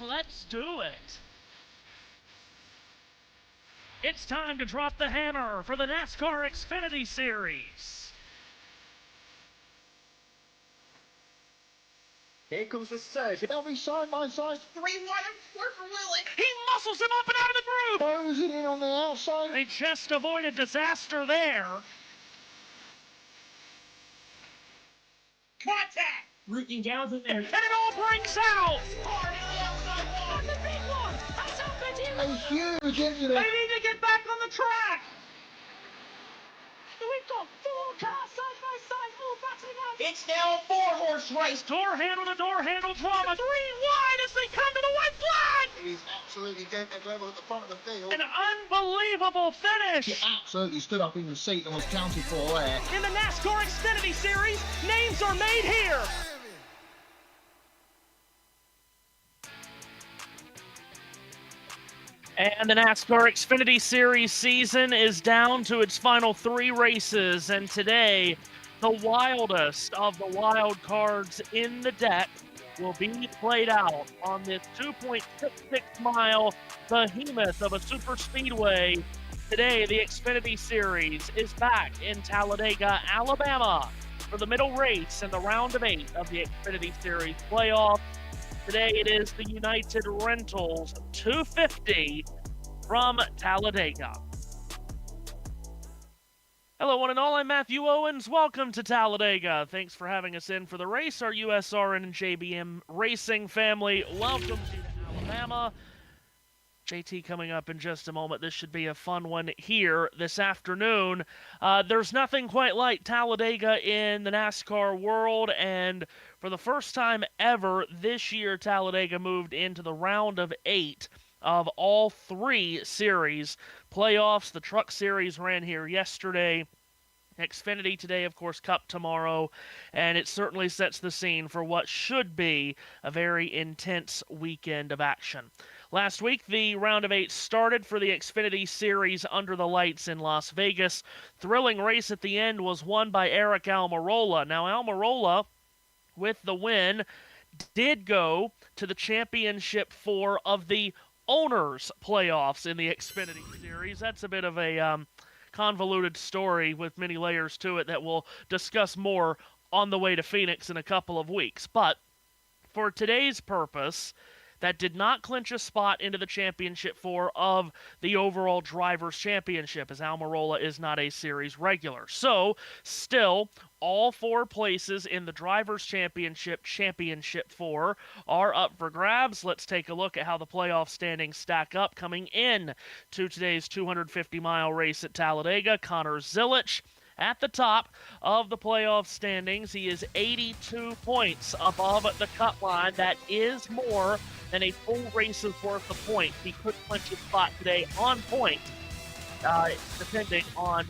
Let's do it! It's time to drop the hammer for the NASCAR Xfinity Series! Here comes the surge. They'll be side by side. 3-1 for Willie. He muscles him up and out of the group! Closing in on the outside. They just avoided disaster there. Contact! Rooting down in there. And it all breaks out! On the big one! That's how good he A huge incident. They need to get back on the track! We've got 4 cars side by side, all battling out. It's now a 4-horse race. Door handle to door handle drama. 3 wide as they come to the white flag! He's absolutely dead level at the front of the field. An unbelievable finish! He absolutely stood up in the seat and was counted for there. In the NASCAR Xfinity Series, names are made here! And the NASCAR Xfinity Series season is down to its final 3 races, and today, the wildest of the wild cards in the deck will be played out on this 2.66-mile behemoth of a super speedway. Today, the Xfinity Series is back in Talladega, Alabama, for the middle race in the round of 8 of the Xfinity Series playoff. Today it is the United Rentals 250 from Talladega. Hello one and all, I'm Matthew Owens. Welcome to Talladega. Thanks for having us in for the race. Our USRN and JBM racing family, welcome to Alabama. JT coming up in just a moment. This should be a fun one here this afternoon. There's nothing quite like Talladega in the NASCAR world, and for the first time ever this year, Talladega moved into the round of 8 of all 3 series playoffs. The Truck Series ran here yesterday. Xfinity today, of course, Cup tomorrow, and it certainly sets the scene for what should be a very intense weekend of action. Last week, the round of 8 started for the Xfinity Series under the lights in Las Vegas. Thrilling race at the end was won by Eric Almirola. Now, Almirola, with the win, did go to the Championship 4 of the Owners playoffs in the Xfinity Series. That's a bit of a convoluted story with many layers to it that we'll discuss more on the way to Phoenix in a couple of weeks. But for today's purpose, that did not clinch a spot into the Championship 4 of the overall Drivers' Championship, as Almirola is not a series regular. So, still, all 4 places in the Drivers' Championship 4 are up for grabs. Let's take a look at how the playoff standings stack up coming in to today's 250-mile race at Talladega. Connor Zilisch at the top of the playoff standings. He is 82 points above the cut line. That is more than a full race's worth of points. He could clinch a spot today on point, depending on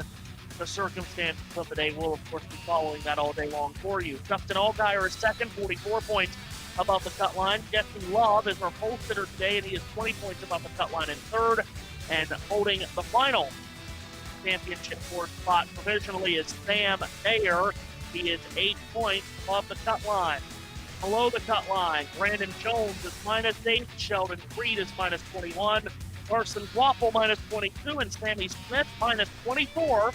the circumstances of the day. We'll, of course, be following that all day long for you. Justin Allgaier is second, 44 points above the cut line. Jesse Love is our pole sitter today, and he is 20 points above the cut line in third. And holding the final Championship 4 spot provisionally is Sam Mayer. He is 8 points above the cut line. Below the cut line, Brandon Jones is -8, Sheldon Creed is -21, Carson Waffle -22, and Sammy Smith -24.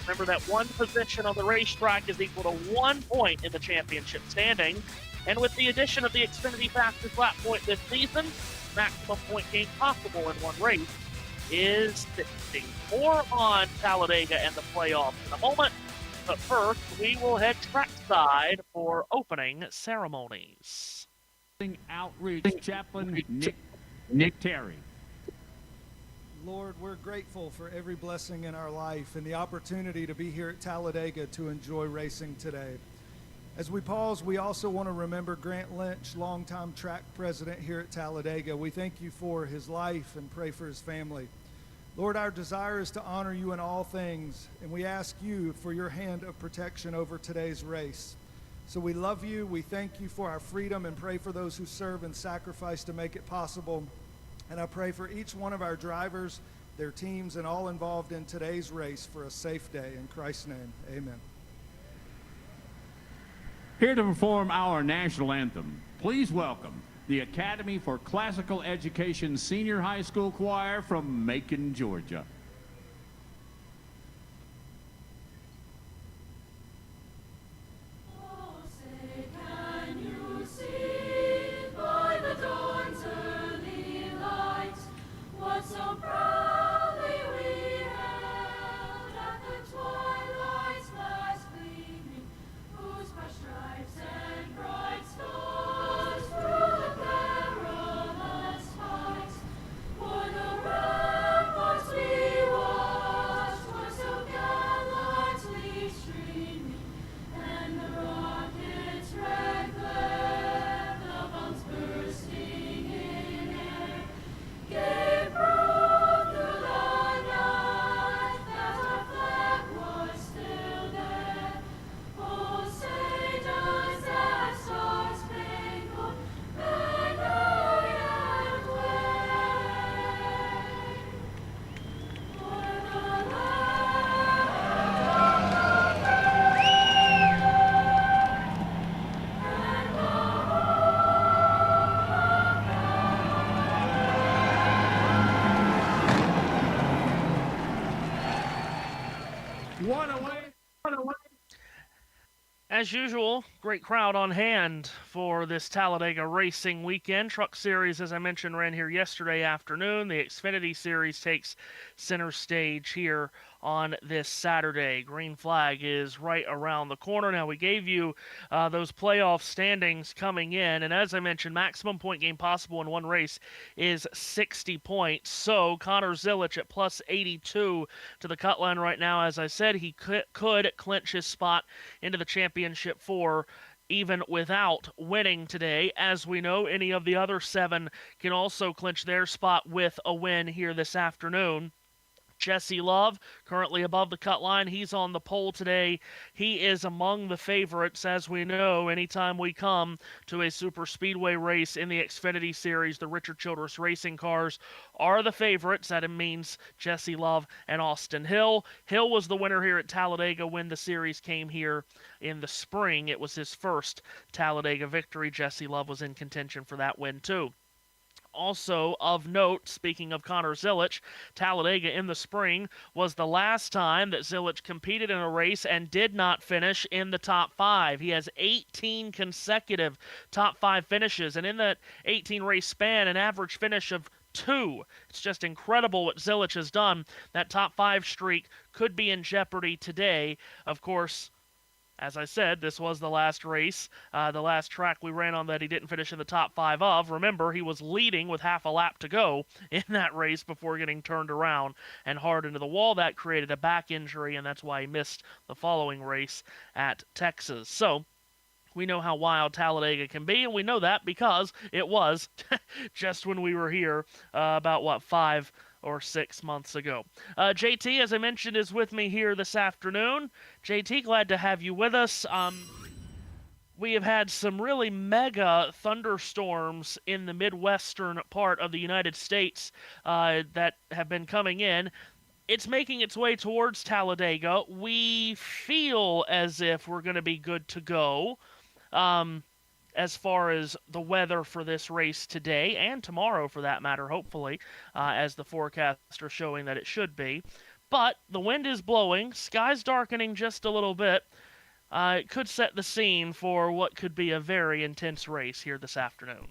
Remember that one position on the racetrack is equal to 1 point in the championship standing. And with the addition of the Xfinity fastest lap point this season, maximum point gain possible in one race is 60. More on Talladega and the playoffs in a moment. But first, we will head trackside for opening ceremonies. Outreach Chaplain Nick Terry. Lord, we're grateful for every blessing in our life and the opportunity to be here at Talladega to enjoy racing today. As we pause, we also want to remember Grant Lynch, longtime track president here at Talladega. We thank you for his life and pray for his family. Lord, our desire is to honor you in all things, and we ask you for your hand of protection over today's race. So we love you, we thank you for our freedom, and pray for those who serve and sacrifice to make it possible. And I pray for each one of our drivers, their teams, and all involved in today's race for a safe day. In Christ's name, amen. Here to perform our national anthem, please welcome the Academy for Classical Education Senior High School Choir from Macon, Georgia. As usual, great crowd on hand for this Talladega racing weekend. Truck Series, as I mentioned, ran here yesterday afternoon. The Xfinity Series takes center stage here on this Saturday. Green flag is right around the corner. Now, we gave you those playoff standings coming in, and as I mentioned, maximum point gain possible in one race is 60 points. So Connor Zilich at plus 82 to the cut line right now. As I said, he could clinch his spot into the championship four even without winning today. As we know, any of the other 7 can also clinch their spot with a win here this afternoon. Jesse Love, currently above the cut line. He's on the pole today. He is among the favorites, as we know, anytime we come to a super speedway race in the Xfinity Series. The Richard Childress Racing cars are the favorites. That means Jesse Love and Austin Hill. Hill was the winner here at Talladega when the series came here in the spring. It was his first Talladega victory. Jesse Love was in contention for that win, too. Also of note, speaking of Connor Zilich, Talladega in the spring was the last time that Zilich competed in a race and did not finish in the top 5. He has 18 consecutive top 5 finishes, and in that 18-race span, an average finish of 2. It's just incredible what Zilich has done. That top 5 streak could be in jeopardy today. Of course, as I said, this was the last race, the last track we ran on that he didn't finish in the top 5 of. Remember, he was leading with half a lap to go in that race before getting turned around and hard into the wall. That created a back injury, and that's why he missed the following race at Texas. So we know how wild Talladega can be, and we know that because it was just when we were here about, 5 or 6 months ago. JT, as I mentioned, is with me here this afternoon. JT, glad to have you with us. We have had some really mega thunderstorms in the midwestern part of the United States that have been coming in. It's making its way towards Talladega. We feel as if we're going to be good to go as far as the weather for this race today and tomorrow, for that matter, hopefully, as the forecasts are showing that it should be. But the wind is blowing, sky's darkening just a little bit. It could set the scene for what could be a very intense race here this afternoon.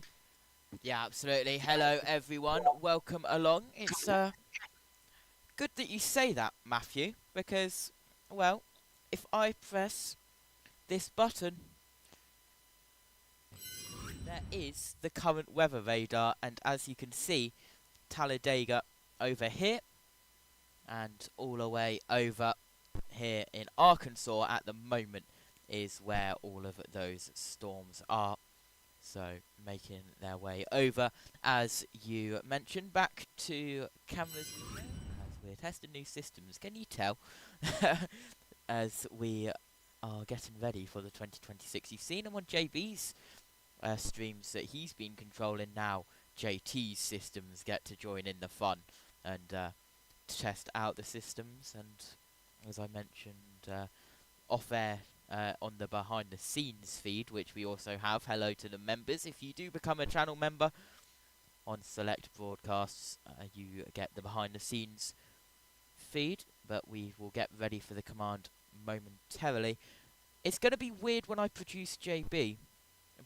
Yeah, absolutely. Hello, everyone. Welcome along. It's good that you say that, Matthew, because, well, if I press this button, there is the current weather radar, and as you can see, Talladega over here, and all the way over here in Arkansas at the moment is where all of those storms are. So, making their way over, as you mentioned, back to cameras as we're testing new systems. Can you tell? As we are getting ready for the 2026. You've seen him on JB's streams that he's been controlling. Now JT's systems get to join in the fun and test out the systems. And as I mentioned off air, on the behind the scenes feed, which we also have, hello to the members. If you do become a channel member on select broadcasts, you get the behind the scenes feed, but we will get ready for the command momentarily. It's going to be weird when I produce JB,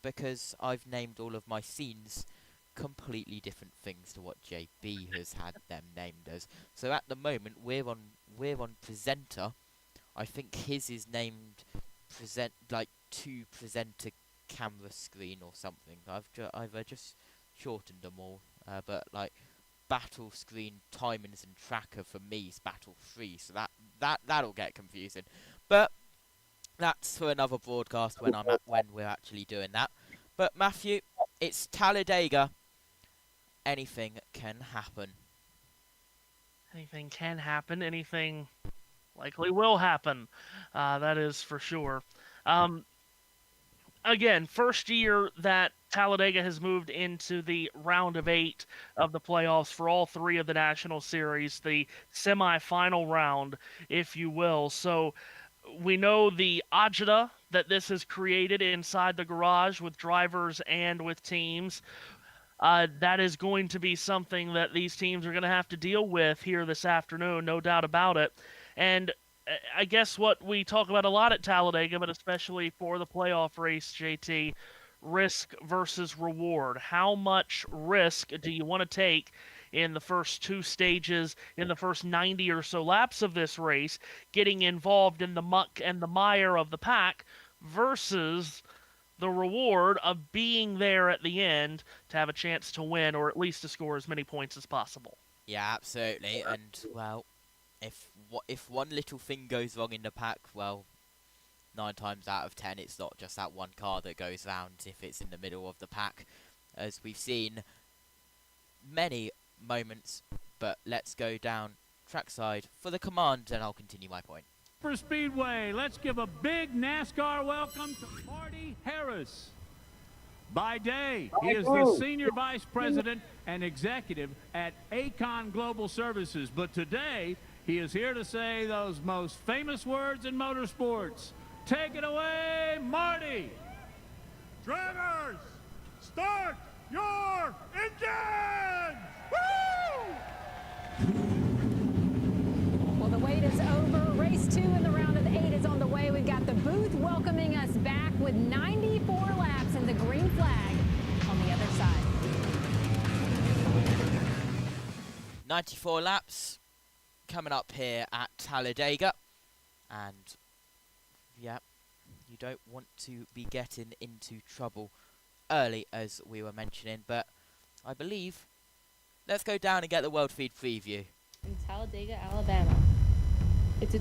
because I've named all of my scenes completely different things to what JB has had them named as. So at the moment we're on presenter. I think his is named to presenter camera screen or something. I've just shortened them all, but like battle screen timings and tracker for me is battle 3, so that'll get confusing. But that's for another broadcast when we're actually doing that. But Matthew, it's Talladega. Anything can happen. Anything can happen. Anything likely will happen. That is for sure. Again, first year that Talladega has moved into the round of 8 of the playoffs for all 3 of the National Series, the semi-final round, if you will. So we know the agita that this has created inside the garage with drivers and with teams. That is going to be something that these teams are going to have to deal with here this afternoon, no doubt about it. And I guess what we talk about a lot at Talladega, but especially for the playoff race, JT, risk versus reward. How much risk do you want to take in the first 2 stages, in the first 90 or so laps of this race, getting involved in the muck and the mire of the pack, versus the reward of being there at the end to have a chance to win, or at least to score as many points as possible? Yeah, absolutely. And well, if one little thing goes wrong in the pack, well, 9 times out of 10 it's not just that one car that goes round if it's in the middle of the pack, as we've seen many moments. But let's go down trackside for the command and I'll continue my point. For Speedway, let's give a big NASCAR welcome to Marty Harris. By day, he is the Senior Vice President and Executive at Acon Global Services. But today, he is here to say those most famous words in motorsports. Take it away, Marty! Drivers, start your engines! Woo! Well, the wait is over. Race 2 in the round of 8 is on the way. We've got the booth welcoming us back with 94 laps and the green flag on the other side. 94 laps coming up here at Talladega. And, yeah, you don't want to be getting into trouble early, as we were mentioning. But I believe, let's go down and get the World Feed preview. In Talladega, Alabama. It's a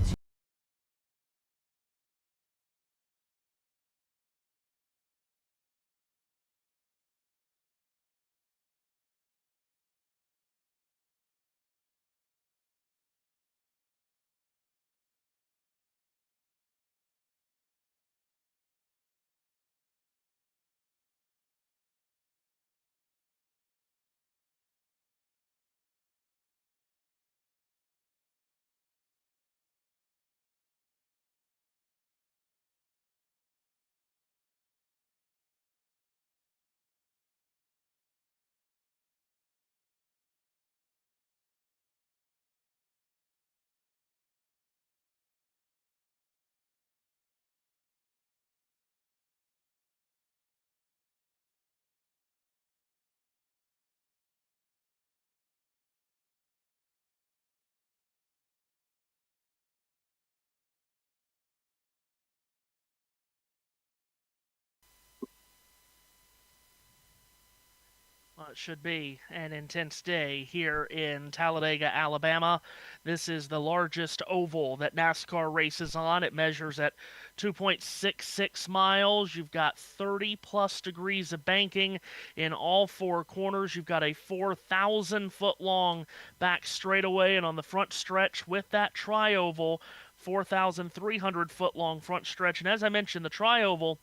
Well, it should be an intense day here in Talladega, Alabama. This is the largest oval that NASCAR races on. It measures at 2.66 miles. You've got 30-plus degrees of banking in all four corners. You've got a 4,000-foot-long back straightaway, and on the front stretch with that tri-oval, 4,300-foot-long front stretch. And as I mentioned, the tri-oval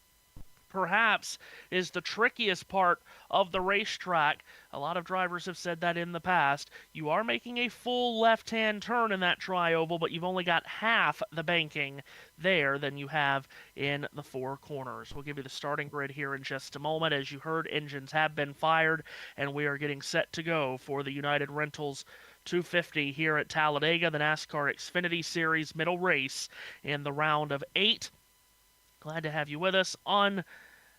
perhaps is the trickiest part of the racetrack. A lot of drivers have said that in the past. You are making a full left-hand turn in that tri-oval, but you've only got half the banking there than you have in the four corners. We'll give you the starting grid here in just a moment. As you heard, engines have been fired, and we are getting set to go for the United Rentals 250 here at Talladega, the NASCAR Xfinity Series middle race in the round of 8. Glad to have you with us on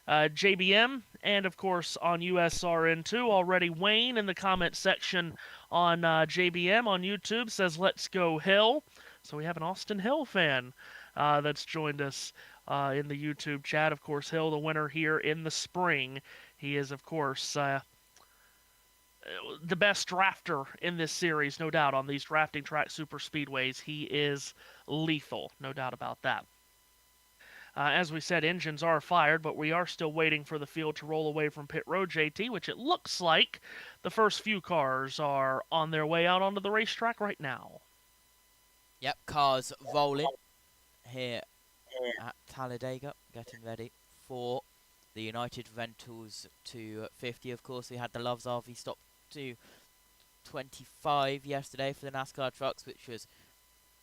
JBM and, of course, on USRN2. Already Wayne in the comment section on JBM on YouTube says, "Let's go Hill." So we have an Austin Hill fan that's joined us in the YouTube chat. Of course, Hill, the winner here in the spring. He is, of course, the best drafter in this series, no doubt, on these drafting track super speedways. He is lethal, no doubt about that. As we said, engines are fired, but we are still waiting for the field to roll away from pit road, JT, which it looks like the first few cars are on their way out onto the racetrack right now. Yep, cars rolling here at Talladega, getting ready for the United Rentals 250. Of course, we had the Loves RV stop to 25 yesterday for the NASCAR trucks, which was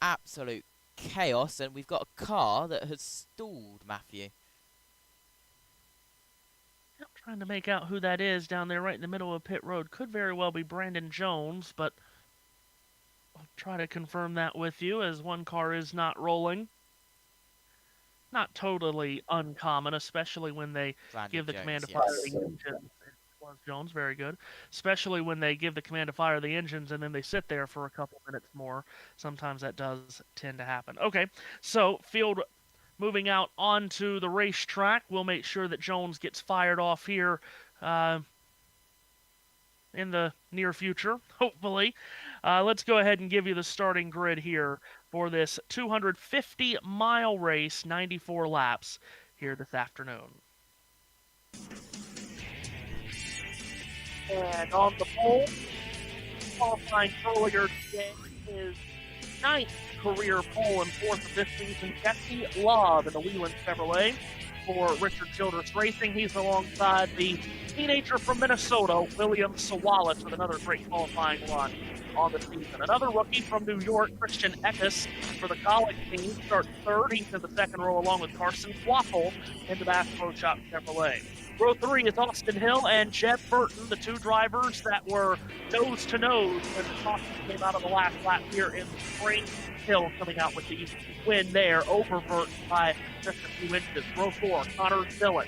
absolute chaos, and we've got a car that has stalled, Matthew. I'm trying to make out who that is down there right in the middle of pit road. Could very well be Brandon Jones, but I'll try to confirm that with you as one car is not rolling. Not totally uncommon, especially when they give the command to fire the engines. Jones, very good. Especially when they give the command to fire the engines and then they sit there for a couple minutes more. Sometimes that does tend to happen. Okay, so field moving out onto the racetrack. We'll make sure that Jones gets fired off here in the near future, hopefully. Let's go ahead and give you the starting grid here for this 250-mile race, 94 laps here this afternoon. And on the pole, qualifying earlier today, his 9th career pole and 4th of this season, Jesse Love in the Wheeland Chevrolet for Richard Childress Racing. He's alongside the teenager from Minnesota, William Sawalis, with another great qualifying run on the season. Another rookie from New York, Christian Eckes, for the college team, starts third. He's in the second row along with Carson Waffle in the Bass Pro Shop Chevrolet. Row 3 is Austin Hill and Jeb Burton, the two drivers that were nose-to-nose when the caution came out of the last lap here in the spring. Hill coming out with the win there over Burton by just a few inches. Row 4, Connor Dillon.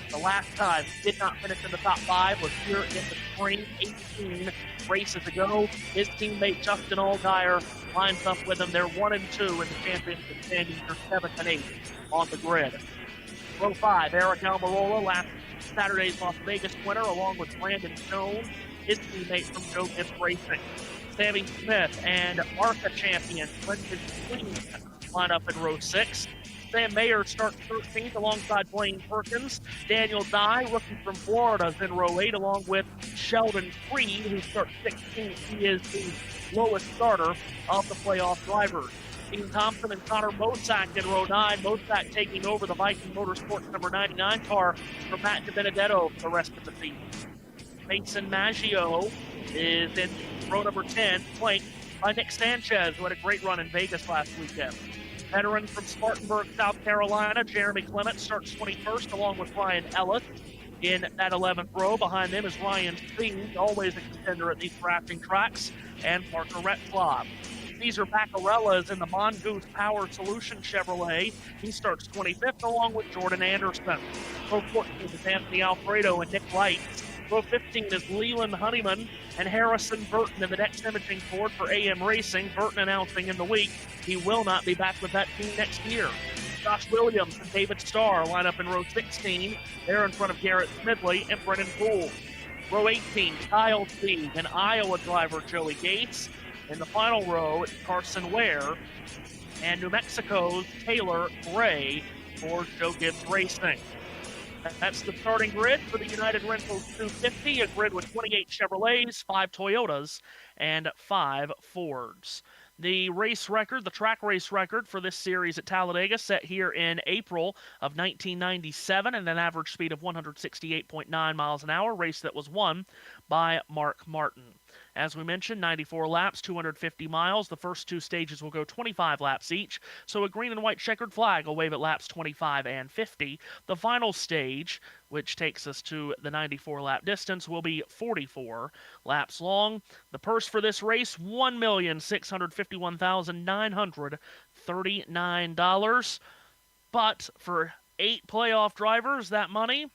The last time he did not finish in the top 5 was here in the spring, 18 races ago. His teammate Justin Allgaier lines up with him. They're 1 and 2 in the championship standings. They're 7th and 8th on the grid. Row 5, Eric Almirola, last Saturday's Las Vegas winner, along with Brandon Jones, his teammate from JBSports Racing. Sammy Smith and ARCA champion Clinton Queen line up in row 6. Sam Mayer starts 13th alongside Blaine Perkins. Daniel Dye, rookie from Florida, is in row 8, along with Sheldon Creed, who starts 16th. He is the lowest starter of the playoff drivers. Dean Thompson and Connor Mosak in row 9. Mosak taking over the Viking Motorsports number 99 car from Matt DiBenedetto for the rest of the season. Mason Maggio is in row number 10, flanked by Nick Sanchez, who had a great run in Vegas last weekend. Veteran from Spartanburg, South Carolina, Jeremy Clement starts 21st, along with Ryan Ellis in that 11th row. Behind them is Ryan Speed, always a contender at these drafting tracks, and Parker Retzlaff. Cesar Baccarella is in the Mongoose Power Solution Chevrolet. He starts 25th, along with Jordan Anderson. Row 14 is Anthony Alfredo and Nick Wright. Row 15 is Leland Honeyman and Harrison Burton in the Next Imaging Ford for AM Racing. Burton announcing in the week he will not be back with that team next year. Josh Williams and David Starr line up in row 16. They're in front of Garrett Smidley and Brennan Poole. Row 18, Kyle Sieg and Iowa driver Joey Gates. In the final row, it's Carson Ware and New Mexico's Taylor Gray for Joe Gibbs Racing. That's the starting grid for the United Rentals 250, a grid with 28 Chevrolets, 5 Toyotas, and 5 Fords. The race record, the track race record for this series at Talladega, set here in April of 1997 and an average speed of 168.9 miles an hour, race that was won by Mark Martin. As we mentioned, 94 laps, 250 miles. The first two stages will go 25 laps each, so a green and white checkered flag will wave at laps 25 and 50. The final stage, which takes us to the 94-lap distance, will be 44 laps long. The purse for this race, $1,651,939. But for 8 playoff drivers, that money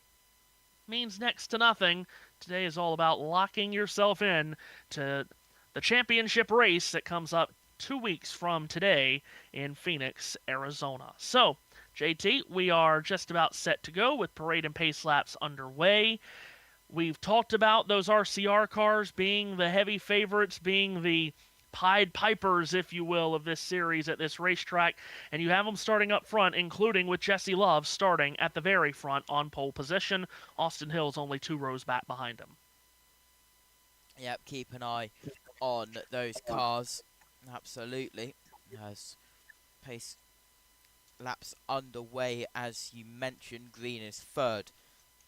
means next to nothing. Today is all about locking yourself in to the championship race that comes up 2 weeks from today in Phoenix, Arizona. So, JT, we are just about set to go with parade and pace laps underway. We've talked about those RCR cars being the heavy favorites, being the Pied Pipers, if you will, of this series at this racetrack, and you have them starting up front, including with Jesse Love starting at the very front on pole position. Austin Hill's only 2 rows back behind him. Yep, keep an eye on those cars. Absolutely. As pace laps underway, as you mentioned, green is third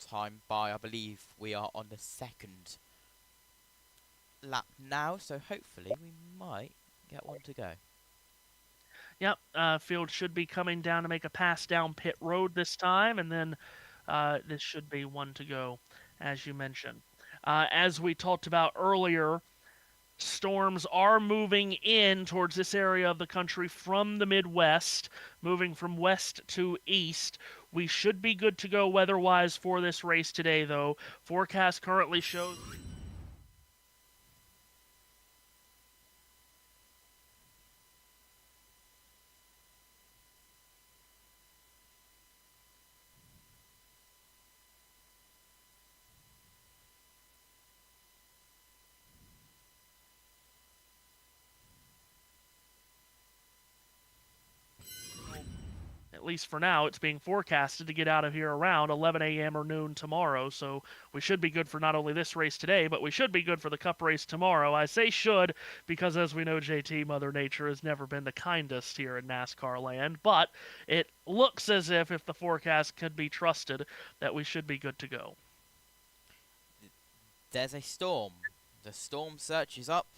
time by. I believe we are on the second lap now, so hopefully we might get one to go. Yep, field should be coming down to make a pass down pit road this time, and then this should be one to go, as you mentioned. As we talked about earlier, storms are moving in towards this area of the country from the Midwest, moving from west to east. We should be good to go weather-wise for this race today, though. Forecast currently shows... At least for now, it's being forecasted to get out of here around 11 a.m. or noon tomorrow, so we should be good for not only this race today, but we should be good for the Cup race tomorrow. I say should because, as we know, JT, Mother Nature has never been the kindest here in NASCAR land, but it looks as if the forecast could be trusted, that we should be good to go. There's a storm. The storm surge is up.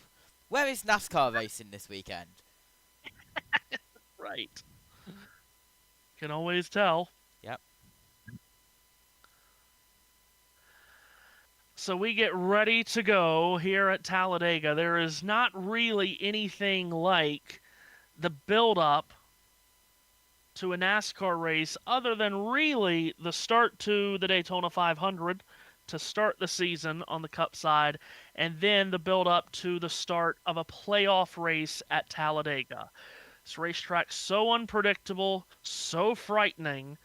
Where is NASCAR racing this weekend? Right. Can always tell. Yep. So we get ready to go here at Talladega. There is not really anything like the build-up to a NASCAR race other than really the start to the Daytona 500 to start the season on the Cup side, and then the build-up to the start of a playoff race at Talladega. This racetrack's so unpredictable, so frightening.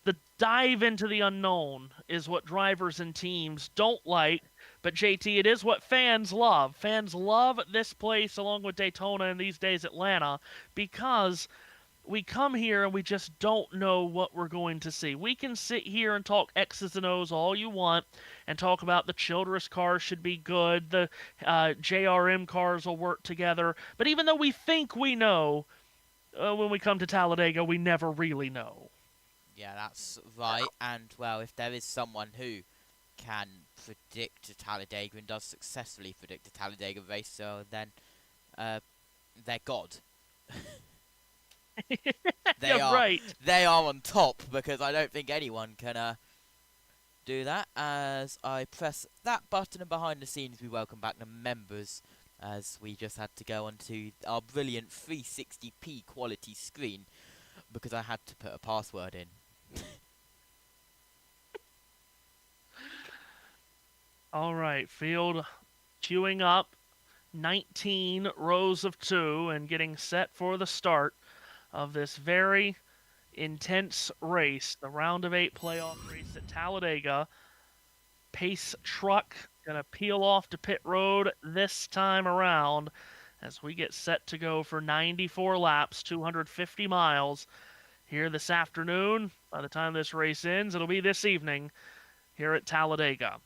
The dive into the unknown is what drivers and teams don't like, but JT, it is what fans love. Fans love this place along with Daytona and these days Atlanta because we come here and we just don't know what we're going to see. We can sit here and talk X's and O's all you want and talk about the Childress cars should be good, the JRM cars will work together. But even though we think we know, when we come to Talladega, we never really know. Yeah, that's right. And, well, if there is someone who can predict a Talladega and does successfully predict a Talladega race, so then they're God. They are right. They are on top because I don't think anyone can do that. As I press that button, and behind the scenes we welcome back the members, as we just had to go onto our brilliant 360p quality screen because I had to put a password in. All right, field queuing up, 19 rows of 2 and getting set for the start of this very intense race, the round of 8 playoff race at Talladega. pace truck going to peel off to pit road this time around as we get set to go for 94 laps, 250 miles here this afternoon. By the time this race ends, it'll be this evening here at Talladega.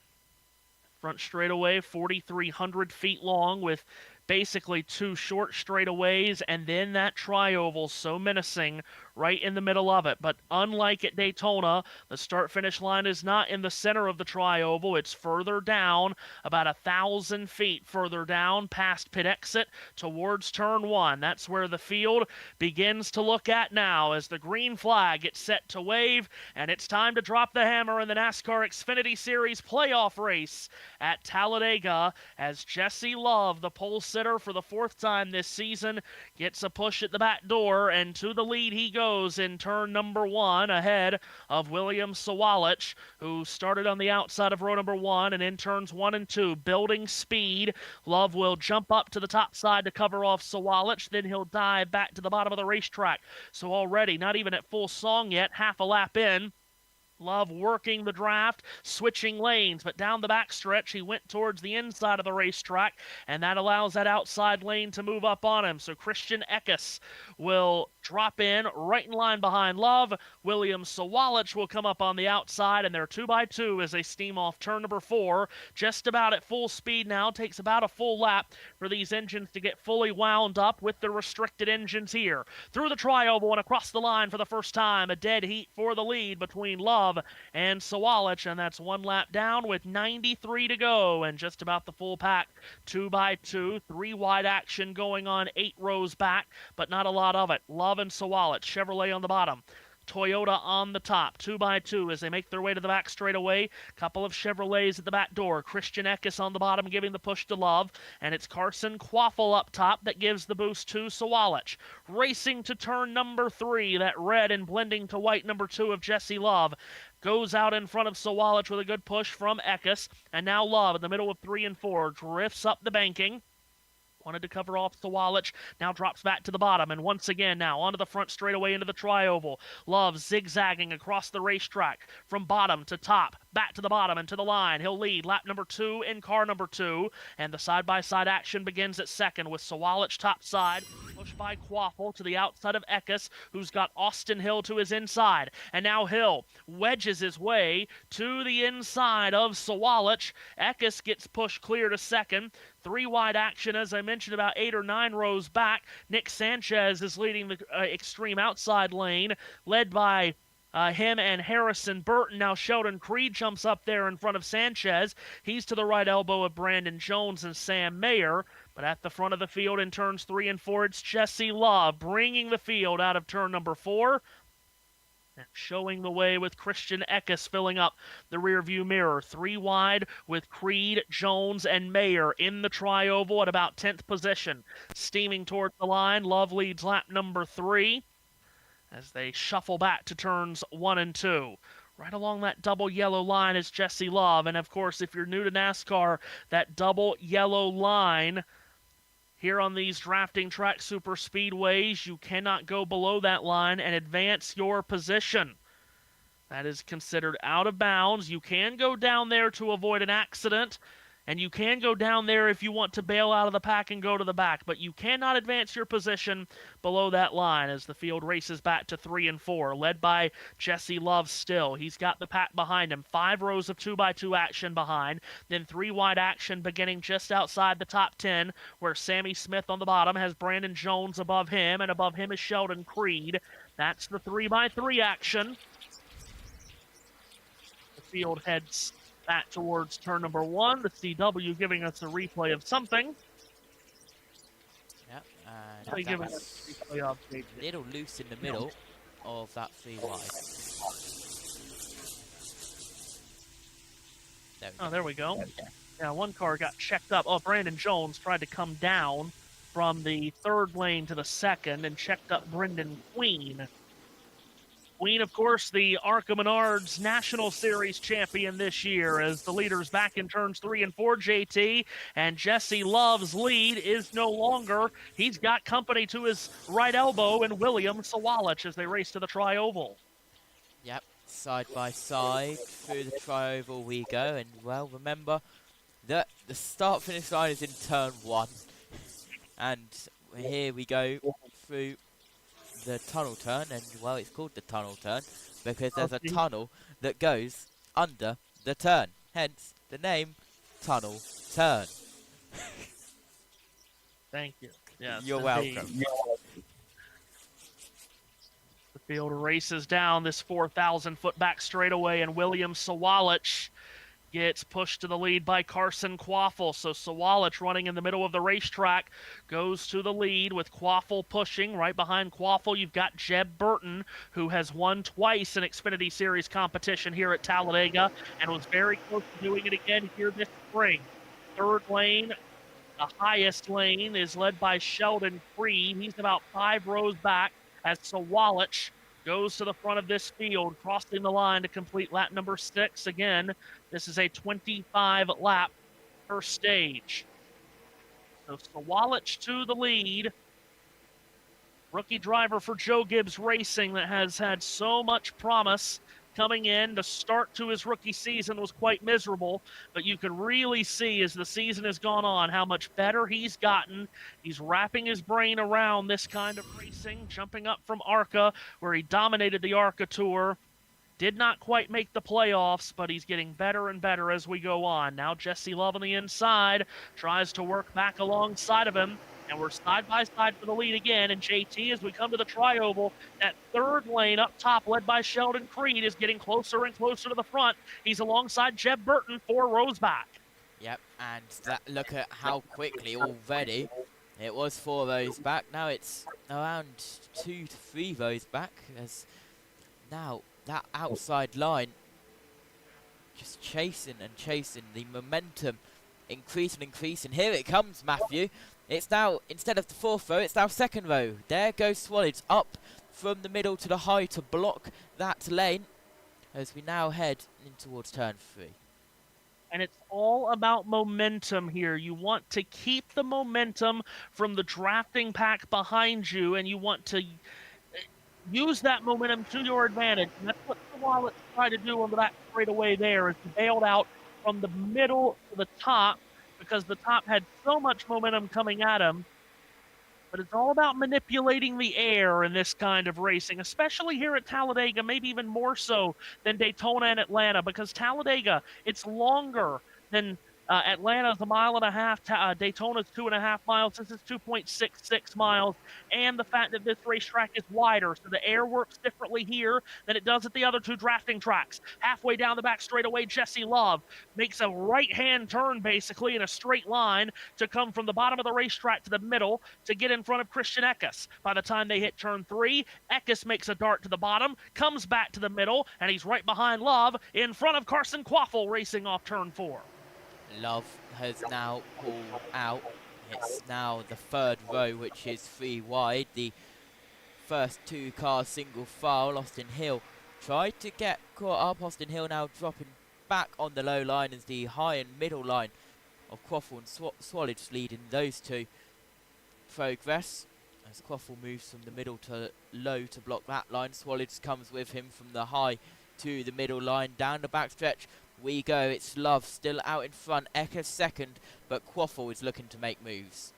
Front straightaway, 4,300 feet long with basically 2 short straightaways and then that tri-oval so menacing right in the middle of it. But unlike at Daytona, the start-finish line is not in the center of the tri-oval. It's further down, about 1,000 feet further down past pit exit towards turn 1. That's where the field begins to look at now as the green flag gets set to wave, and it's time to drop the hammer in the NASCAR Xfinity Series playoff race at Talladega as Jesse Love, the pole sitter for the 4th time this season, gets a push at the back door, and to the lead he goes in turn number 1 ahead of William Sawalich, who started on the outside of row number 1 and in turns 1 and 2, building speed. Love will jump up to the top side to cover off Sawalich, then he'll dive back to the bottom of the racetrack. So already, not even at full song yet, half a lap in, Love working the draft, switching lanes, but down the backstretch, he went towards the inside of the racetrack, and that allows that outside lane to move up on him. So Christian Eckes will drop in right in line behind Love. William Sawalich will come up on the outside, and they're 2x2 as they steam off turn number 4. Just about at full speed now. Takes about a full lap for these engines to get fully wound up with the restricted engines here. Through the tri-oval and across the line for the first time, a dead heat for the lead between Love and Sawalich, and that's 1 lap down with 93 to go, and just about the full pack, 2x2, 3 wide action going on 8 rows back, but not a lot of it. Love and Sawalich, Chevrolet on the bottom, Toyota on the top, 2x2 as they make their way to the back straightaway. Couple of Chevrolets at the back door. Christian Eckes on the bottom giving the push to Love, and it's Carson Quaffle up top that gives the boost to Sawalich. Racing to turn number 3, that red and blending to white number 2 of Jesse Love goes out in front of Sawalich with a good push from Eckes, and now Love in the middle of 3 and 4 drifts up the banking. Wanted to cover off Sawalich, now drops back to the bottom, and once again now onto the front straightaway into the tri-oval. Love zigzagging across the racetrack from bottom to top, back to the bottom and to the line. He'll lead lap number 2 in car number 2, and the side-by-side action begins at second with Sawalich top side, pushed by Quaffle to the outside of Eckes, who's got Austin Hill to his inside, and now Hill wedges his way to the inside of Sawalich. Eckes gets pushed clear to second. 3 wide action, as I mentioned, about 8 or 9 rows back. Nick Sanchez is leading the extreme outside lane, led by him and Harrison Burton. Now Sheldon Creed jumps up there in front of Sanchez. He's to the right elbow of Brandon Jones and Sam Mayer. But at the front of the field in turns 3 and 4, it's Jesse Love bringing the field out of turn number 4. And showing the way with Christian Eckes filling up the rearview mirror. 3 wide with Creed, Jones, and Mayer in the tri-oval at about 10th position. Steaming towards the line, Love leads lap number 3 as they shuffle back to turns 1 and 2. Right along that double yellow line is Jesse Love. And of course, if you're new to NASCAR, that double yellow line here on these drafting track super speedways, you cannot go below that line and advance your position. That is considered out of bounds. You can go down there to avoid an accident, and you can go down there if you want to bail out of the pack and go to the back, but you cannot advance your position below that line as the field races back to 3 and 4, led by Jesse Love still. He's got the pack behind him, 5 rows of 2x2 action behind, then 3 wide action beginning just outside the top 10, where Sammy Smith on the bottom has Brandon Jones above him, and above him is Sheldon Creed. That's the 3x3 action. The field heads back towards turn number 1. The CW giving us a replay of something. Yep, Giving us a replay of a little loose in the middle of that 3 wide. There we go. Yeah, 1 car got checked up. Oh, Brandon Jones tried to come down from the 3rd lane to the 2nd and checked up Brendan Queen. Queen, of course, the ARCA Menards National Series champion this year, as the leaders back in turns 3 and 4, JT, and Jesse Love's lead is no longer. He's got company to his right elbow in William Sawalich as they race to the tri-oval. Yep, side by side through the tri-oval we go, and well, remember that the start-finish line is in turn 1, and here we go through the tunnel turn, and well, it's called the tunnel turn because there's a tunnel that goes under the turn, hence the name Tunnel Turn. Thank you. Yes, You're indeed. welcome. The field races down this 4,000-foot back straightaway, and William Sawalich gets pushed to the lead by Carson Quaffle. So Sawalich, running in the middle of the racetrack, goes to the lead with Quaffle pushing. Right behind Quaffle, you've got Jeb Burton, who has won twice in Xfinity Series competition here at Talladega and was very close to doing it again here this spring. Third lane, the highest lane, is led by Sheldon Creed. He's about 5 rows back as Sawalich goes to the front of this field, crossing the line to complete lap number 6. Again, this is a 25-lap per stage. So Sawalich to the lead. Rookie driver for Joe Gibbs Racing that has had so much promise coming in. The start to his rookie season was quite miserable, but you can really see as the season has gone on how much better he's gotten. He's wrapping his brain around this kind of racing, jumping up from ARCA, where he dominated the ARCA Tour. Did not quite make the playoffs, but he's getting better and better as we go on. Now Jesse Love on the inside tries to work back alongside of him, and we're side by side for the lead again. And JT, as we come to the tri-oval, that third lane up top, led by Sheldon Creed, is getting closer and closer to the front. He's alongside Jeb Burton, 4 rows back. Yep, and look at how quickly already it was 4 rows back. Now it's around 2 to 3 rows back, as now that outside line just chasing and chasing, the momentum increasing. Here it comes, Matthew. It's now, instead of the 4th row, it's now 2nd row. There goes Swallage up from the middle to the high to block that lane as we now head in towards turn 3. And it's all about momentum here. You want to keep the momentum from the drafting pack behind you, and you want to use that momentum to your advantage. And that's what Sawalich tried to do on the back straightaway there, is he bailed out from the middle to the top because the top had so much momentum coming at him. But it's all about manipulating the air in this kind of racing, especially here at Talladega, maybe even more so than Daytona and Atlanta, because Talladega, it's longer than Atlanta's 1.5 miles. Daytona's 2.5 miles. This is 2.66 miles. And the fact that this racetrack is wider, so the air works differently here than it does at the other 2 drafting tracks. Halfway down the back straightaway, Jesse Love makes a right-hand turn, basically, in a straight line to come from the bottom of the racetrack to the middle to get in front of Christian Eckes. By the time they hit turn 3, Eckes makes a dart to the bottom, comes back to the middle, and he's right behind Love in front of Carson Quaffle racing off turn 4. Love has now pulled out. It's now the 3rd row, which is 3 wide. The first 2 cars single file. Austin Hill tried to get caught up. Austin Hill now dropping back on the low line as the high and middle line of Quaffle and Swallage leading those 2 progress. As Quaffle moves from the middle to low to block that line, Swallage comes with him from the high to the middle line. Down the backstretch we go. It's Love still out in front. Eckes 2nd, but Quaffle is looking to make moves.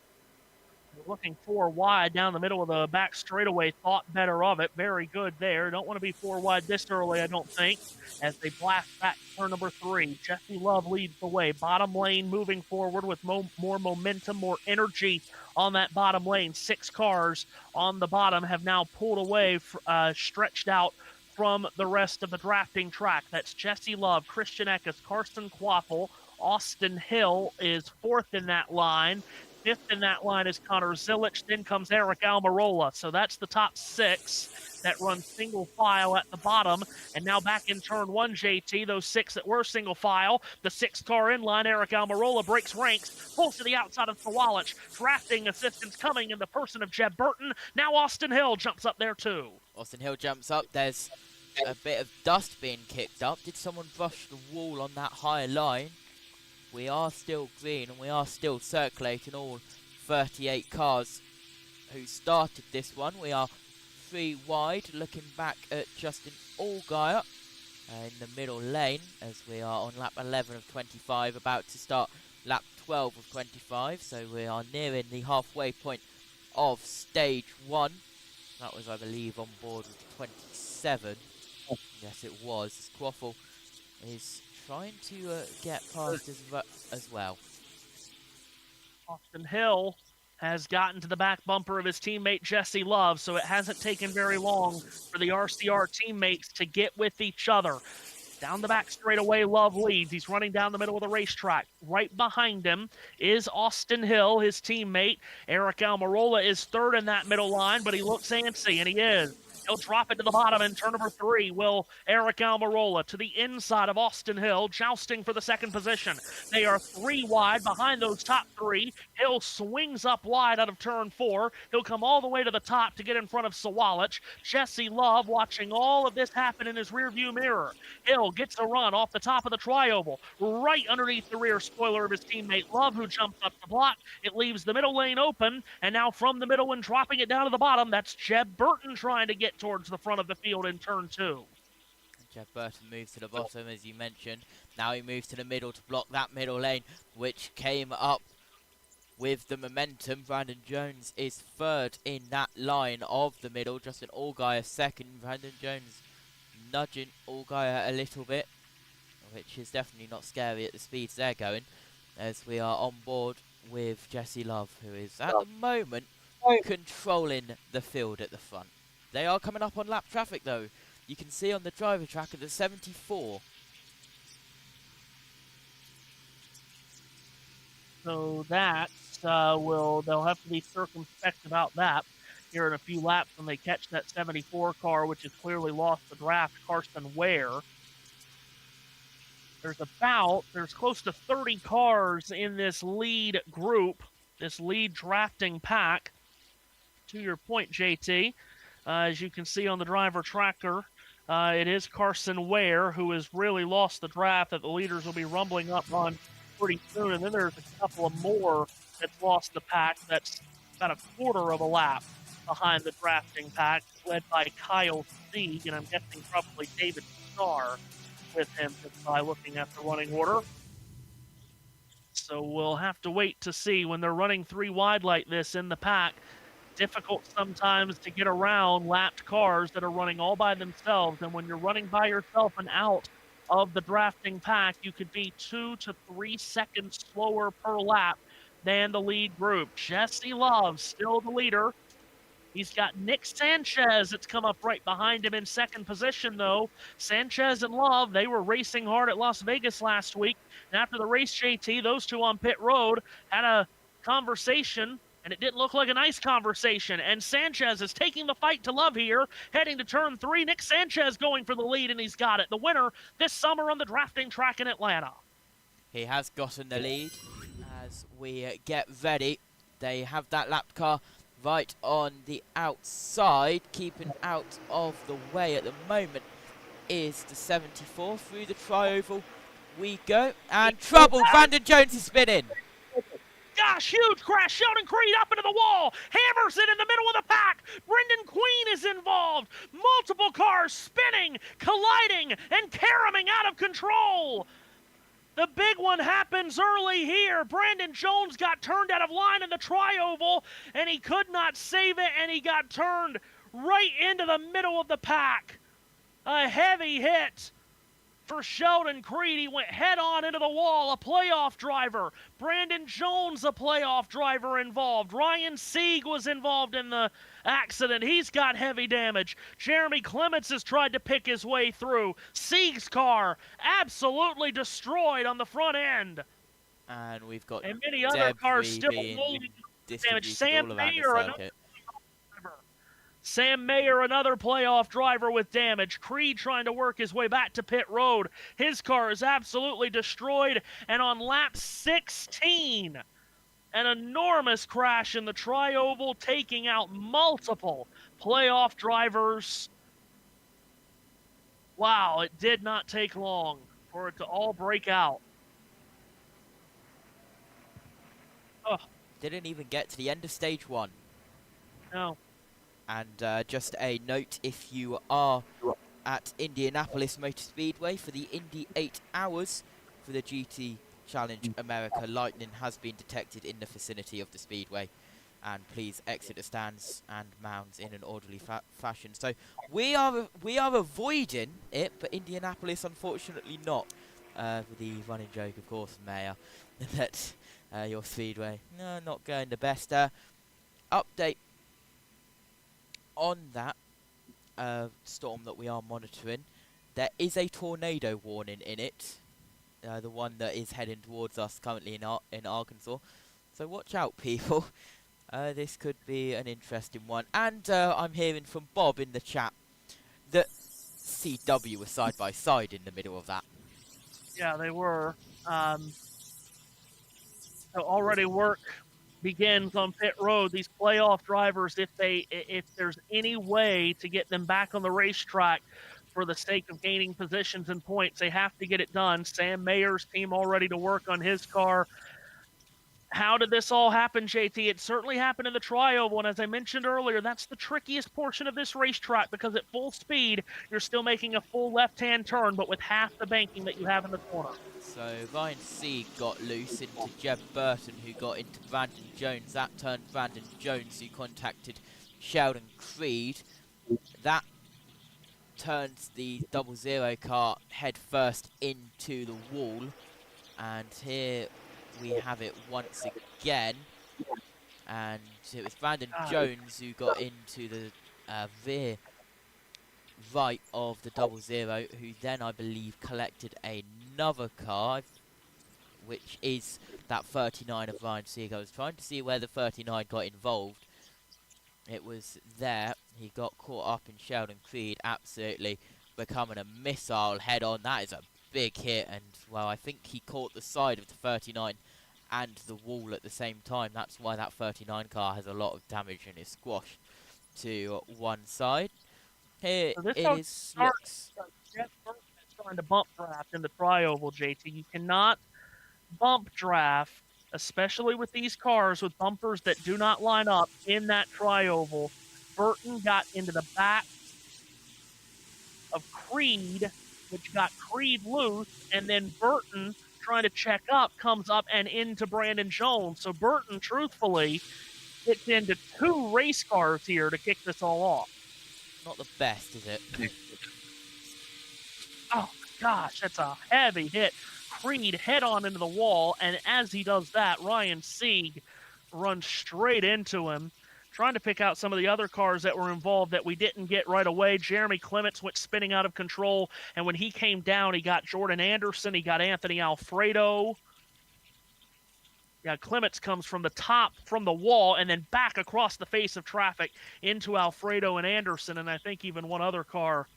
Looking 4 wide down the middle of the back straightaway. Thought better of it. Very good there. Don't want to be 4 wide this early, I don't think, as they blast back turn number 3. Jesse Love leads the way. Bottom lane moving forward with more momentum, more energy on that bottom lane. 6 cars on the bottom have now pulled away, stretched out from the rest of the drafting track. That's Jesse Love, Christian Eckes, Carson Quaffle. Austin Hill is 4th in that line. 5th in that line is Connor Zilich. Then comes Eric Almirola. So that's the top 6 that run single file at the bottom. And now back in turn 1, JT, those 6 that were single file. The 6th car in line, Eric Almirola, breaks ranks, pulls to the outside of Sawalich. Drafting assistance coming in the person of Jeb Burton. Now Austin Hill jumps up there too. Austin Hill jumps up. There's a bit of dust being kicked up. Did someone brush the wall on that higher line? We are still green and we are still circulating all 38 cars who started this one. We are 3 wide, looking back at Justin Allgaier in the middle lane, as we are on lap 11 of 25, about to start lap 12 of 25, so we are nearing the halfway point of stage 1. That was, I believe, on board with 27. Yes, it was. Quaffle is trying to get past as well. Austin Hill has gotten to the back bumper of his teammate Jesse Love, so it hasn't taken very long for the RCR teammates to get with each other. Down the back straightaway, Love leads. He's running down the middle of the racetrack. Right behind him is Austin Hill, his teammate. Eric Almirola is third in that middle line, but he looks antsy, and he is. He'll drop it to the bottom in turn number 3. Will Eric Almirola to the inside of Austin Hill, jousting for the second position. They are 3 wide behind those top 3. Hill swings up wide out of turn 4. He'll come all the way to the top to get in front of Sawalich. Jesse Love watching all of this happen in his rearview mirror. Hill gets a run off the top of the tri-oval, right underneath the rear spoiler of his teammate Love, who jumps up the block. It leaves the middle lane open, and now from the middle and dropping it down to the bottom, that's Jeb Burton trying to get towards the front of the field in turn 2. Jeff Burton moves to the bottom, as you mentioned. Now he moves to the middle to block that middle lane, which came up with the momentum. Brandon Jones is third in that line of the middle. Justin Allgaier second. Brandon Jones nudging Allgaier a little bit, which is definitely not scary at the speeds they're going, as we are on board with Jesse Love, who is at the moment controlling the field at the front. They are coming up on lap traffic, though. You can see on the driver track at the 74. So that they'll have to be circumspect about that here in a few laps when they catch that 74 car, which has clearly lost the draft, Carson Ware. There's close to 30 cars in this lead group, this lead drafting pack. To your point, JT, as you can see on the driver tracker, it is Carson Ware who has really lost the draft that the leaders will be rumbling up on pretty soon. And then there's a couple of more that's lost the pack. That's about a quarter of a lap behind the drafting pack, led by Kyle Sieg, and I'm guessing probably David Starr with him just by looking at the running order. So we'll have to wait to see when they're running 3 wide like this in the pack. Difficult sometimes to get around lapped cars that are running all by themselves, and when you're running by yourself and out of the drafting pack, you could be 2 to 3 seconds slower per lap than the lead group. Jesse Love still the leader. He's got Nick Sanchez that's come up right behind him in second position, though. Sanchez and Love, they were racing hard at Las Vegas last week, and after the race, JT, those two on pit road had a conversation, and it didn't look like a nice conversation. And Sanchez is taking the fight to Love here, heading to turn 3. Nick Sanchez going for the lead, and he's got it. The winner this summer on the drafting track in Atlanta. He has gotten the lead as we get ready. They have that lapped car right on the outside. Keeping out of the way at the moment is the 74. Through the tri-oval we go. And trouble! Brandon Jones is spinning. Gosh, huge crash. Sheldon Creed up into the wall. Hammers it in the middle of the pack. Brendan Queen is involved. Multiple cars spinning, colliding, and caroming out of control. The big one happens early here. Brandon Jones got turned out of line in the tri-oval, and he could not save it, and he got turned right into the middle of the pack. A heavy hit for Sheldon Creed. He went head-on into the wall, a playoff driver. Brandon Jones, a playoff driver, involved. Ryan Sieg was involved in the accident. He's got heavy damage. Jeremy Clements has tried to pick his way through. Sieg's car absolutely destroyed on the front end. And we've got and many other cars still holding damage. Sam Mayer, another playoff driver with damage. Creed trying to work his way back to pit road. His car is absolutely destroyed. And on lap 16, an enormous crash in the tri-oval, taking out multiple playoff drivers. Wow, it did not take long for it to all break out. Oh. Didn't even get to the end of stage 1. No. And just a note, if you are at Indianapolis Motor Speedway for the Indy 8 Hours for the GT Challenge America. Lightning has been detected in the vicinity of the speedway, and please exit the stands and mounds in an orderly fashion. So we are avoiding it, but Indianapolis unfortunately not. The running joke, of course, Mayor, that your speedway not going the best. Update on that storm that we are monitoring. There is a tornado warning in it, the one that is heading towards us currently in Arkansas. So watch out, people. This could be an interesting one. And I'm hearing from Bob in the chat that CW was side by side in the middle of that. Yeah, they were. So already work begins on pit road. These playoff drivers, if there's any way to get them back on the racetrack for the sake of gaining positions and points, they have to get it done. Sam Mayer's team all ready to work on his car. How did this all happen, JT? It certainly happened in the tri-oval, and as I mentioned earlier, that's the trickiest portion of this racetrack because at full speed, you're still making a full left-hand turn, but with half the banking that you have in the corner. So Ryan Sieg got loose into Jeb Burton, who got into Brandon Jones. That turned Brandon Jones, who contacted Sheldon Creed. That turns the 00 car head first into the wall. And here we have it once again. And it was Brandon Jones who got into the rear right of the 00, who then, I believe, collected another car, which is that 39 of Ryan Sieg. I was trying to see where the 39 got involved. It was there. He got caught up in Sheldon Creed, absolutely becoming a missile head-on. That is a big hit, and, well, I think he caught the side of the 39 and the wall at the same time. That's why that 39 car has a lot of damage and is squashed to one side. Here So this it is. Trying to bump draft in the tri-oval, JT. You cannot bump draft, especially with these cars with bumpers that do not line up in that tri-oval. Burton got into the back of Creed, which got Creed loose, and then Burton, trying to check up, comes up and into Brandon Jones. So Burton, truthfully, gets into two race cars here to kick this all off. Not the best, is it? Oh, gosh, that's a heavy hit. Creed head on into the wall, and as he does that, Ryan Sieg runs straight into him, trying to pick out some of the other cars that were involved that we didn't get right away. Jeremy Clements went spinning out of control, and when he came down, he got Jordan Anderson, he got Anthony Alfredo. Yeah, Clements comes from the top, from the wall, and then back across the face of traffic into Alfredo and Anderson, and I think even one other car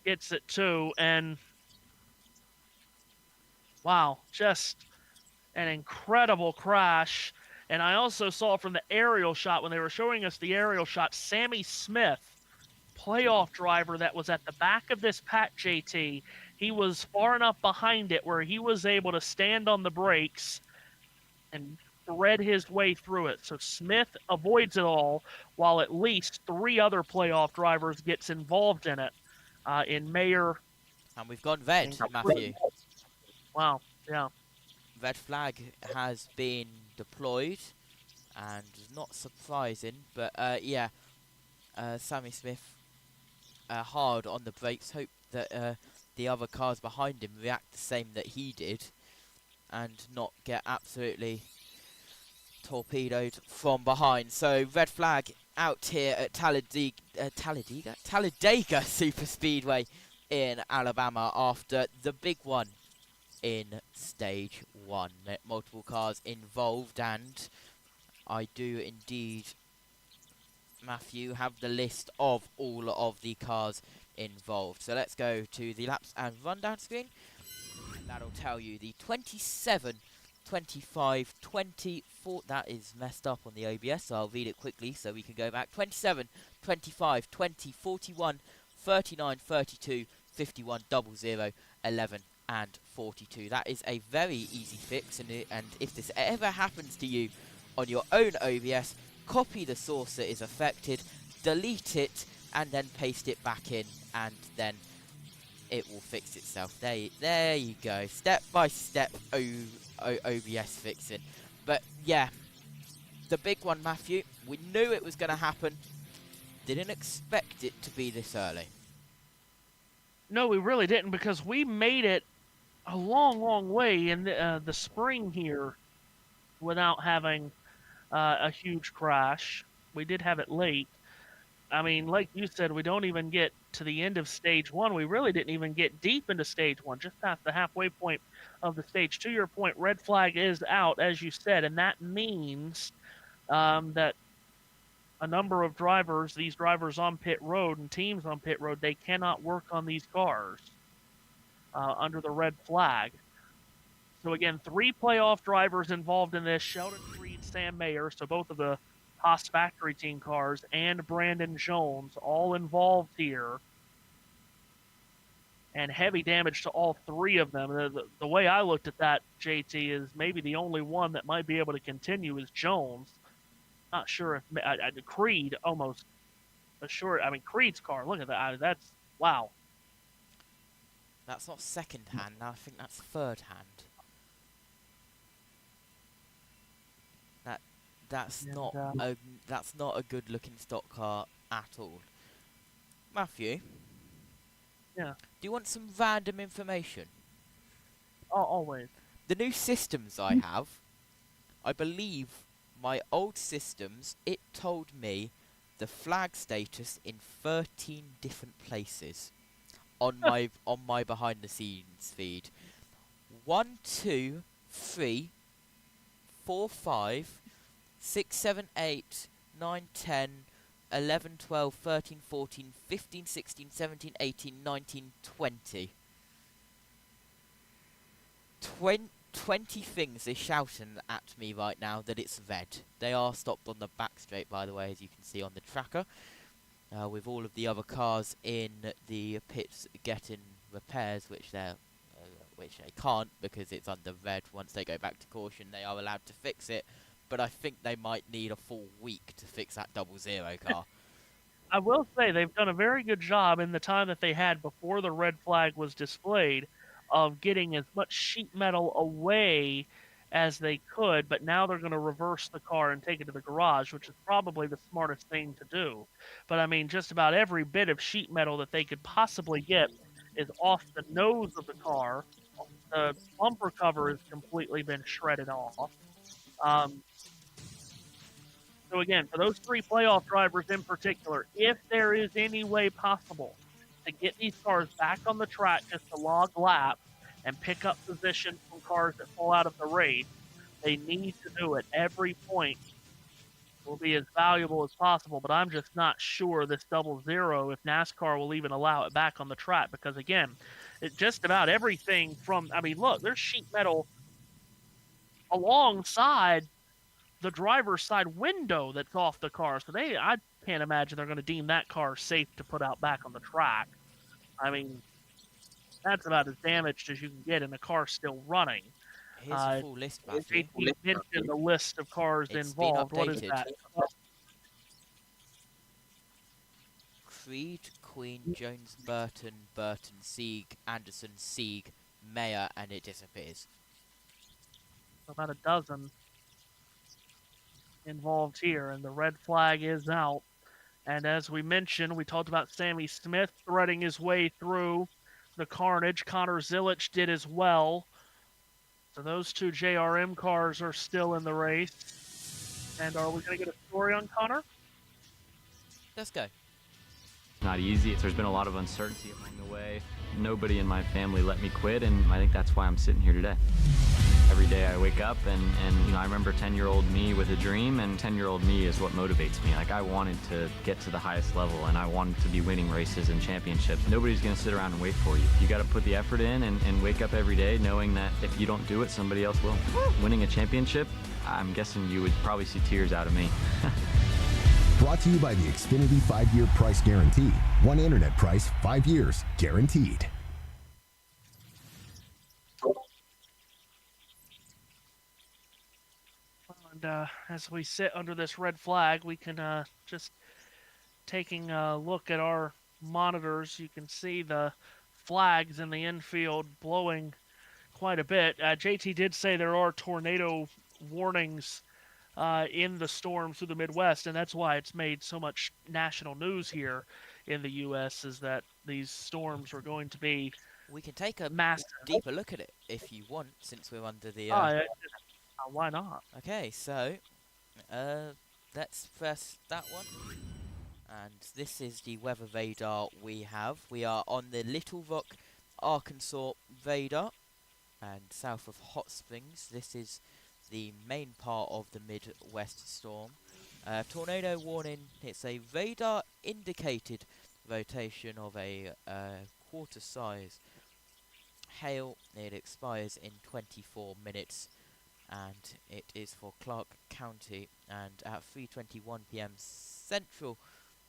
gets it too. And wow, just an incredible crash. And I also saw from the aerial shot, when they were showing us the aerial shot, Sammy Smith, playoff driver that was at the back of this pack, JT, he was far enough behind it where he was able to stand on the brakes and thread his way through it. So Smith avoids it all, while at least three other playoff drivers gets involved in it. In Mayer. And we've gone red, Matthew. Wow, yeah. Red flag has been deployed, and not surprising, but yeah, Sammy Smith hard on the brakes. Hope that the other cars behind him react the same that he did, and not get absolutely torpedoed from behind. So red flag out here at Talladega Super Speedway in Alabama after the big one in stage 1. Multiple cars involved, and I do indeed, Matthew, have the list of all of the cars involved. So let's go to the laps and rundown screen. That'll tell you the 27, 25, 24. That is messed up on the OBS, so I'll read it quickly so we can go back. 27, 25, 20, 41, 39, 32, 51, 00, 11, and 42. That is a very easy fix, and if this ever happens to you on your own OBS, copy the source that is affected, delete it, and then paste it back in, and then it will fix itself. There you go. Step by step OBS fixing. But yeah, the big one, Matthew, we knew it was going to happen. Didn't expect it to be this early. No, we really didn't, because we made it a long, long way in the spring here without having a huge crash. We did have it late. I mean, like you said, we don't even get to the end of stage 1. We really didn't even get deep into stage 1, just past the halfway point of the stage. To your point, red flag is out, as you said, and that means that a number of drivers, these drivers on pit road and teams on pit road, they cannot work on these cars under the red flag. So again, 3 playoff drivers involved in this: Sheldon Creed, Sam Mayer, so both of the Haas factory team cars, and Brandon Jones, all involved here. And heavy damage to all 3 of them. The way I looked at that, JT, is maybe the only one that might be able to continue is Jones. Not sure if Creed almost assured. I mean, Creed's car, look at that. That's, wow. That's not second hand now, I think that's third hand. That's not a good looking stock car at all. Matthew? Yeah. Do you want some random information? Oh, always. The new systems I have, I believe my old systems, it told me the flag status in 13 different places on my behind the scenes feed. 1, 2, 3, 4, 5, 6, 7, 8, 9, 10, 11, 12, 13, 14, 15, 16, 17, 18, 19, 20. 20 things are shouting at me right now that it's red. They are stopped on the back straight, by the way, as you can see on the tracker. With all of the other cars in the pits getting repairs, which they can't because it's under red. Once they go back to caution, they are allowed to fix it. But I think they might need a full week to fix that 00 car. I will say they've done a very good job in the time that they had before the red flag was displayed of getting as much sheet metal away as they could, but now they're going to reverse the car and take it to the garage, which is probably the smartest thing to do. But I mean, just about every bit of sheet metal that they could possibly get is off the nose of the car. The bumper cover has completely been shredded off. So again, for those 3 playoff drivers in particular, if there is any way possible to get these cars back on the track just to log laps and pick up position from cars that fall out of the race, they need to do it. Every point will be as valuable as possible, but I'm just not sure this 00, if NASCAR will even allow it back on the track, because again, it just about everything from, I mean, look, there's sheet metal alongside the driver's side window that's off the car. So I can't imagine they're going to deem that car safe to put out back on the track. I mean, that's about as damaged as you can get in a car still running. Here's a full list, Matthew. You mentioned the list of cars involved. What is that? Creed, Queen, Jones, Burton, Sieg, Anderson, Sieg, Mayer, and it disappears. About a dozen involved here, and the red flag is out. And as we mentioned, we talked about Sammy Smith threading his way through the carnage. Connor Zilich did as well. So those 2 JRM cars are still in the race. And are we going to get a story on Connor? Let's go. Not easy. There's been a lot of uncertainty along the way. Nobody in my family let me quit, and I think that's why I'm sitting here today. Every day I wake up and you know, I remember 10-year-old me with a dream, and 10-year-old me is what motivates me. Like, I wanted to get to the highest level, and I wanted to be winning races and championships. Nobody's going to sit around and wait for you. You got to put the effort in and wake up every day knowing that if you don't do it, somebody else will. Winning a championship, I'm guessing you would probably see tears out of me. Brought to you by the Xfinity 5-year price guarantee. One internet price, 5 years, guaranteed. And as we sit under this red flag, we can just taking a look at our monitors, you can see the flags in the infield blowing quite a bit. JT did say there are tornado warnings in the storm through the Midwest, and that's why it's made so much national news here in the U.S. is that these storms are going to be We can take a massive. deeper look at it if you want, since we're under the. Why not? Okay, so let's press that one. And this is the weather radar we have. We are on the Little Rock, Arkansas radar, and south of Hot Springs. This is the main part of the Midwest storm. Tornado warning. It's a radar indicated rotation of a quarter size hail. It expires in 24 minutes. And it is for Clark County, and at 3:21 p.m. Central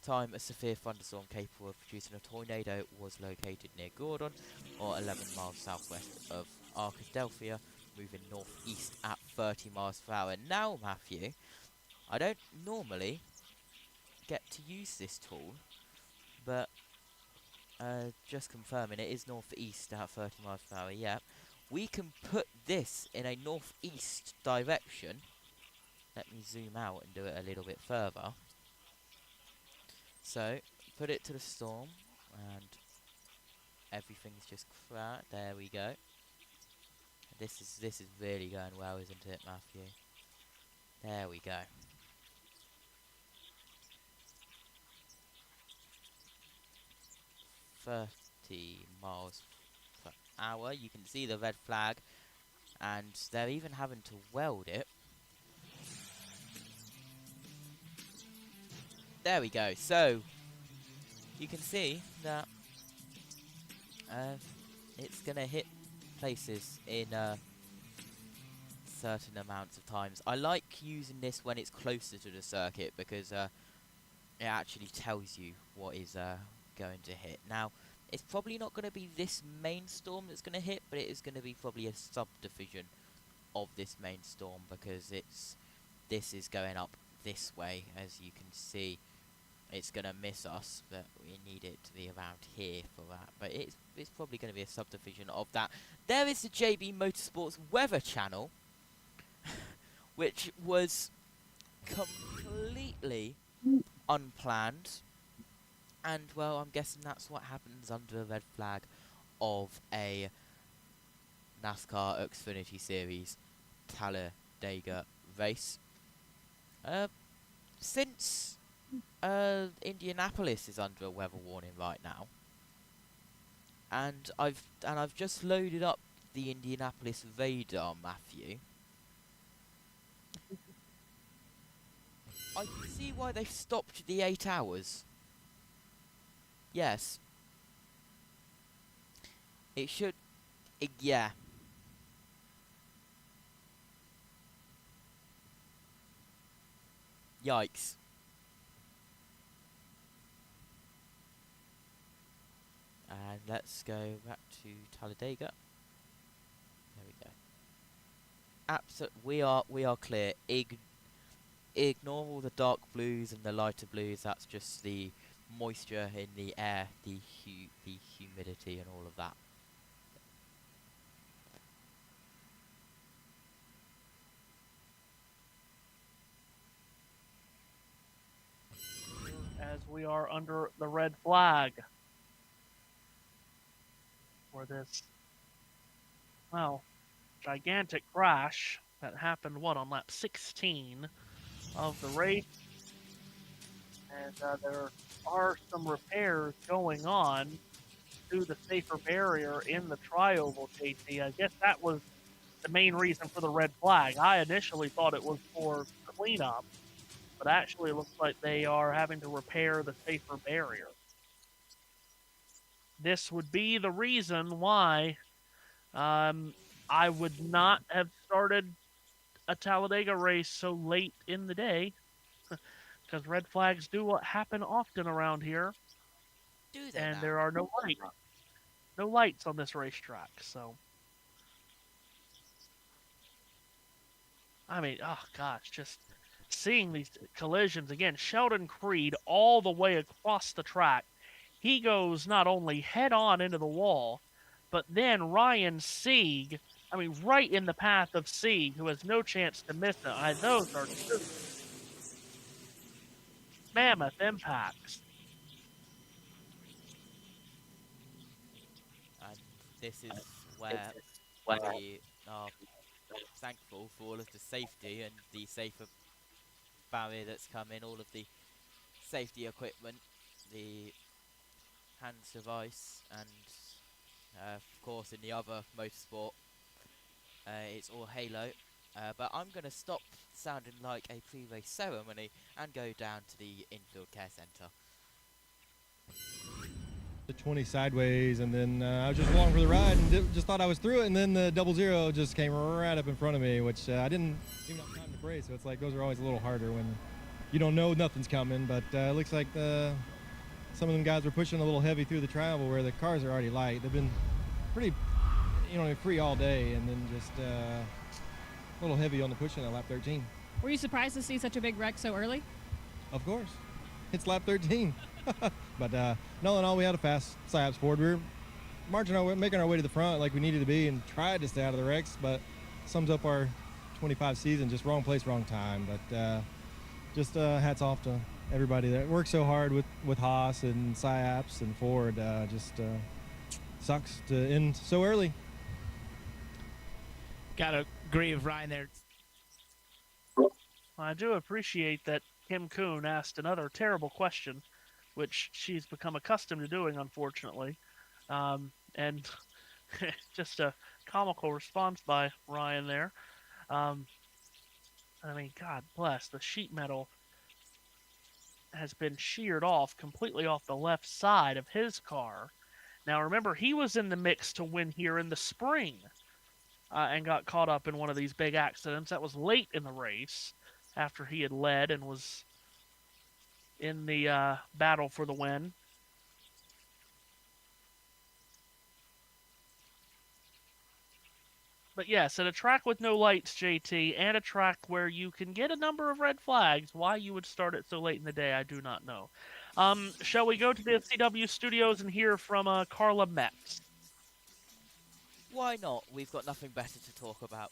Time, a severe thunderstorm capable of producing a tornado was located near Gordon, or 11 miles southwest of Arkadelphia, moving northeast at 30 miles per hour. Now, Matthew, I don't normally get to use this tool, but just confirming it is northeast at 30 miles per hour, yeah. We can put this in a northeast direction. Let me zoom out and do it a little bit further. So, put it to the storm, and everything's just cracked. There we go. This is really going well, isn't it, Matthew? There we go. miles per hour. You can see the red flag, and they're even having to weld it. There we go. So you can see that it's gonna hit places in certain amounts of times. I like using this when it's closer to the circuit because it actually tells you what is going to hit. Now, it's probably not going to be this main storm that's going to hit, but it is going to be probably a subdivision of this main storm because this is going up this way, as you can see. It's going to miss us, but we need it to be around here for that. But it's probably going to be a subdivision of that. There is the JB Motorsports weather channel, which was completely unplanned. And, well, I'm guessing that's what happens under a red flag of a NASCAR Xfinity Series Talladega race. Since Indianapolis is under a weather warning right now, and I've just loaded up the Indianapolis radar, Matthew. I can see why they've stopped the 8 hours. Yes. It should... yeah. Yikes. And let's go back to Talladega. There we go. We are clear. Ignore all the dark blues and the lighter blues. That's just the moisture in the air, the humidity and all of that. As we are under the red flag for this, well, gigantic crash that happened, on lap 16 of the race. And there are some repairs going on to the safer barrier in the trioval, JT. I guess that was the main reason for the red flag. I initially thought it was for cleanup, but actually it looks like they are having to repair the safer barrier. This would be the reason why I would not have started a Talladega race so late in the day, because red flags do happen often around here. Do they and now? There are no lights on this racetrack, so I mean, oh gosh, just seeing these collisions again. Sheldon Creed all the way across the track. He goes not only head on into the wall, but then Ryan Sieg, I mean, right in the path of Sieg, who has no chance to miss it. Those are two mammoth impacts. And this is where we are thankful for all of the safety and the safer barrier that's come in, all of the safety equipment, the hands device, and of course in the other motorsport it's all halo. But I'm going to stop sounding like a pre-race ceremony and go down to the infield care centre. The 20 sideways, and then I was just along for the ride and just thought I was through it, and then the 00 just came right up in front of me, which I didn't even have time to brace. So it's like those are always a little harder when you don't know nothing's coming. But it looks like some of them guys were pushing a little heavy through the travel where the cars are already light. They've been pretty, free all day, and then just a little heavy on the pushing at lap 13. Were you surprised to see such a big wreck so early? Of course. It's lap 13. But all in all, we had a fast Psyops board. We were making our way to the front like we needed to be and tried to stay out of the wrecks, but sums up our 25 season, just wrong place, wrong time. But just hats off to everybody that worked so hard with Haas and Psyops and Ford. Just sucks to end so early. Gotta agree with Ryan there. I do appreciate that Kim Kuhn asked another terrible question, which she's become accustomed to doing, unfortunately. And just a comical response by Ryan there. I mean, God bless, the sheet metal has been sheared off completely off the left side of his car. Now, remember, he was in the mix to win here in the spring and got caught up in one of these big accidents. That was late in the race after he had led and was in the battle for the win. But yes, at a track with no lights, JT, and a track where you can get a number of red flags, why you would start it so late in the day, I do not know. Shall we go to the CW studios and hear from Carla Metz? Why not? We've got nothing better to talk about.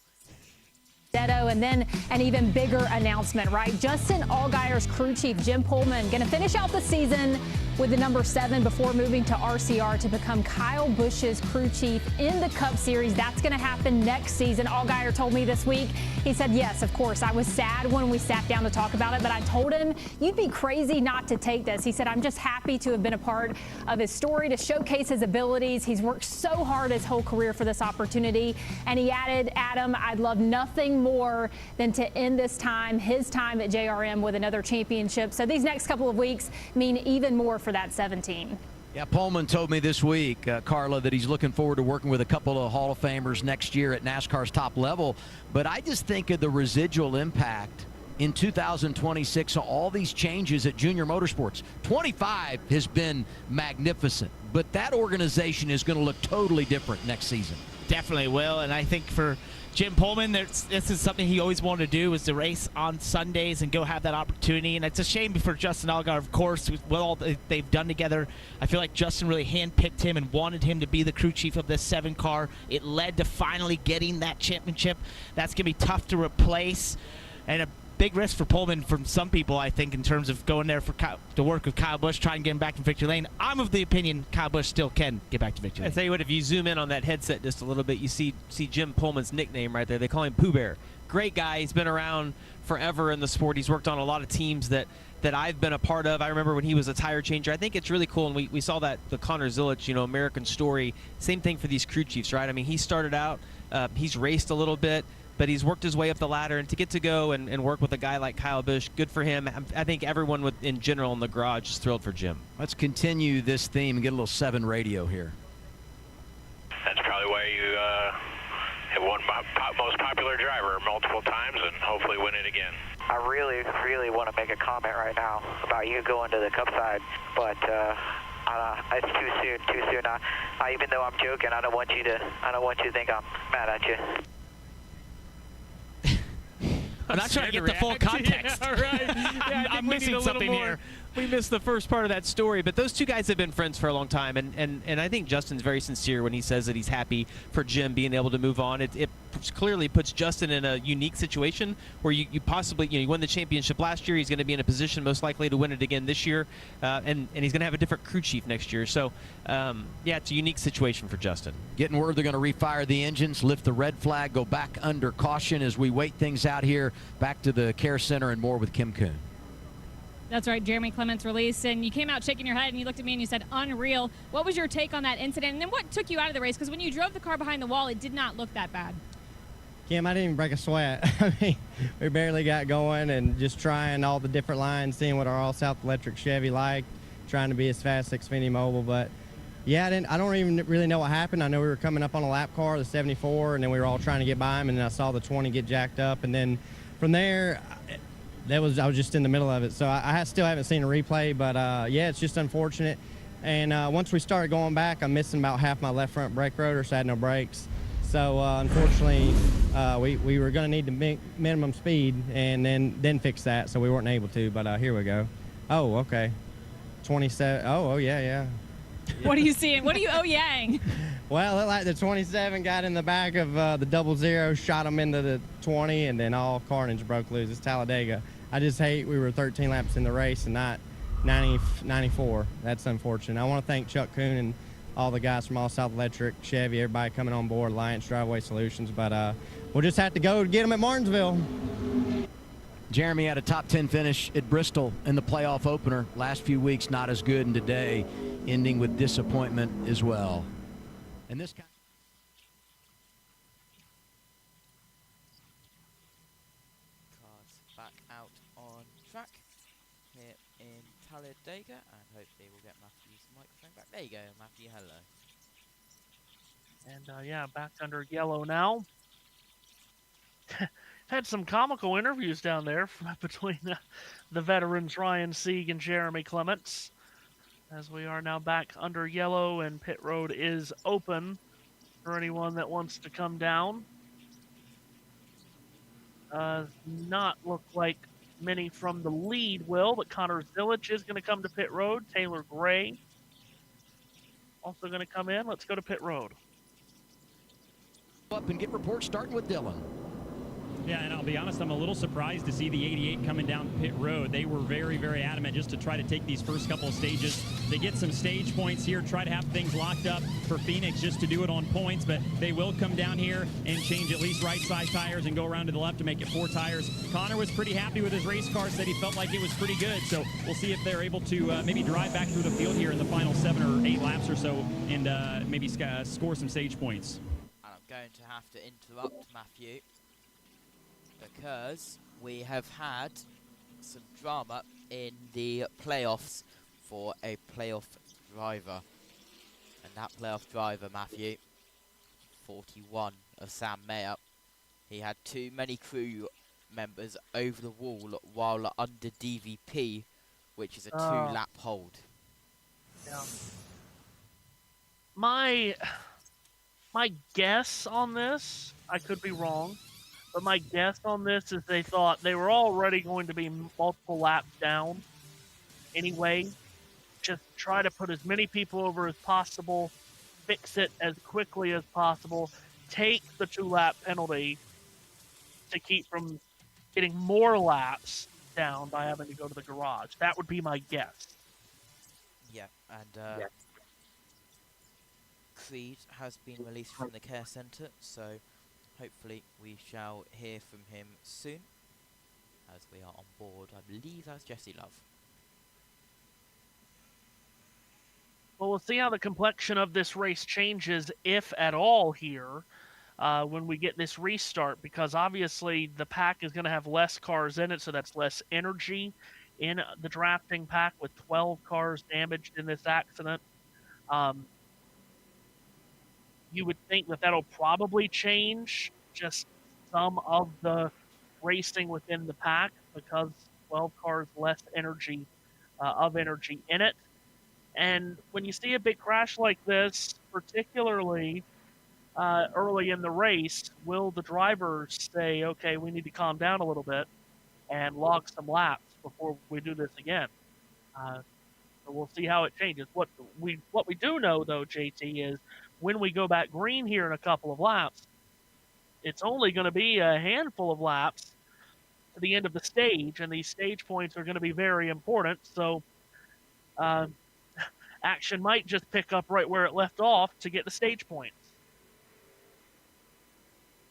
And then an even bigger announcement, right? Justin Allgaier's crew chief, Jim Pullman, going to finish out the season with the number 7 before moving to RCR to become Kyle Busch's crew chief in the Cup Series. That's going to happen next season. Allgaier told me this week, he said, yes, of course, I was sad when we sat down to talk about it, but I told him, you'd be crazy not to take this. He said, I'm just happy to have been a part of his story, to showcase his abilities. He's worked so hard his whole career for this opportunity. And he added, Adam, I'd love nothing more than to end this time, his time at JRM, with another championship. So these next couple of weeks mean even more for that 17. Yeah, Pullman told me this week, Carla, that he's looking forward to working with a couple of Hall of Famers next year at NASCAR's top level. But I just think of the residual impact in 2026 of all these changes at Junior Motorsports. 25 has been magnificent, but that organization is going to look totally different next season. Definitely will, and I think for Jim Pullman, this is something he always wanted to do, was to race on Sundays and go have that opportunity. And it's a shame for Justin Allgaier, of course, with all they've done together. I feel like Justin really handpicked him and wanted him to be the crew chief of this 7 car. It led to finally getting that championship. That's going to be tough to replace, and a big risk for Pullman from some people, I think, in terms of going there to work with Kyle Busch, trying to get him back in victory lane. I'm of the opinion Kyle Busch still can get back to victory lane. I tell you what, if you zoom in on that headset just a little bit, you see Jim Pullman's nickname right there. They call him Pooh Bear. Great guy. He's been around forever in the sport. He's worked on a lot of teams that I've been a part of. I remember when he was a tire changer. I think it's really cool, and we saw that the Connor Zilich, American story. Same thing for these crew chiefs, right? I mean, he started out, he's raced a little bit, but he's worked his way up the ladder, and to get to go and work with a guy like Kyle Busch, good for him. I think everyone in general in the garage is thrilled for Jim. Let's continue this theme and get a little 7 radio here. That's probably why you have won most popular driver multiple times and hopefully win it again. I really, really want to make a comment right now about you going to the Cup side, but it's too soon. I even though I'm joking, I don't want you to think I'm mad at you. I'm not trying to get the full context. Yeah, right. Yeah, I'm missing something here. We missed the first part of that story, but those two guys have been friends for a long time, and I think Justin's very sincere when he says that he's happy for Jim being able to move on. It clearly puts Justin in a unique situation where you possibly, you won the championship last year. He's going to be in a position most likely to win it again this year, and he's going to have a different crew chief next year. So, yeah, it's a unique situation for Justin. Getting word they're going to refire the engines, lift the red flag, go back under caution as we wait things out here. Back to the care center and more with Kim Kuhn. That's right, Jeremy Clements release, and you came out shaking your head and you looked at me and you said, unreal. What was your take on that incident? And then what took you out of the race? Because when you drove the car behind the wall, it did not look that bad. Kim, I didn't even break a sweat. I mean, we barely got going and just trying all the different lines, seeing what our all-South electric Chevy liked, trying to be as fast as Xfinity Mobile. But, yeah, I don't even really know what happened. I know we were coming up on a lap car, the 74, and then we were all trying to get by him, and then I saw the 20 get jacked up. And then from there, I was just in the middle of it. So I still haven't seen a replay, but, yeah, it's just unfortunate. And once we started going back, I'm missing about half my left front brake rotor, so I had no brakes. So, unfortunately, we were going to need to make minimum speed and then fix that, so we weren't able to. But here we go. Oh, okay. 27. Oh, yeah. What are you seeing? What are you oh-yang? Well, it looked like the 27 got in the back of the 00, shot him into the 20, and then all carnage broke loose. It's Talladega. I just hate we were 13 laps in the race and not 94. That's unfortunate. I want to thank Chuck Kuhn and all the guys from All South Electric, Chevy, everybody coming on board, Alliance Driveway Solutions. But we'll just have to go to get them at Martinsville. Jeremy had a top 10 finish at Bristol in the playoff opener. Last few weeks, not as good, and today ending with disappointment as well. And this cars back out on track here in Talladega, and hopefully we'll get Matthew's microphone back. There you go, Matthew, hello. And yeah, back under yellow now. Had some comical interviews down there between the veterans Ryan Sieg and Jeremy Clements, as we are now back under yellow and pit road is open for anyone that wants to come down. Not look like many from the lead will, but Connor Zillage is going to come to pit road. Taylor Gray also going to come in. Let's go to pit road. Up and get reports starting with Dylan. Yeah, and I'll be honest, I'm a little surprised to see the 88 coming down pit road. They were very, very adamant just to try to take these first couple of stages. They get some stage points here, try to have things locked up for Phoenix just to do it on points, but they will come down here and change at least right side tires and go around to the left to make it 4 tires. Connor was pretty happy with his race car, said he felt like it was pretty good, so we'll see if they're able to maybe drive back through the field here in the final 7 or 8 laps or so and maybe score some stage points. And I'm going to have to interrupt Matthew, because we have had some drama in the playoffs for a playoff driver. And that playoff driver, Matthew, 41 of Sam Mayer, he had too many crew members over the wall while under DVP, which is a 2-lap hold. Yeah. My guess on this, I could be wrong, but my guess on this is they thought they were already going to be multiple laps down anyway. Just try to put as many people over as possible, fix it as quickly as possible, take the 2-lap penalty to keep from getting more laps down by having to go to the garage. That would be my guess. Yeah, and Creed has been released from the care centre, so hopefully we shall hear from him soon, as we are on board, I believe that's Jesse Love. Well, we'll see how the complexion of this race changes, if at all, here when we get this restart, because obviously the pack is going to have less cars in it, so that's less energy in the drafting pack with 12 cars damaged in this accident. You would think that that'll probably change just some of the racing within the pack, because 12 cars less energy energy in it. And when you see a big crash like this, particularly early in the race, will the drivers say, okay, we need to calm down a little bit and log some laps before we do this again? So we'll see how it changes. What we do know, though, JT, is when we go back green here in a couple of laps, it's only going to be a handful of laps to the end of the stage, and these stage points are going to be very important. So action might just pick up right where it left off to get the stage points.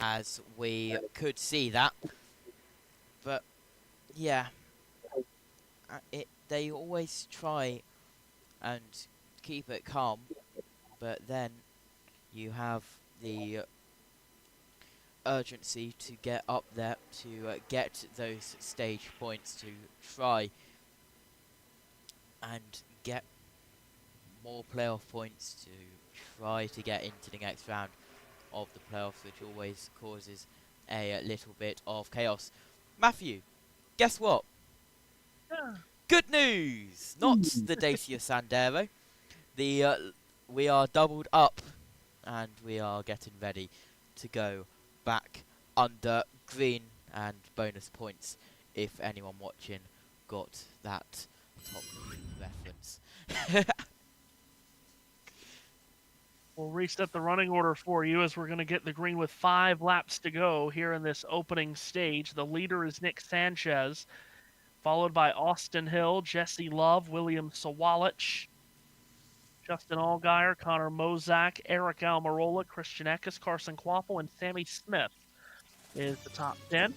As we could see that. But, yeah. They always try and keep it calm, but then you have the urgency to get up there, to get those stage points, to try and get more playoff points, to try to get into the next round of the playoffs, which always causes a little bit of chaos. Matthew, guess what? Good news! Not the Dacia Sandero. We are doubled up, and we are getting ready to go back under green and bonus points if anyone watching got that top reference. We'll reset the running order for you as we're going to get the green with 5 laps to go here in this opening stage. The leader is Nick Sanchez, followed by Austin Hill, Jesse Love, William Sawalich, Justin Allgaier, Connor Mozak, Eric Almirola, Christian Eckes, Carson Quaffle, and Sammy Smith is the top 10.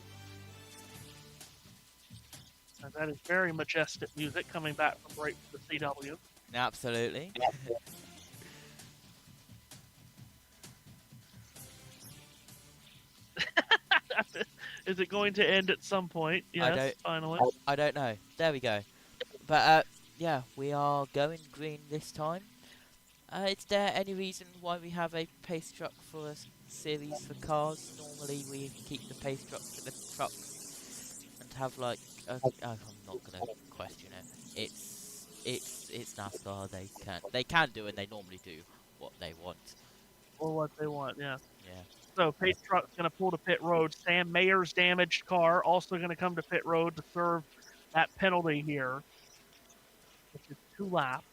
And that is very majestic music coming back from break for the CW. Absolutely. Is it going to end at some point? Yes, finally. I don't know. There we go. But, yeah, we are going green this time. Is there any reason why we have a pace truck for a series for cars? Normally we keep the pace truck for the trucks and have like I'm not gonna question it. It's NASCAR. They can do, and they normally do what they want. Or what they want, yeah. Yeah. So pace truck's going to pull to pit road. Sam Mayer's damaged car also going to come to pit road to serve that penalty here, which is 2 laps.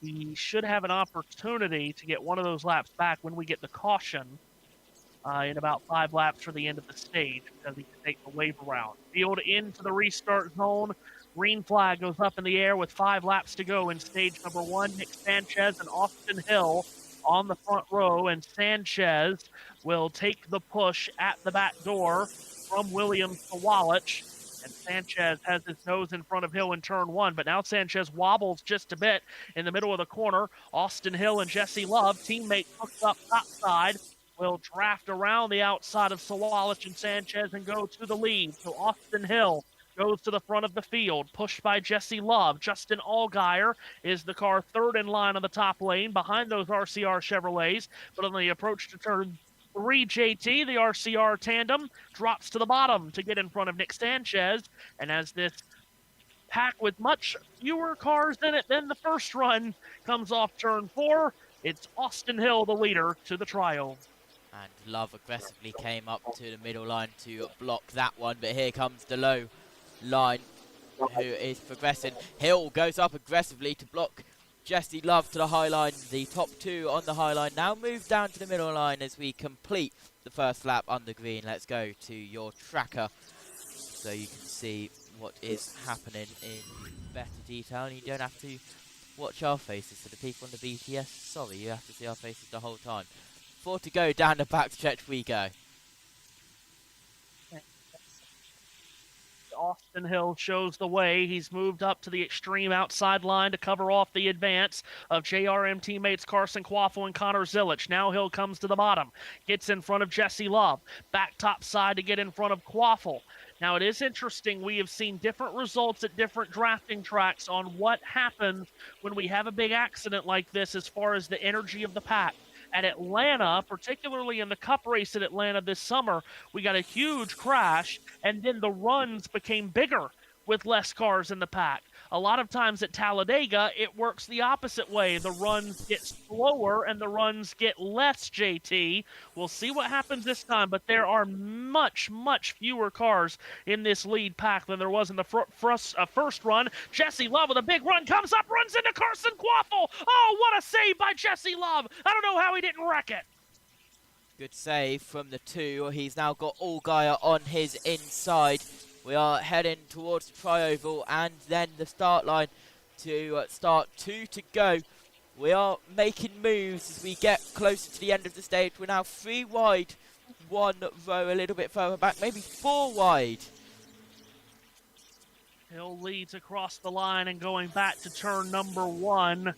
We should have an opportunity to get one of those laps back when we get the caution in about 5 laps for the end of the stage, because he can take the wave around. Field into the restart zone. Green flag goes up in the air with 5 laps to go in stage number 1. Nick Sanchez and Austin Hill on the front row, and Sanchez will take the push at the back door from William Sawalich. And Sanchez has his nose in front of Hill in turn 1, but now Sanchez wobbles just a bit in the middle of the corner. Austin Hill and Jesse Love, teammate hooked up topside, will draft around the outside of Sawalich and Sanchez and go to the lead. So Austin Hill goes to the front of the field, pushed by Jesse Love. Justin Allgaier is the car third in line on the top lane behind those RCR Chevrolets, but on the approach to turn 3, JT, the RCR tandem drops to the bottom to get in front of Nick Sanchez. And as this pack with much fewer cars in it than the first run comes off turn 4, it's Austin Hill, the leader, to the trial. And Love aggressively came up to the middle line to block that one, but here comes the low line, who is progressing. Hill goes up aggressively to block Jesse Love to the high line. The top 2 on the high line now move down to the middle line as we complete the first lap under green. Let's go to your tracker so you can see what is happening in better detail, and you don't have to watch our faces. For the people on the BTS, sorry, you have to see our faces the whole time. 4 to go, down the back stretch we go. Austin Hill shows the way. He's moved up to the extreme outside line to cover off the advance of JRM teammates Carson Quaffle and Connor Zilic. Now Hill comes to the bottom, gets in front of Jesse Love, back top side to get in front of Quaffle. Now it is interesting, we have seen different results at different drafting tracks on what happens when we have a big accident like this as far as the energy of the pack. At Atlanta, particularly in the Cup race at Atlanta this summer, we got a huge crash, and then the runs became bigger with less cars in the pack. A lot of times at Talladega, it works the opposite way. The runs get slower and the runs get less, JT. We'll see what happens this time, but there are much, much fewer cars in this lead pack than there was in the first run. Jesse Love with a big run comes up, runs into Carson Quaffle. Oh, what a save by Jesse Love. I don't know how he didn't wreck it. Good save from the two. He's now got Allgaier on his inside. We are heading towards the tri-oval and then the start line to start 2 to go. We are making moves as we get closer to the end of the stage. We're now 3 wide, 1 row a little bit further back, maybe 4 wide. Hill leads across the line and going back to turn number 1.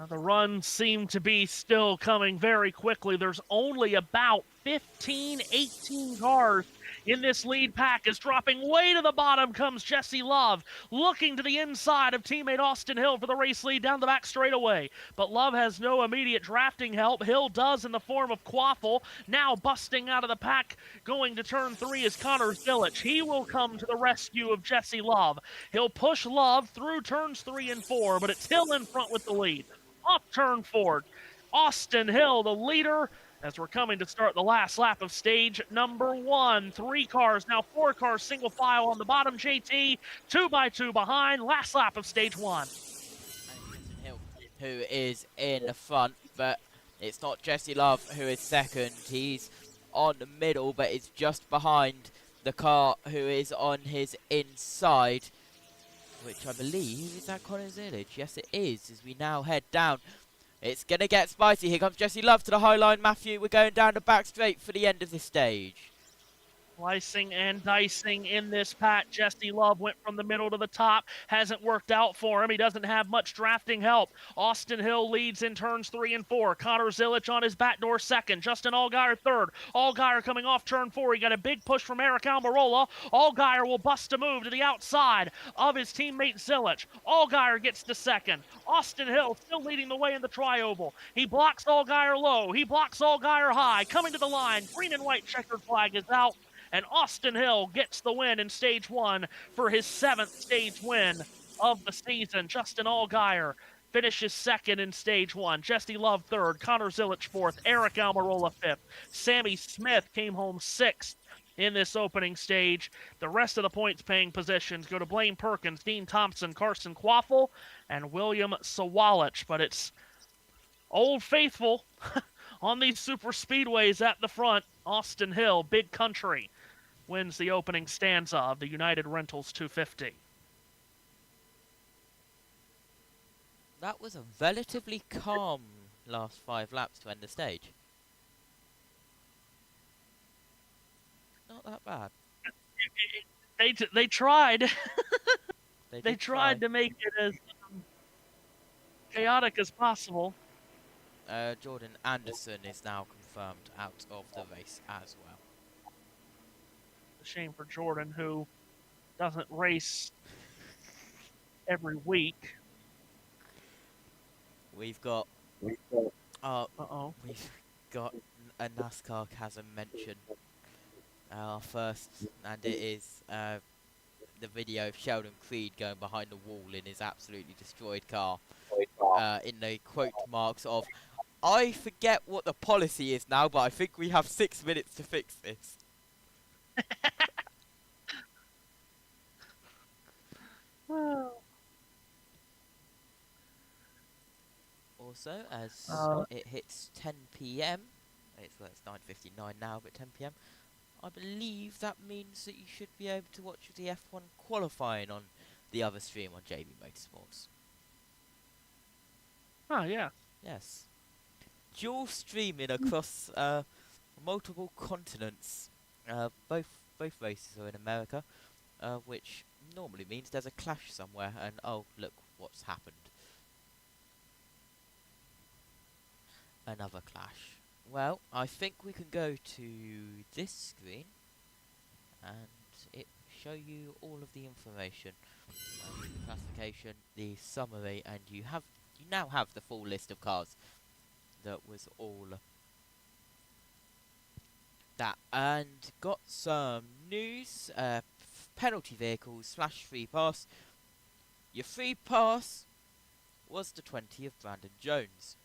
The runs seem to be still coming very quickly. There's only about 15, 18 cars in this lead pack. As dropping way to the bottom comes Jesse Love, looking to the inside of teammate Austin Hill for the race lead down the back straightaway. But Love has no immediate drafting help. Hill does in the form of Quaffle. Now busting out of the pack, going to turn 3 is Connor Zilich. He will come to the rescue of Jesse Love. He'll push Love through turns 3 and 4, but it's Hill in front with the lead. Off turn 4, Austin Hill, the leader, as we're coming to start the last lap of stage number 1. 3 cars, now 4 cars, single file on the bottom, JT, 2 by 2 behind, last lap of stage 1. Hill, who is in the front, but it's not Jesse Love who is second. He's on the middle, but it's just behind the car who is on his inside, which I believe is that Connor Zilich. Yes, it is, as we now head down. It's going to get spicy. Here comes Jesse Love to the high line. Matthew, we're going down the back straight for the end of this stage. Slicing and dicing in this pack. Jesse Love went from the middle to the top. Hasn't worked out for him. He doesn't have much drafting help. Austin Hill leads in turns 3 and 4. Connor Zilich on his back door second. Justin Allgaier third. Allgaier coming off turn 4. He got a big push from Eric Almirola. Allgaier will bust a move to the outside of his teammate Zilich. Allgaier gets to second. Austin Hill still leading the way in the tri-oval. He blocks Allgaier low. He blocks Allgaier high. Coming to the line. Green and white checkered flag is out. And Austin Hill gets the win in stage 1 for his 7th stage win of the season. Justin Allgaier finishes second in stage 1. Jesse Love third. Connor Zilich fourth. Eric Almirola fifth. Sammy Smith came home 6th in this opening stage. The rest of the points-paying positions go to Blaine Perkins, Dean Thompson, Carson Quaffle, and William Sawalich. But it's Old Faithful on these super speedways at the front. Austin Hill, Big Country, wins the opening stanza of the United Rentals 250. That was a relatively calm last 5 laps to end the stage. Not that bad. They tried. They tried to make it as chaotic as possible. Jordan Anderson is now confirmed out of the race as well. A shame for Jordan, who doesn't race every week. We've got we've got a NASCAR chasm mention. Our first, and it is the video of Sheldon Creed going behind the wall in his absolutely destroyed car. In the quote marks of, "I forget what the policy is now, but I think we have 6 minutes to fix this." Also, as it hits 10 p.m, it's 9:59 now, but 10 p.m, I believe that means that you should be able to watch the F1 qualifying on the other stream on JB Motorsports. Oh, yeah. Yes. Dual streaming across multiple continents. Both races are in America, which normally means there's a clash somewhere, and oh, look what's happened. Another clash. Well, I think we can go to this screen and it show you all of the information, the classification, the summary, and you now have the full list of cars. That was all that, and got some news. penalty vehicles / free pass. Your free pass was the 20 of Brandon Jones.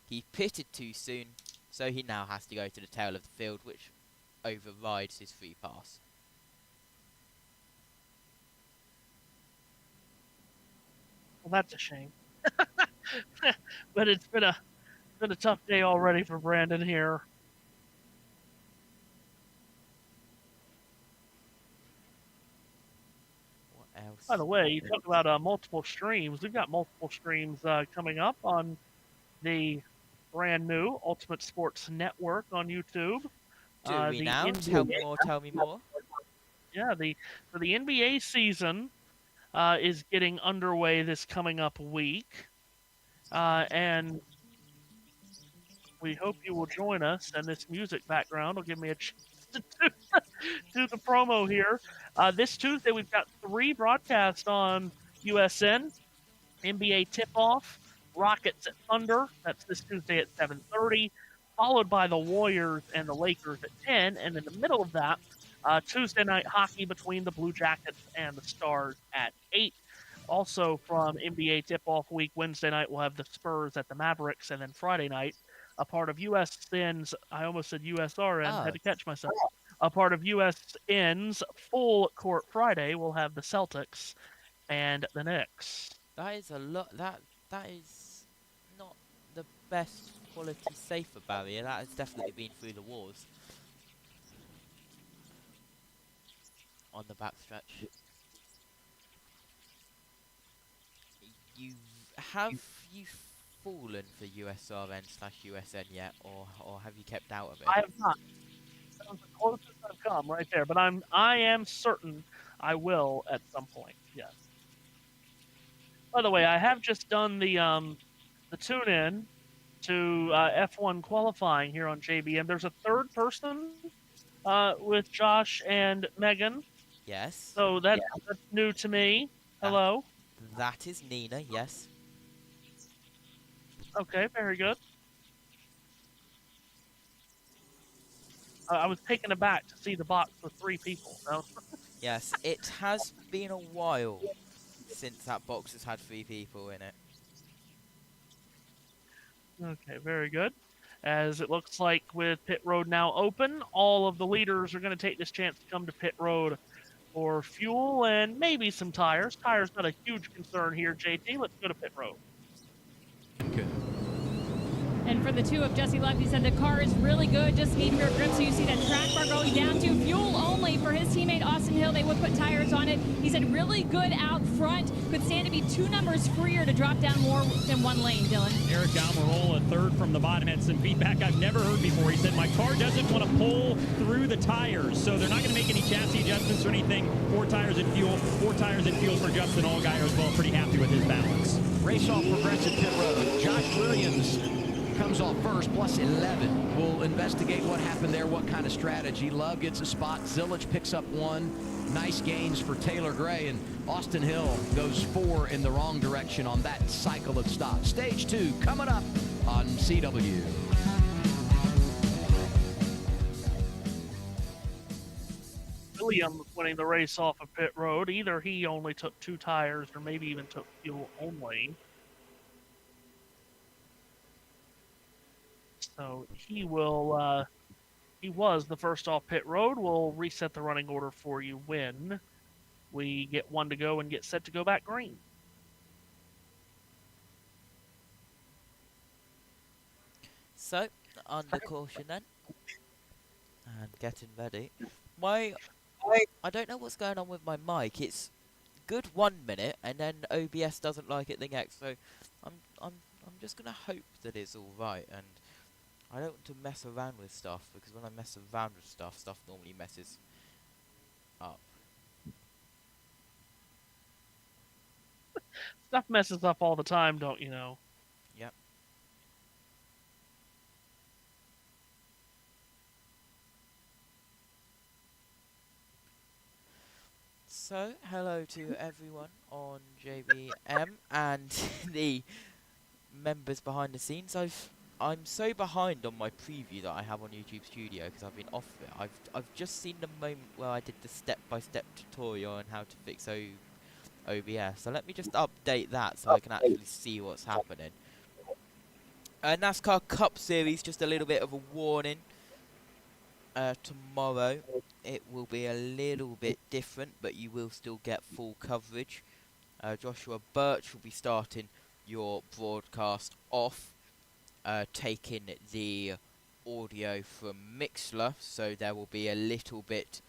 He pitted too soon, so he now has to go to the tail of the field, which overrides his free pass. Well, that's a shame. But it's been a tough day already for Brandon here. What else? By the way, you talk about multiple streams. We've got multiple streams coming up on the brand new Ultimate Sports Network on YouTube. Do we now? Tell me more. Yeah, so the NBA season is getting underway this coming up week. And we hope you will join us, and this music background will give me a chance to do the promo here. This Tuesday, we've got 3 broadcasts on USN. NBA tip-off, Rockets at Thunder. That's this Tuesday at 7:30, followed by the Warriors and the Lakers at 10. And in the middle of that, Tuesday night hockey between the Blue Jackets and the Stars at 8. Also from NBA tip-off week, Wednesday night we'll have the Spurs at the Mavericks, and then Friday night, a part of USN's, I almost said USRN, had to catch myself. A part of USN's Full Court Friday, we'll have the Celtics and the Knicks. That is a lot. That is not the best quality safer barrier. That has definitely been through the wars. On the backstretch. Have you fallen for USRN/USN yet, or have you kept out of it? I have not. That was the closest I've come right there, but I am certain I will at some point. Yes. By the way, I have just done the tune-in to F1 qualifying here on JBM. There's a third person with Josh and Megan. Yes. So that's new to me. Hello. That is Nina, yes. Okay, very good. I was taken aback to see the box with 3 people. So. Yes, it has been a while since that box has had 3 people in it. Okay, very good. As it looks like with pit road now open, all of the leaders are going to take this chance to come to pit road for fuel and maybe some tires. Tires not a huge concern here, JT. Let's go to pit road. Good. And for the 2 of Jesse Love, he said the car is really good, just need rear grip. So you see that track bar going down to fuel only for his teammate Austin Hill. They would put tires on it. He said really good out front. Could stand to be 2 numbers freer to drop down more than 1 lane, Dylan. Eric Almirola, 3rd from the bottom, had some feedback I've never heard before. He said, my car doesn't want to pull through the tires, so they're not going to make any chassis adjustments or anything. 4 tires and fuel. 4 tires and fuel for Justin Allgaier as well. Pretty happy with his balance. Race off Progressive Pit Road. Josh Williams comes off first, plus 11. We'll investigate what happened there, what kind of strategy. Love gets a spot. Zillage picks up 1. Nice gains for Taylor Gray, and Austin Hill goes 4 in the wrong direction on that cycle of stops. Stage 2 coming up on CW. Williams winning the race off of pit road. Either he only took 2 tires or maybe even took fuel only. So he will, he was the first off pit road. We'll reset the running order for you when we get 1 to go and get set to go back green. So, under caution then. And getting ready. I don't know what's going on with my mic. It's good 1 minute, and then OBS doesn't like it the next. So, I'm just gonna hope that it's all right. And I don't want to mess around with stuff, because when I mess around with stuff normally messes up. Stuff messes up all the time, don't you know? Yep. So, hello to everyone on JBM and the members behind the scenes. I've I'm so behind on my preview that I have on YouTube Studio because I've been off it. I've just seen the moment where I did the step-by-step tutorial on how to fix OBS. So let me just update that so I can actually see what's happening. NASCAR Cup Series, just a little bit of a warning. Tomorrow it will be a little bit different, but you will still get full coverage. Joshua Birch will be starting your broadcast off, taking the audio from Mixler, so there will be a little bit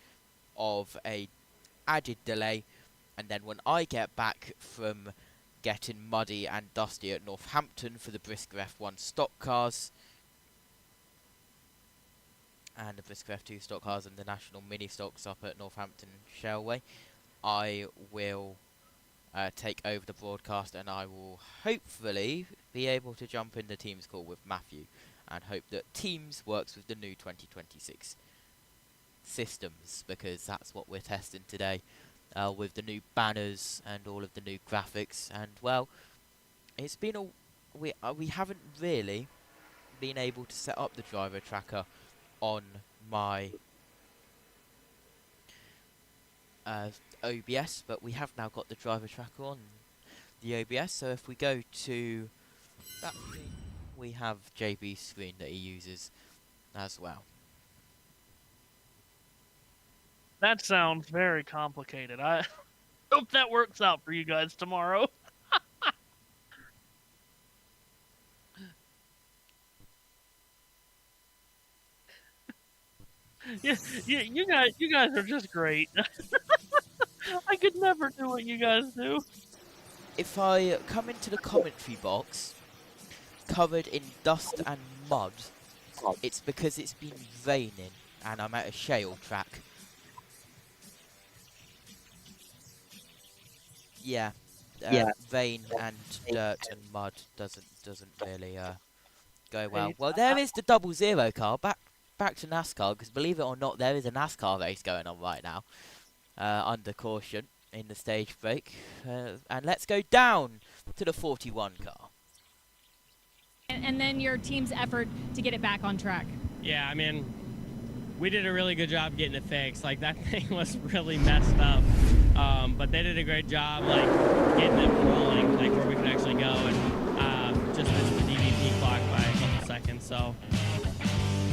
of a added delay, and then when I get back from getting muddy and dusty at Northampton for the Brisker F1 stock cars and the Brisker F2 stock cars and the national mini stocks up at Northampton Shellway, I will take over the broadcast, and I will hopefully be able to jump in the Teams call with Matthew and hope that Teams works with the new 2026 systems, because that's what we're testing today with the new banners and all of the new graphics. And well, it's been we haven't really been able to set up the driver tracker on my OBS, but we have now got the driver tracker on the OBS. So if we go to that screen, we have JB's screen that he uses as well. That sounds very complicated. I hope that works out for you guys tomorrow. Yeah, you guys are just great. I could never do what you guys do. If I come into the commentary box, covered in dust and mud, it's because it's been raining and I'm at a shale track. Yeah, rain and dirt and mud doesn't really go well. Well, there is the 00 car. Back to NASCAR, because believe it or not, there is a NASCAR race going on right now, under caution in the stage break. And let's go down to the 41 car. And then your team's effort to get it back on track. Yeah, I mean, we did a really good job getting it fixed. Like, that thing was really messed up. But they did a great job, like, getting it rolling, like, where we could actually go, and just missed the DVP clock by a couple seconds. So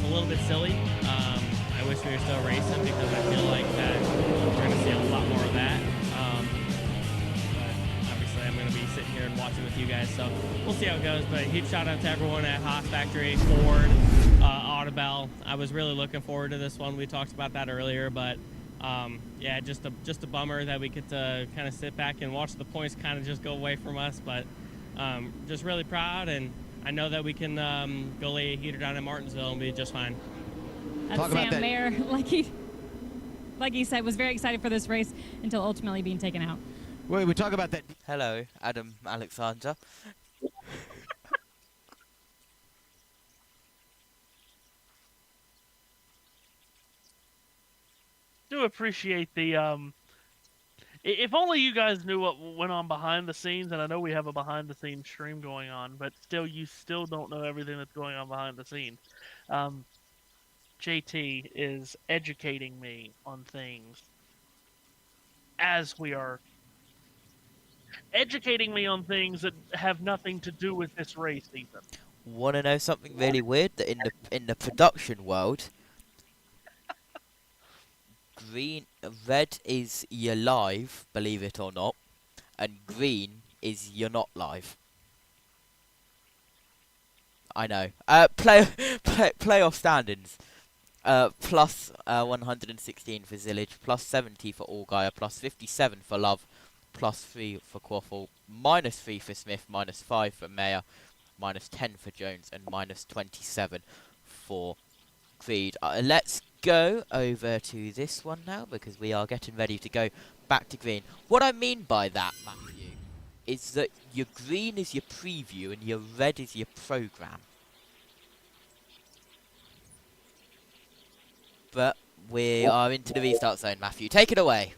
a little bit silly. I wish we were still racing, because I feel like that we're going to see a lot more of that. But obviously I'm going to be sitting here and watching with you guys, so we'll see how it goes. But huge shout out to everyone at Haas Factory, Ford, Audubell. I was really looking forward to this one. We talked about that earlier, but yeah, just a bummer that we get to kind of sit back and watch the points kind of just go away from us. But just really proud, and I know that we can go lay a heater down in Martinsville and be just fine. That's Sam Mayer, like he said, was very excited for this race until ultimately being taken out. Wait, we talk about that. Hello, Adam Alexander. Do appreciate the if only you guys knew what went on behind the scenes, and I know we have a behind the scenes stream going on, but still, you still don't know everything that's going on behind the scenes. JT is educating me on things as we are educating me on things that have nothing to do with this race even. Want to know something really weird? That in the production world, red is you're live, believe it or not, and green is you're not live. I know. Playoff standings. Plus 116 for Zillage, plus 70 for Allgaier, plus 57 for Love, plus 3 for Quaffle, minus 3 for Smith, minus 5 for Mayer, minus 10 for Jones, and minus 27 for Creed. Let's go over to this one now, because we are getting ready to go back to green. What I mean by that, Matthew, is that your green is your preview and your red is your program. But we are into the restart zone, Matthew. Take it away.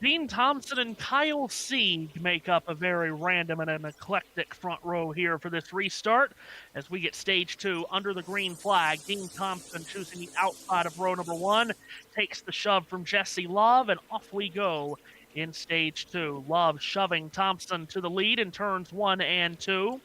Dean Thompson and Kyle Sieg make up a very random and an eclectic front row here for this restart. As we get stage 2 under the green flag, Dean Thompson choosing the outside of row number 1, takes the shove from Jesse Love, and off we go in stage 2. Love shoving Thompson to the lead in turns 1 and 2.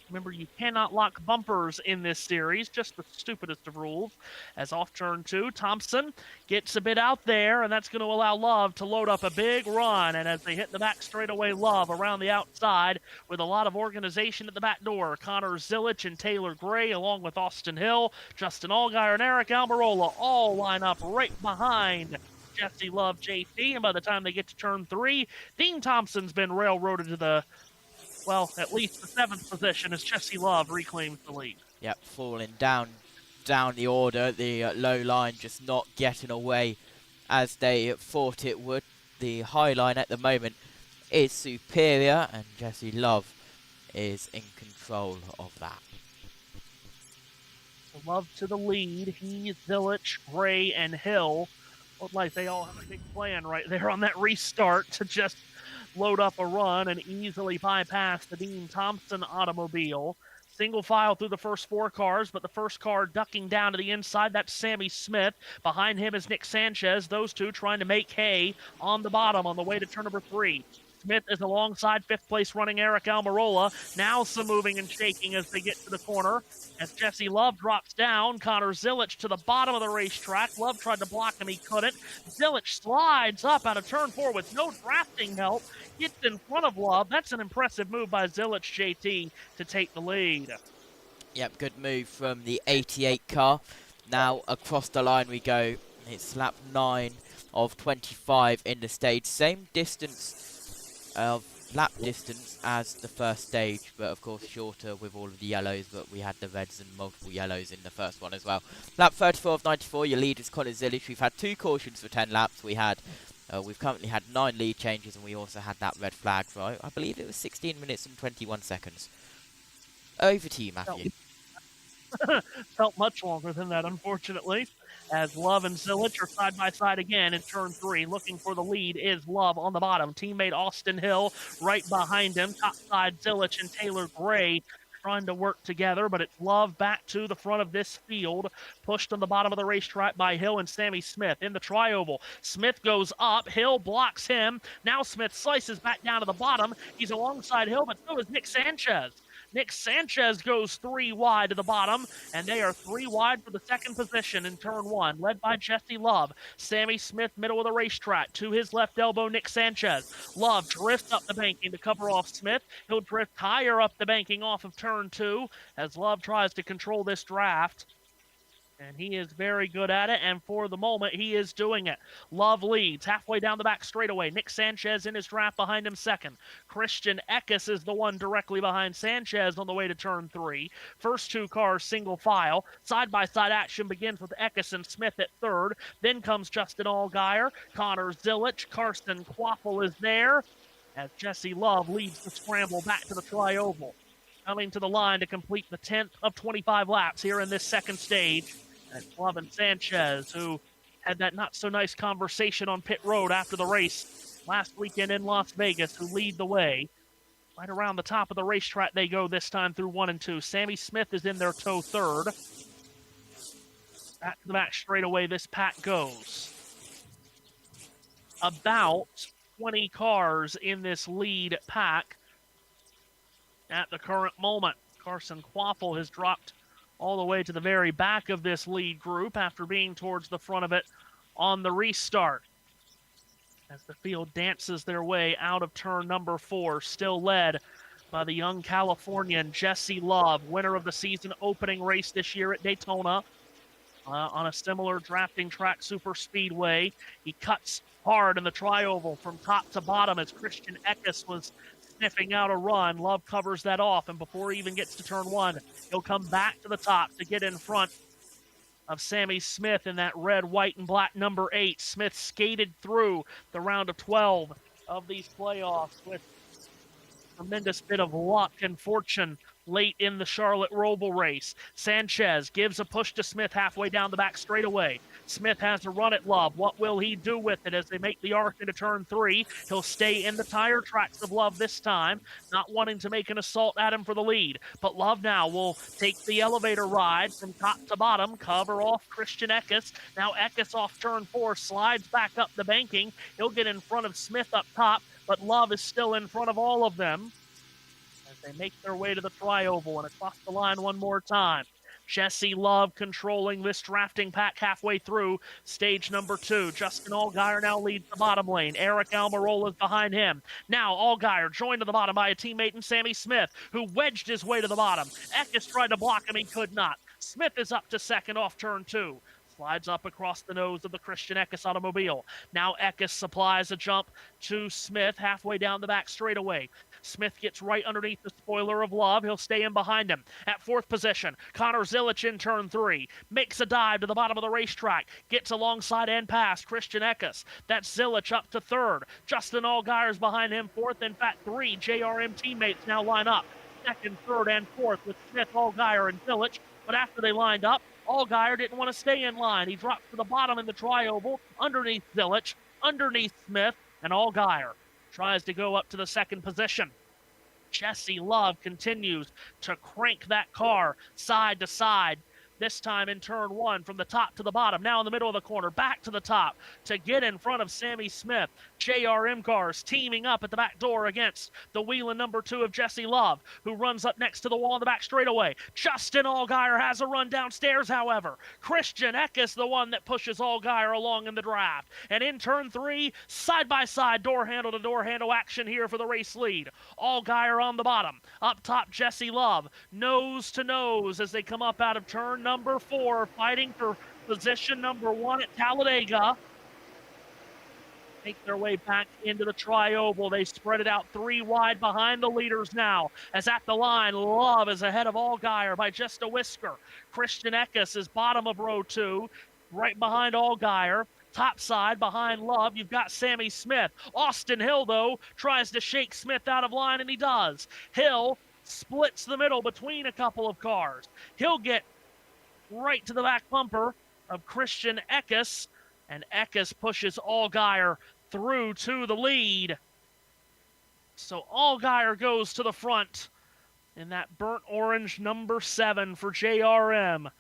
Remember, you cannot lock bumpers in this series, just the stupidest of rules. As off turn 2, Thompson gets a bit out there, and that's going to allow Love to load up a big run. And as they hit the back straightaway, Love around the outside with a lot of organization at the back door. Connor Zilich and Taylor Gray, along with Austin Hill, Justin Allgaier, and Eric Almirola all line up right behind Jesse Love JT. And by the time they get to turn 3, Dean Thompson's been railroaded to the, well, at least the 7th position as Jesse Love reclaims the lead. Yep, falling down the order. The low line just not getting away as they thought it would. The high line at the moment is superior, and Jesse Love is in control of that. Love to the lead. He, Zilich, Gray, and Hill look like they all have a big plan right there on that restart to just load up a run and easily bypass the Dean Thompson automobile. Single file through the first 4 cars, but the first car ducking down to the inside, that's Sammy Smith. Behind him is Nick Sanchez. Those two trying to make hay on the bottom on the way to turn number 3. Smith is alongside 5th place running Eric Almirola. Now some moving and shaking as they get to the corner. As Jesse Love drops down, Connor Zilich to the bottom of the racetrack. Love tried to block him, he couldn't. Zilich slides up out of turn 4 with no drafting help. Gets in front of Love. That's an impressive move by Zilich JT to take the lead. Yep, good move from the 88 car. Now across the line we go. It's lap 9 of 25 in the stage. Same distance of lap distance as the first stage, but of course shorter with all of the yellows, but we had the reds and multiple yellows in the first one as well. Lap 34 of 94, your lead is Connor Zilich. We've had 2 cautions for 10 laps. We've currently had 9 lead changes, and we also had that red flag for, I believe it was 16 minutes and 21 seconds. Over to you, Matthew. Felt much longer than that, unfortunately, as Love and Zilich are side by side again in turn 3. Looking for the lead is Love on the bottom. Teammate Austin Hill right behind him. Top side Zilich and Taylor Gray trying to work together, but it's Love back to the front of this field, pushed on the bottom of the racetrack by Hill and Sammy Smith. In the tri-oval, Smith goes up, Hill blocks him. Now Smith slices back down to the bottom. He's alongside Hill, but so is Nick Sanchez. Nick Sanchez goes 3 wide to the bottom, and they are 3 wide for the 2nd position in turn 1, led by Jesse Love. Sammy Smith, middle of the racetrack. To his left elbow, Nick Sanchez. Love drifts up the banking to cover off Smith. He'll drift higher up the banking off of turn 2 as Love tries to control this draft. And he is very good at it, and for the moment, he is doing it. Love leads halfway down the back straightaway. Nick Sanchez in his draft behind him 2nd. Christian Eckes is the one directly behind Sanchez on the way to turn 3. First 2 cars single file. Side-by-side action begins with Eckes and Smith at 3rd. Then comes Justin Allgaier, Connor Zilich, Carson Quaffle is there, as Jesse Love leads the scramble back to the tri-oval. Coming to the line to complete the 10th of 25 laps here in this 2nd stage. That's Love and Sanchez, who had that not-so-nice conversation on pit road after the race last weekend in Las Vegas, who lead the way. Right around the top of the racetrack they go this time through 1 and 2. Sammy Smith is in their tow 3rd. Back to the back straightaway this pack goes. About 20 cars in this lead pack at the current moment. Carson Quaffle has dropped all the way to the very back of this lead group after being towards the front of it on the restart. As the field dances their way out of turn number 4, still led by the young Californian Jesse Love, winner of the season opening race this year at Daytona on a similar drafting track super speedway. He cuts hard in the tri-oval from top to bottom as Christian Eckes was sniffing out a run. Love covers that off, and before he even gets to turn 1, he'll come back to the top to get in front of Sammy Smith in that red, white, and black number 8. Smith skated through the round of 12 of these playoffs with tremendous bit of luck and fortune late in the Charlotte Roval race. Sanchez gives a push to Smith halfway down the back straightaway. Smith has a run at Love. What will he do with it as they make the arc into turn 3? He'll stay in the tire tracks of Love this time, not wanting to make an assault at him for the lead. But Love now will take the elevator ride from top to bottom, cover off Christian Eckes. Now Eckes off turn 4, slides back up the banking. He'll get in front of Smith up top, but Love is still in front of all of them as they make their way to the tri-oval and across the line one more time. Jesse Love controlling this drafting pack halfway through stage number 2. Justin Allgaier now leads the bottom lane. Eric Almirola is behind him. Now Allgaier joined to the bottom by a teammate in Sammy Smith, who wedged his way to the bottom. Eckes tried to block him, he could not. Smith is up to second off turn 2. Slides up across the nose of the Christian Eckes automobile. Now Eckes supplies a jump to Smith halfway down the back straightaway. Smith gets right underneath the spoiler of Love. He'll stay in behind him. At 4th position, Connor Zilich in turn 3. Makes a dive to the bottom of the racetrack. Gets alongside and past Christian Eckes. That's Zilich up to 3rd. Justin Allgaier's behind him 4th. In fact, 3 JRM teammates now line up. 2nd, 3rd, and 4th with Smith, Allgaier, and Zilich. But after they lined up, Allgaier didn't want to stay in line. He dropped to the bottom in the tri-oval, underneath Zilich, underneath Smith, and Allgaier tries to go up to the 2nd position. Jesse Love continues to crank that car side to side. This time in turn 1 from the top to the bottom. Now in the middle of the corner, back to the top to get in front of Sammy Smith. JRM cars teaming up at the back door against the Wheeling number 2 of Jesse Love, who runs up next to the wall in the back straightaway. Justin Allgaier has a run downstairs, however. Christian Eckes, the one that pushes Allgaier along in the draft. And in turn 3, side-by-side door handle to door handle action here for the race lead. Allgaier on the bottom. Up top, Jesse Love. Nose to nose as they come up out of turn number 4, fighting for position number 1 at Talladega. Make their way back into the tri-oval. They spread it out 3 wide behind the leaders now. As at the line, Love is ahead of Allgaier by just a whisker. Christian Eckes is bottom of row 2, right behind Allgaier. Top side behind Love, you've got Sammy Smith. Austin Hill, though, tries to shake Smith out of line, and he does. Hill splits the middle between a couple of cars. He'll get right to the back bumper of Christian Eckes, and Eckes pushes Allgaier through to the lead. So Allgaier goes to the front in that burnt orange number 7 for JRM,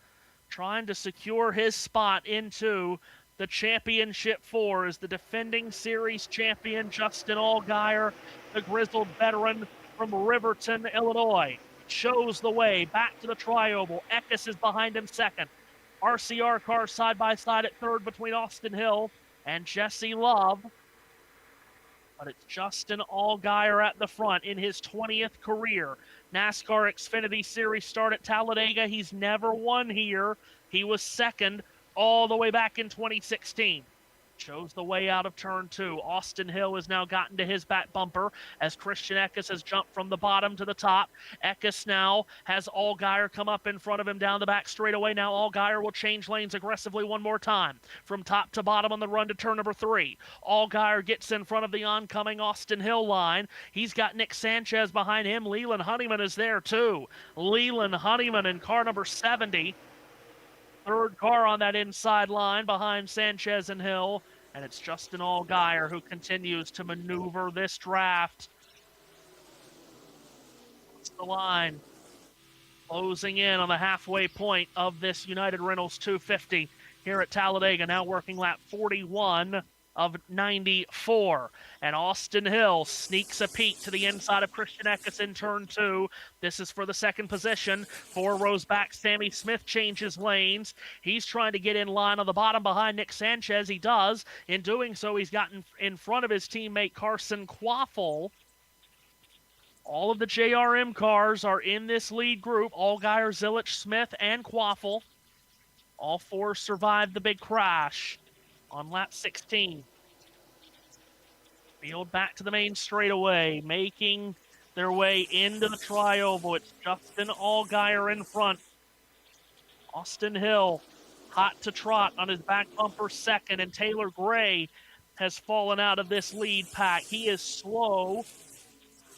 trying to secure his spot into the championship 4 as the defending series champion Justin Allgaier, the grizzled veteran from Riverton, Illinois, shows the way back to the tri-oval. Eckes is behind him 2nd. RCR cars side by side at 3rd between Austin Hill and Jesse Love. But it's Justin Allgaier at the front in his 20th career. NASCAR Xfinity Series start at Talladega. He's never won here. He was 2nd all the way back in 2016. Shows the way out of turn 2. Austin Hill has now gotten to his back bumper as Christian Eckes has jumped from the bottom to the top. Eckes now has Allgaier come up in front of him down the back straightaway. Now Allgaier will change lanes aggressively one more time. From top to bottom on the run to turn number 3. Allgaier gets in front of the oncoming Austin Hill line. He's got Nick Sanchez behind him. Leland Honeyman is there too. Leland Honeyman in car number 70. 3rd car on that inside line behind Sanchez and Hill. And it's Justin Allgaier who continues to maneuver this draft. It's the line. Closing in on the halfway point of this United Rentals 250 here at Talladega. Now working lap 41 of 94. And Austin Hill sneaks a peek to the inside of Christian Eckes in turn 2. This is for the 2nd position. 4 rows back, Sammy Smith changes lanes. He's trying to get in line on the bottom behind Nick Sanchez. He does. In doing so, he's gotten in front of his teammate Carson Quaffle. All of the JRM cars are in this lead group. Allgaier, Zilich, Smith, and Quaffle. All 4 survived the big crash on lap 16. Field back to the main straightaway, making their way into the tri-oval. It's Justin Allgaier in front. Austin Hill, hot to trot on his back bumper 2nd, and Taylor Gray has fallen out of this lead pack. He is slow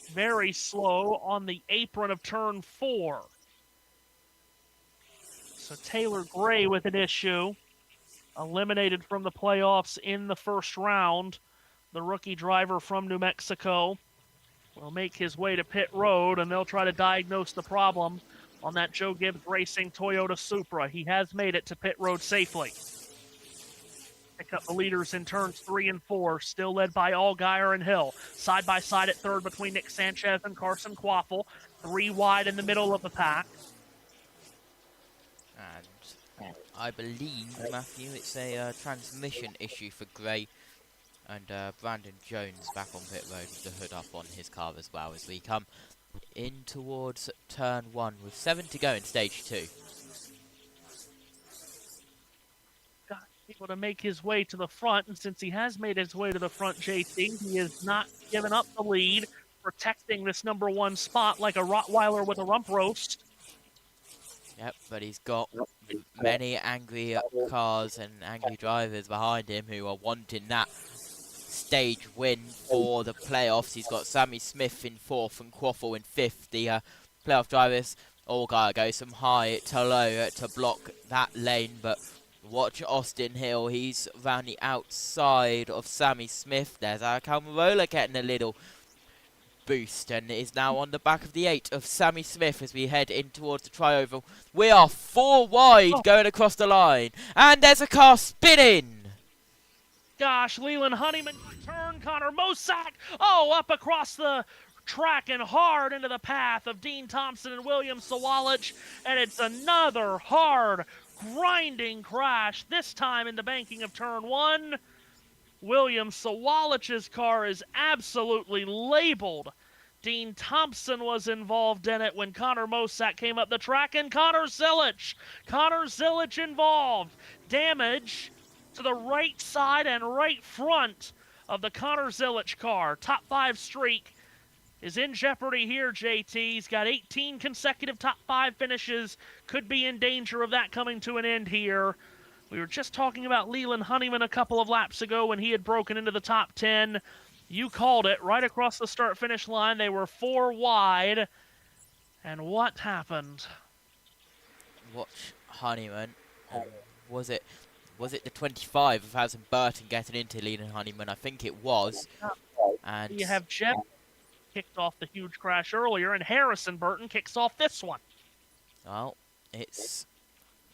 very slow on the apron of turn 4. So Taylor Gray with an issue, eliminated from the playoffs in the first round. The rookie driver from New Mexico will make his way to pit road, and they'll try to diagnose the problem on that Joe Gibbs Racing Toyota Supra. He has made it to pit road safely. Pick up the leaders in turns 3 and 4, still led by Allgaier and Hill. Side by side at third between Nick Sanchez and Carson Quaffle. 3 wide in the middle of the pack. And I believe, Matthew, it's a transmission issue for Gray. And Brandon Jones back on pit road with the hood up on his car as well as we come in towards turn 1 with 7 to go in stage 2. Able to make his way to the front, and since he has made his way to the front, JT, he has not given up the lead, protecting this number 1 spot like a Rottweiler with a rump roast. Yep, but he's got many angry cars and angry drivers behind him who are wanting that stage win for the playoffs. He's got Sammy Smith in 4th and Quaffle in 5th. The playoff drivers all gotta go some high to low to block that lane, but watch Austin Hill. He's round the outside of Sammy Smith. There's our Calmarola getting a little boost and is now on the back of the 8 of Sammy Smith as we head in towards the tri-oval. We are 4 wide going across the line, and there's a car spinning. Gosh, Leland Honeyman turn, Connor Mosack, up across the track and hard into the path of Dean Thompson and William Sawalich, and it's another hard grinding crash, this time in the banking of turn 1. William Sawalich's car is absolutely labeled. Dean Thompson was involved in it when Connor Mosack came up the track, and Connor Zilic involved. Damage to the right side and right front of the Connor Zilic car. Top 5 streak is in jeopardy here, JT. He's got 18 consecutive top 5 finishes. Could be in danger of that coming to an end here. We were just talking about Leland Honeyman a couple of laps ago when he had broken into the top 10. You called it right across the start-finish line. They were 4 wide. And what happened? Watch Honeyman. Was it the 25 of Hazen Burton getting into Leland Honeyman? I think it was. And you have Jeff kicked off the huge crash earlier, and Harrison Burton kicks off this one. Well, it's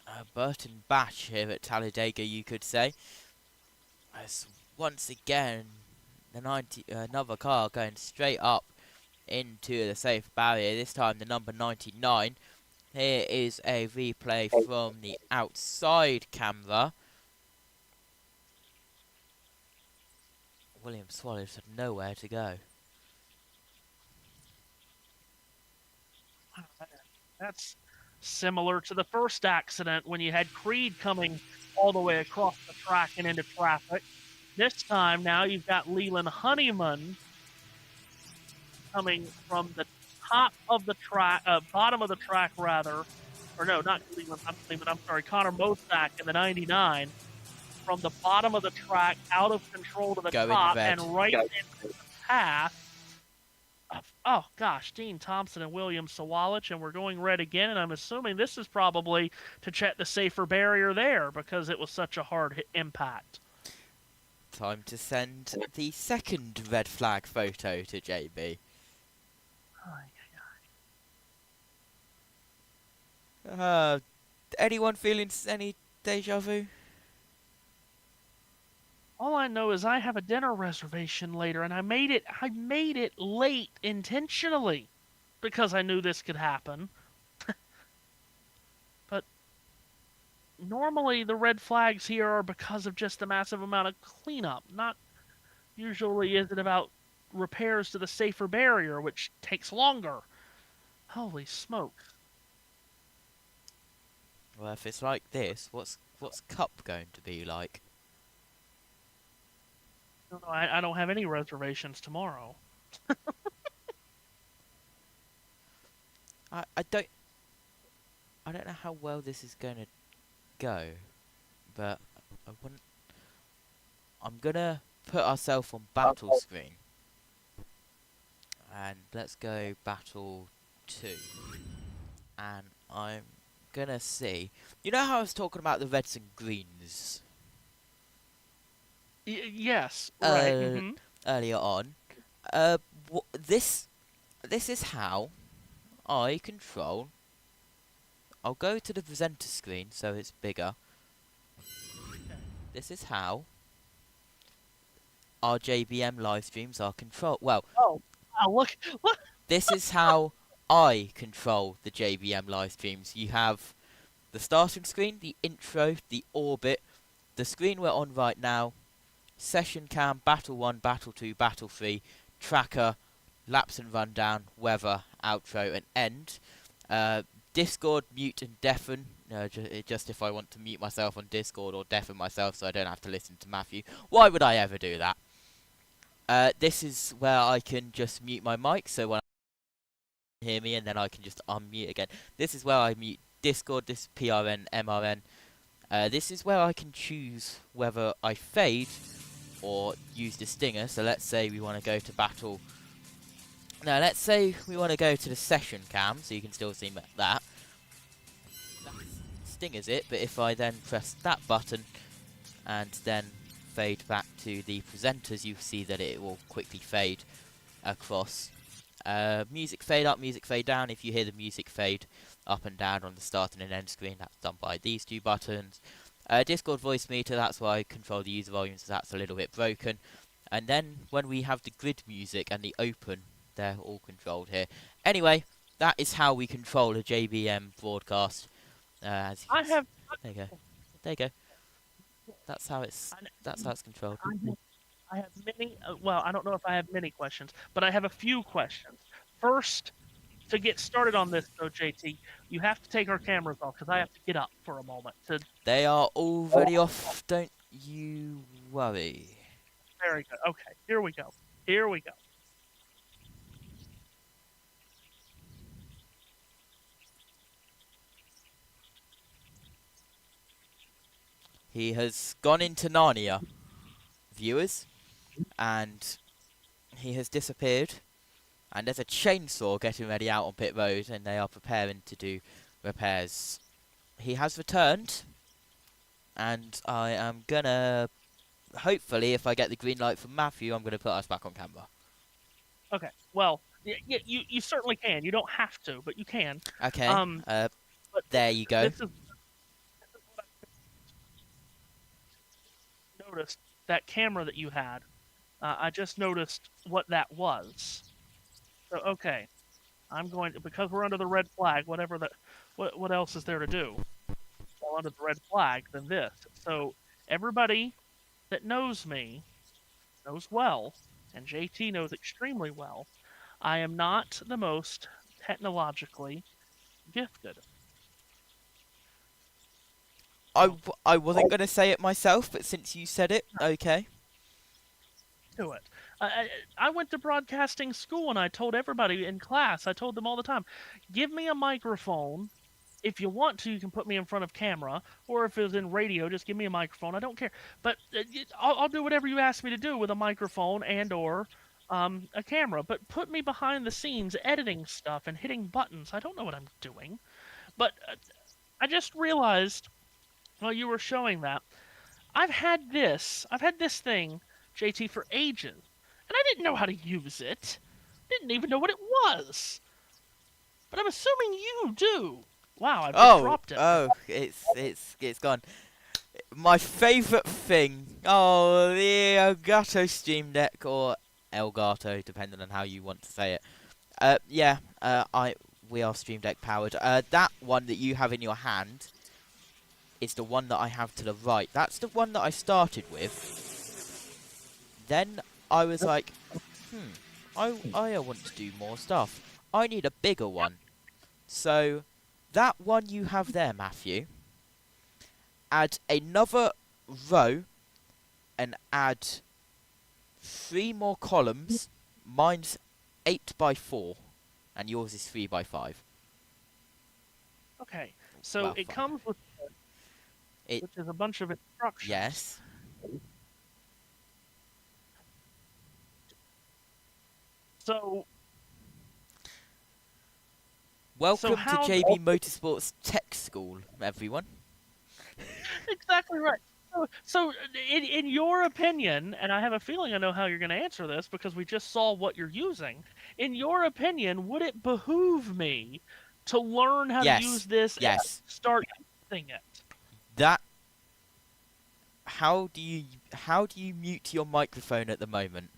a Burton bash here at Talladega, you could say. As once again, another car going straight up into the safe barrier, this time the number 99. Here is a replay from the outside camera. William Swallows had nowhere to go. That's similar to the first accident when you had Creed coming all the way across the track and into traffic. This time now you've got Leland Honeyman coming from the top of the track, bottom of the track rather, or no, not Leland Honeyman, I'm sorry, Connor Mosack in the 99, from the bottom of the track out of control to the top and right into the path. Oh, gosh, Dean Thompson and William Sawalich, and we're going red again, and I'm assuming this is probably to check the safer barrier there because it was such a hard impact. Time to send the second red flag photo to JB. Anyone feeling any deja vu? All I know is I have a dinner reservation later, and I made it late intentionally because I knew this could happen. But normally the red flags here are because of just a massive amount of cleanup. Not usually is it about repairs to the safer barrier, which takes longer. Holy smoke. Well, if it's like this, what's Cup going to be like? I don't have any reservations tomorrow. I don't know how well this is going to go, but I'm gonna put ourselves on battle screen, And let's go battle 2. And I'm gonna see. You know how I was talking about the reds and greens? Yes. Right. Earlier on. This is how I control. I'll go to the presenter screen so it's bigger. This is how our JBM live streams are controlled. Well, oh, look. This is how I control the JBM live streams. You have the starting screen, the intro, the orbit, the screen we're on right now, session cam, battle 1, battle 2, battle 3, tracker, laps and rundown, weather, outro, and end. Discord, mute and deafen. Just if I want to mute myself on Discord or deafen myself so I don't have to listen to Matthew. Why would I ever do that? This is where I can just mute my mic so when I hear me and then I can just unmute again. This is where I mute Discord, this is PRN, MRN. This is where I can choose whether I fade or use the stinger. So let's say we want to go to battle. Now let's say we want to go to the session cam, so you can still see that. That stingers it, but if I then press that button and then fade back to the presenters, you see that it will quickly fade across. Music fade up, music fade down. If you hear the music fade up and down on the start and an end screen, that's done by these two buttons. Discord voice meter, that's why I control the user volume, so that's a little bit broken. And then when we have the grid music and the open, they're all controlled here. Anyway, that is how we control a JBM broadcast. There you go. There you go. That's how it's controlled. I have many. Well, I don't know if I have many questions, but I have a few questions. First, to get started on this, though, JT, you have to take our cameras off because I have to get up for a moment. They are already off. Don't you worry. Very good. Okay, here we go. Here we go. He has gone into Narnia, viewers, and he has disappeared. And there's a chainsaw getting ready out on pit road, and they are preparing to do repairs. He has returned, and I am gonna, hopefully, if I get the green light from Matthew, I'm gonna put us back on camera. Okay. Well, you certainly can. You don't have to, but you can. Okay. There you go. Noticed that camera that you had. I just noticed what that was. So okay, I'm going to, because we're under the red flag. Whatever that, what else is there to do? Well, under the red flag than this. So everybody that knows me knows well, and JT knows extremely well. I am not the most technologically gifted. I wasn't going to say it myself, but since you said it, okay. Do it. I went to broadcasting school and I told everybody in class, I told them all the time, give me a microphone. If you want to, you can put me in front of camera, or if it was in radio, just give me a microphone. I don't care. But I'll do whatever you ask me to do with a microphone and or a camera. But put me behind the scenes editing stuff and hitting buttons. I don't know what I'm doing. But I just realized while you were showing that, I've had this thing, JT, for ages, and I didn't know how to use it. Didn't even know what it was. But I'm assuming you do. Wow, I've just dropped it. Oh, it's gone. My favourite thing. Oh, the Elgato Stream Deck, or Elgato, depending on how you want to say it. We are Stream Deck powered. That one that you have in your hand is the one that I have to the right. That's the one that I started with. Then I was like, I want to do more stuff. I need a bigger one. So that one you have there, Matthew, add another row and add 3 more columns. Mine's 8x4 and yours is 3x5. Okay, so it comes with which is a bunch of instructions. Yes. So Welcome to how JB Motorsports Tech School, everyone. Exactly right. So in your opinion, and I have a feeling I know how you're going to answer this because we just saw what you're using. In your opinion, would it behoove me to learn how to use this and start using it? That. How do you mute your microphone at the moment?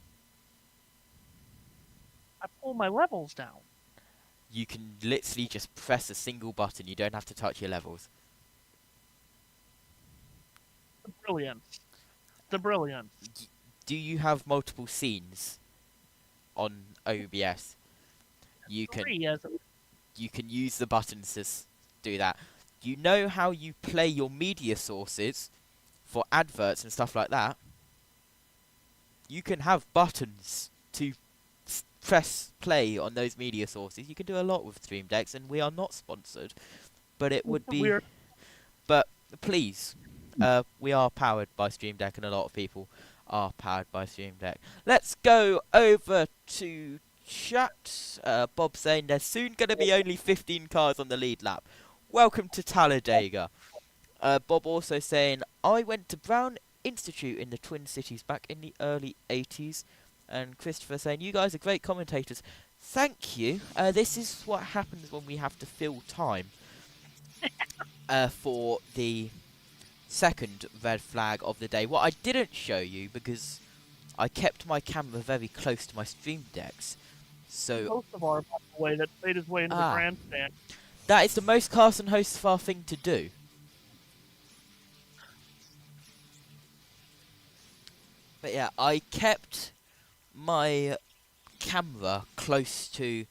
I pull my levels down. You can literally just press a single button. You don't have to touch your levels. The brilliance. Do you have multiple scenes on OBS? You can use the buttons to do that. You know how you play your media sources for adverts and stuff like that? You can have buttons to press play on those media sources. You can do a lot with Stream Decks, and we are not sponsored, but it would be. But please, we are powered by Stream Deck, and a lot of people are powered by Stream Deck. Let's go over to chat. Bob saying there's soon going to be only 15 cars on the lead lap. Welcome to Talladega. Bob also saying, I went to Brown Institute in the Twin Cities back in the early 80s. And Christopher saying, you guys are great commentators. Thank you. This is what happens when we have to fill time for the second red flag of the day. What I didn't show you, because I kept my camera very close to my Stream Decks. So Most of our way that made his way into the grandstand. That is the most Carson Hocevar thing to do. But yeah, I kept my camera close to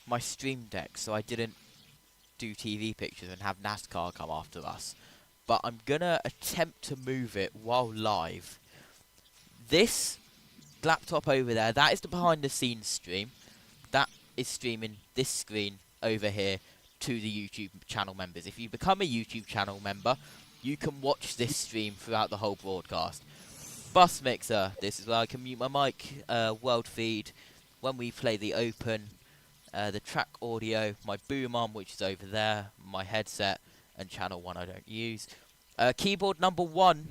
my Stream Deck so I didn't do TV pictures and have NASCAR come after us. But I'm gonna attempt to move it while live. This laptop over there, that is the behind the scenes stream. That is streaming this screen over here to the YouTube channel members. If you become a YouTube channel member, you can watch this stream throughout the whole broadcast. Bus mixer, this is where I can mute my mic, world feed, when we play the open, the track audio, my boom arm which is over there, my headset, and channel 1 I don't use. Keyboard number 1,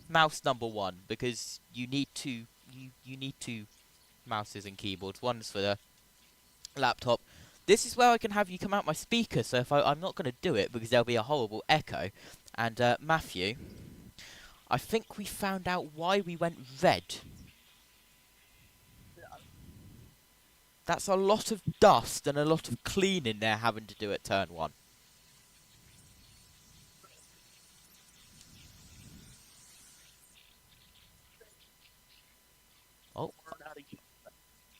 mouse number 1, because you need two mouses and keyboards. One's for the laptop. This is where I can have you come out my speaker, so if I'm not going to do it because there'll be a horrible echo. And Matthew, I think we found out why we went red. That's a lot of dust and a lot of cleaning they're having to do at turn 1. Oh.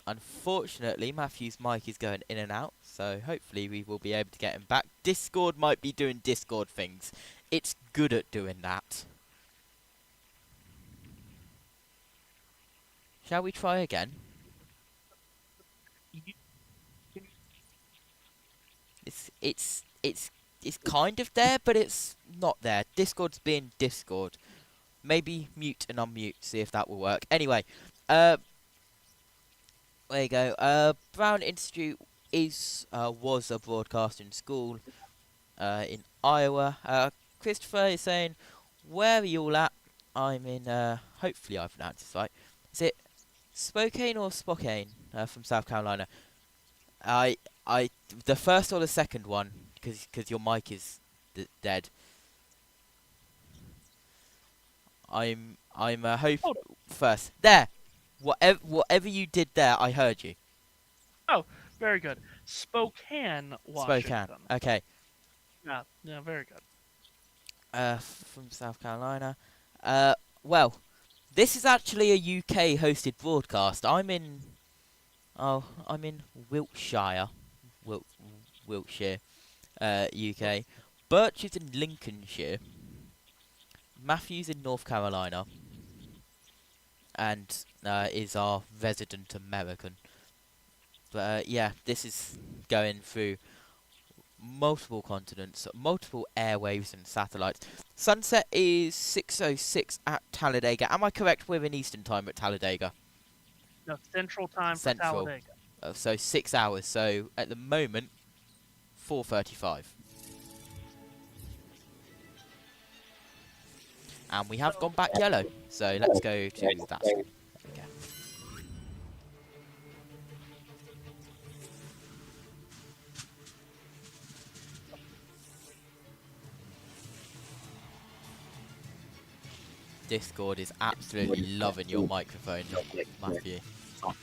Unfortunately, Matthew's mic is going in and out, so hopefully we will be able to get him back. Discord might be doing Discord things. It's good at doing that. Shall we try again? It's kind of there, but it's not there. Discord's being Discord. Maybe mute and unmute, see if that will work. Anyway, there you go. Brown Institute was a broadcasting school in Iowa. Christopher is saying, where are you all at? I'm in, hopefully I pronounced this right. Is it Spokane or Spokane from South Carolina? The first or the second one, because your mic is dead. I'm hoping first. There, whatever you did there, I heard you. Oh, very good. Spokane, Washington. Spokane. Okay. Yeah, very good. From South Carolina. Well, this is actually a UK hosted broadcast. I'm in Wiltshire, Wiltshire, UK. Birch is in Lincolnshire. Matthew's in North Carolina, and is our resident American. But yeah, this is going through multiple continents, multiple airwaves and satellites. Sunset is 6:06 at Talladega. Am I correct? We're in Eastern time at Talladega. No, Central time for Talladega. So 6 hours. So at the moment, 4:35. And we have gone back yellow, so let's go to that screen. There we go. Discord is absolutely loving your microphone, Matthew. To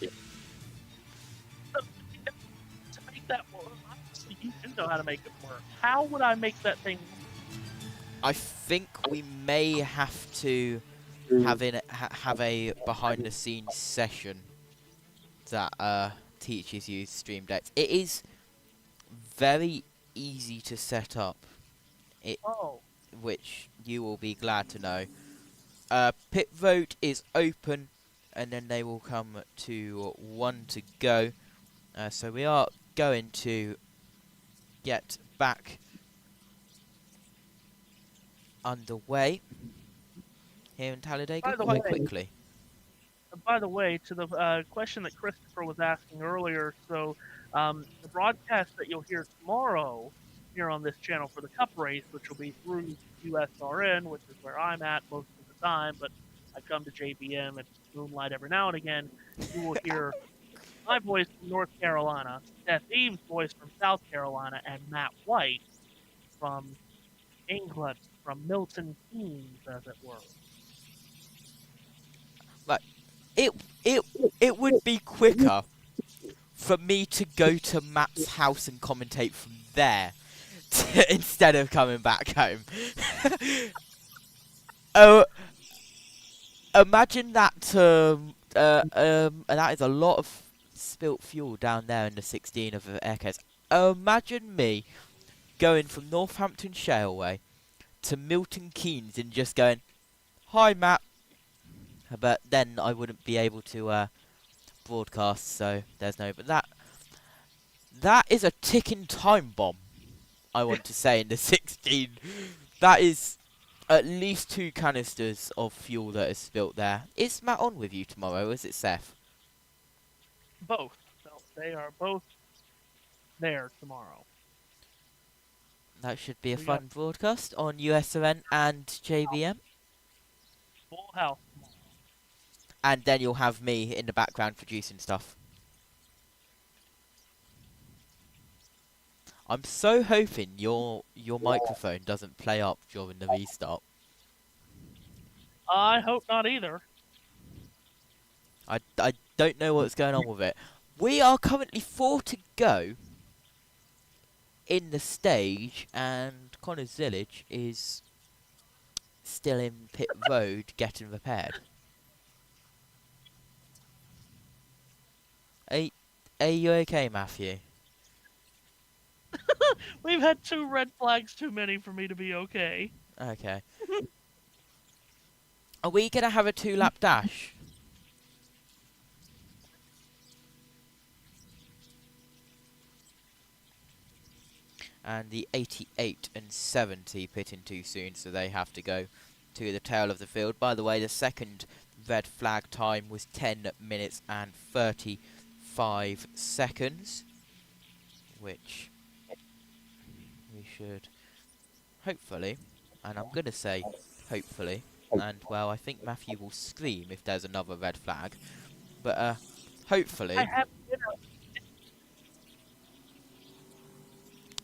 make that work, obviously you do know how to make it work. How would I make that thing? I think we may have to have a behind-the-scenes session that teaches you Stream Decks. It is very easy to set up. Which you will be glad to know. Pit road is open, and then they will come to 1 to go. So we are going to get back underway here in Talladega quite quickly. By the way, to the question that Christopher was asking earlier, so the broadcast that you'll hear tomorrow here on this channel for the Cup race, which will be through USRN, which is where I'm at most of the time, but I come to JBM and Moonlight every now and again, you will hear my voice from North Carolina, Seth Eames' voice from South Carolina, and Matt White from England, from Milton Keynes, as it were. Like, it would be quicker for me to go to Matt's house and commentate from there instead of coming back home. Oh, imagine that. And that is a lot of spilt fuel down there in the 16 of the aircase. Imagine me going from Northampton Shaleway to Milton Keynes and just going, "Hi, Matt." But then I wouldn't be able to broadcast, so there's no. But that is a ticking time bomb, I want to say, in the 16. That is at least 2 canisters of fuel that is spilt there. Is Matt on with you tomorrow, or is it Seth? Both. So they are both there tomorrow. That should be a fun broadcast on USRN and JBM. Full house. And then you'll have me in the background producing stuff. I'm so hoping your microphone doesn't play up during the restart. I hope not either. I don't know what's going on with it. We are currently 4 to go in the stage, and Connor Zillage is still in pit road getting repaired. Are you okay, Matthew? We've had 2 red flags too many for me to be okay. Okay. Are we going to have a 2-lap dash? And the 88 and 70 pitting too soon, so they have to go to the tail of the field. By the way, the second red flag time was 10 minutes and 35 seconds, which we should hopefully, and I'm going to say hopefully, and well, I think Matthew will scream if there's another red flag, but hopefully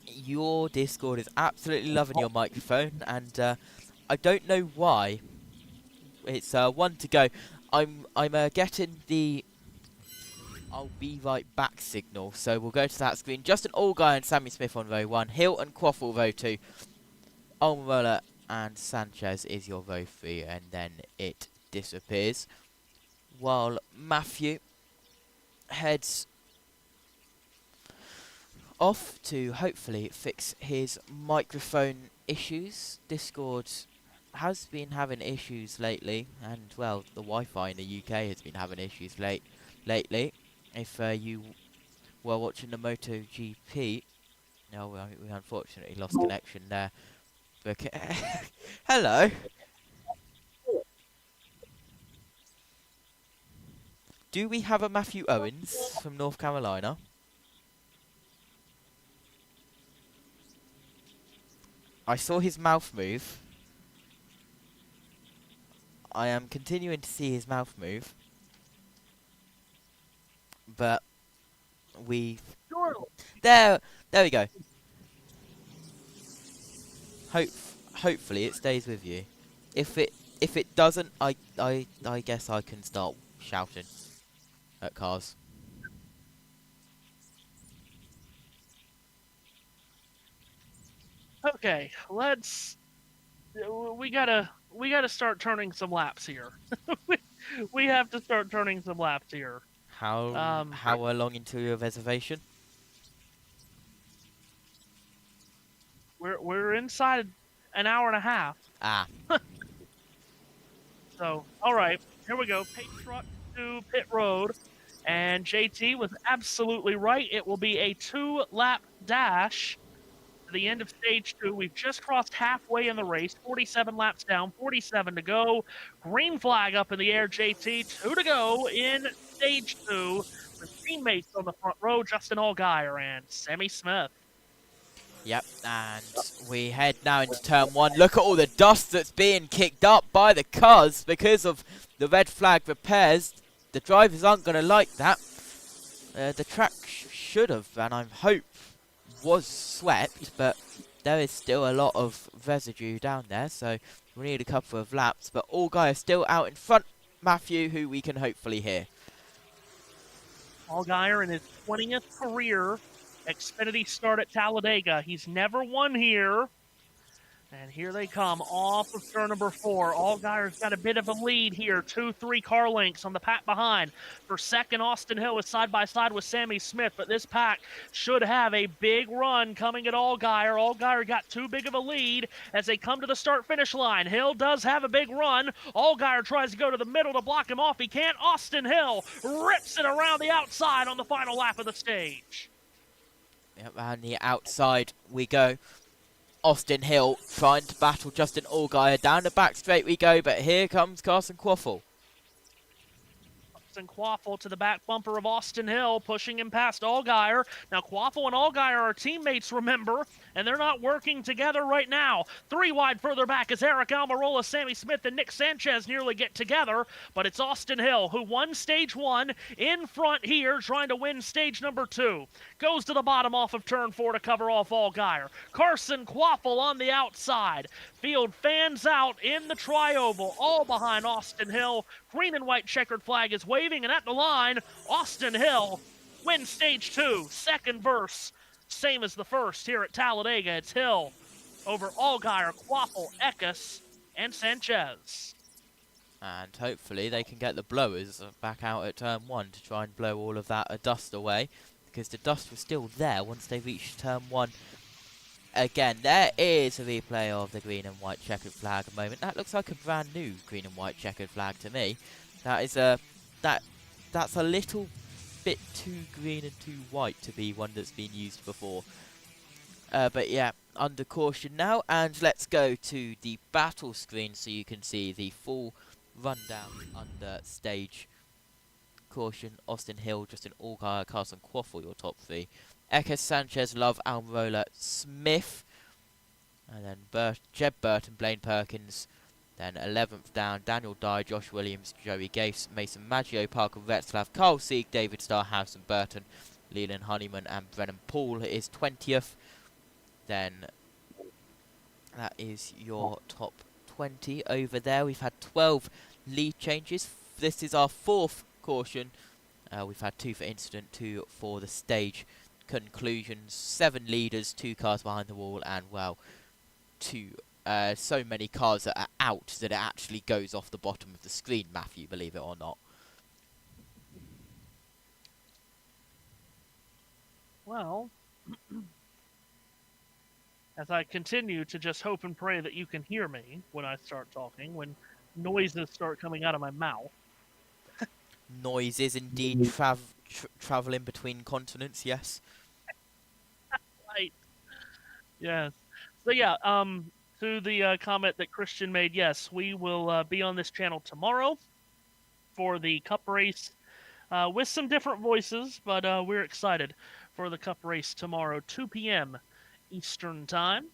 your Discord is absolutely loving your microphone, and I don't know why. It's 1 to go. I'm getting the "I'll be right back" signal, so we'll go to that screen. Justin Allgaier and Sammy Smith on row 1, Hill and Quaffle row 2, Almirola and Sanchez is your row 3, and then it disappears. While Matthew heads off to hopefully fix his microphone issues. Discord has been having issues lately, and well, the Wi-Fi in the UK has been having issues lately. If you were watching the MotoGP, no, we unfortunately lost connection there. Hello. Do we have a Matthew Owens from North Carolina? I saw his mouth move. I am continuing to see his mouth move. But we... There we go. Hopefully it stays with you. If it doesn't, I guess I can start shouting at cars. Okay, we gotta start turning some laps here. we have to start turning some laps here. How long into your reservation? We're inside an hour and a half. Ah. So, all right, here we go. Pace truck to pit road, and JT was absolutely right. It will be a 2-lap dash to the end of stage 2. We've just crossed halfway in the race. 47 laps down, 47 to go. Green flag up in the air, JT. 2 to go in stage 2. With teammates on the front row, Justin Allgaier and Sammy Smith. Yep, and we head now into turn 1. Look at all the dust that's being kicked up by the cars because of the red flag repairs. The drivers aren't going to like that. The track should have, and I hope, was swept, but there is still a lot of residue down there, so we need a couple of laps. But Allgaier is still out in front. Matthew, who we can hopefully hear. Allgaier in his 20th career Xfinity start at Talladega. He's never won here. And here they come off of turn number 4. Allgaier's got a bit of a lead here. 2-3 car lengths on the pack behind. For second, Austin Hill is side by side with Sammy Smith. But this pack should have a big run coming at Allgaier. Allgaier got too big of a lead as they come to the start-finish line. Hill does have a big run. Allgaier tries to go to the middle to block him off. He can't. Austin Hill rips it around the outside on the final lap of the stage. Yep, and the outside we go. Austin Hill trying to battle Justin Allgaier. Down the back straight we go, but here comes Carson Quaffle. And Quaffle to the back bumper of Austin Hill, pushing him past Allgaier. Now, Quaffle and Allgaier are teammates, remember, and they're not working together right now. 3 wide further back as Eric Almirola, Sammy Smith, and Nick Sanchez nearly get together, but it's Austin Hill, who won stage 1 in front here, trying to win stage number 2. Goes to the bottom off of turn 4 to cover off Allgaier. Carson Quaffle on the outside. Field fans out in the tri-oval, all behind Austin Hill. Green and white checkered flag is waving, and at the line, Austin Hill wins stage 2. Second verse, same as the first here at Talladega. It's Hill over Allgaier, Quaffle, Eckes, and Sanchez. And hopefully they can get the blowers back out at turn 1 to try and blow all of that dust away, because the dust was still there once they reached turn 1. Again, there is a replay of the green and white checkered flag a moment. That looks like a brand new green and white checkered flag to me. That is that's a little bit too green and too white to be one that's been used before. But yeah, under caution now, and let's go to the battle screen so you can see the full rundown under stage. Caution, Austin Hill, Justin Allgaier, Carson Quaffle, your top 3. Eckes, Sanchez, Love, Almirola, Smith, and then Jeb Burton, Blaine Perkins, then 11th down, Daniel Dye, Josh Williams, Joey Gase, Mason Maggio, Parker Retzlaff, Carl Sieg, David Starr, Harrison Burton, Leland Honeyman, and Brennan Poole is 20th. Then that is your top 20 over there. We've had 12 lead changes. This is our 4th caution. We've had 2 for incident, 2 for the stage conclusions, 7 leaders, 2 cars behind the wall, and well, 2 so many cars that are out that it actually goes off the bottom of the screen, Matthew, believe it or not. Well, as I continue to just hope and pray that you can hear me when I start talking, when noises start coming out of my mouth. Noises indeed traveling between continents, yes. Right. Yes. So yeah, to the comment that Christian made, yes, we will be on this channel tomorrow for the Cup race with some different voices, but we're excited for the Cup race tomorrow, 2 p.m. Eastern Time.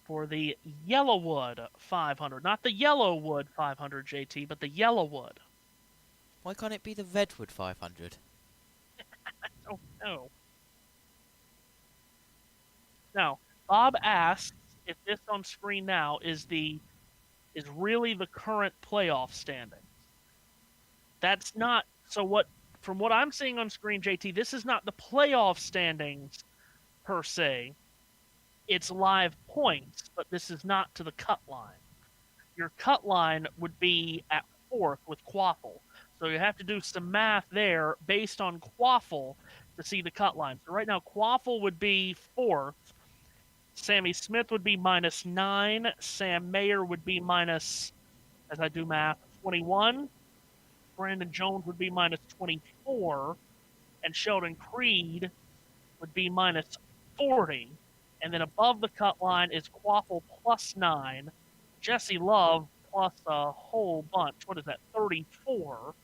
for the Yellowwood 500. Not the Yellowwood 500, JT, but the Yellowwood. Why can't it be the Redwood 500? I don't know. Now, Bob asks if this on screen now is really the current playoff standings. That's not from what I'm seeing on screen, JT, this is not the playoff standings per se. It's live points, but this is not to the cut line. Your cut line would be at 4th with Quaffle. So you have to do some math there based on Quaffle to see the cut line. So right now, Quaffle would be 4th. Sammy Smith would be -9. Sam Mayer would be minus, as I do math, 21. Brandon Jones would be -24. And Sheldon Creed would be -40. And then above the cut line is Quaffle +9. Jesse Love plus a whole bunch. What is that? 34.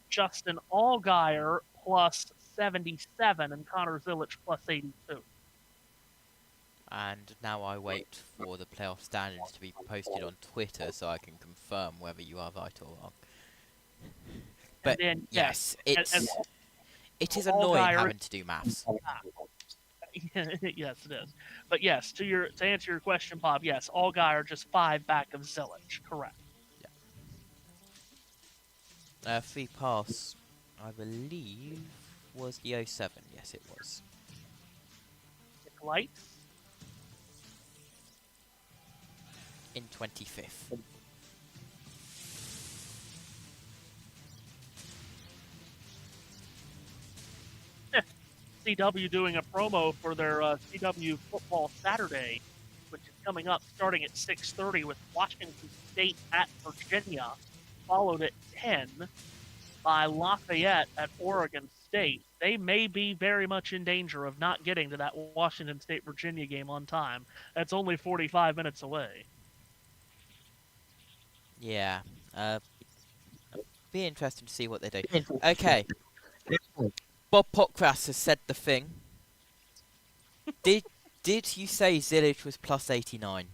Justin Allgaier plus 77. And Connor Zilich plus 82. And now I wait for the playoff standings to be posted on Twitter so I can confirm whether you are right or wrong. But then, yes, it is Allgaier, annoying having to do maths. Yes, it is. But yes, to answer your question, Bob, yes, Allgaier just 5 back of Zilich. Correct. Yeah. Free pass, I believe, was the 07. Yes, it was. Lights? In 25th. CW doing a promo for their CW Football Saturday, which is coming up starting at 6:30 with Washington State at Virginia, followed at 10 by Lafayette at Oregon State. They may be very much in danger of not getting to that Washington State-Virginia game on time. That's only 45 minutes away. Yeah. Be interesting to see what they do. Okay. Bob Pockcrass has said the thing. Did you say Zilich was +89?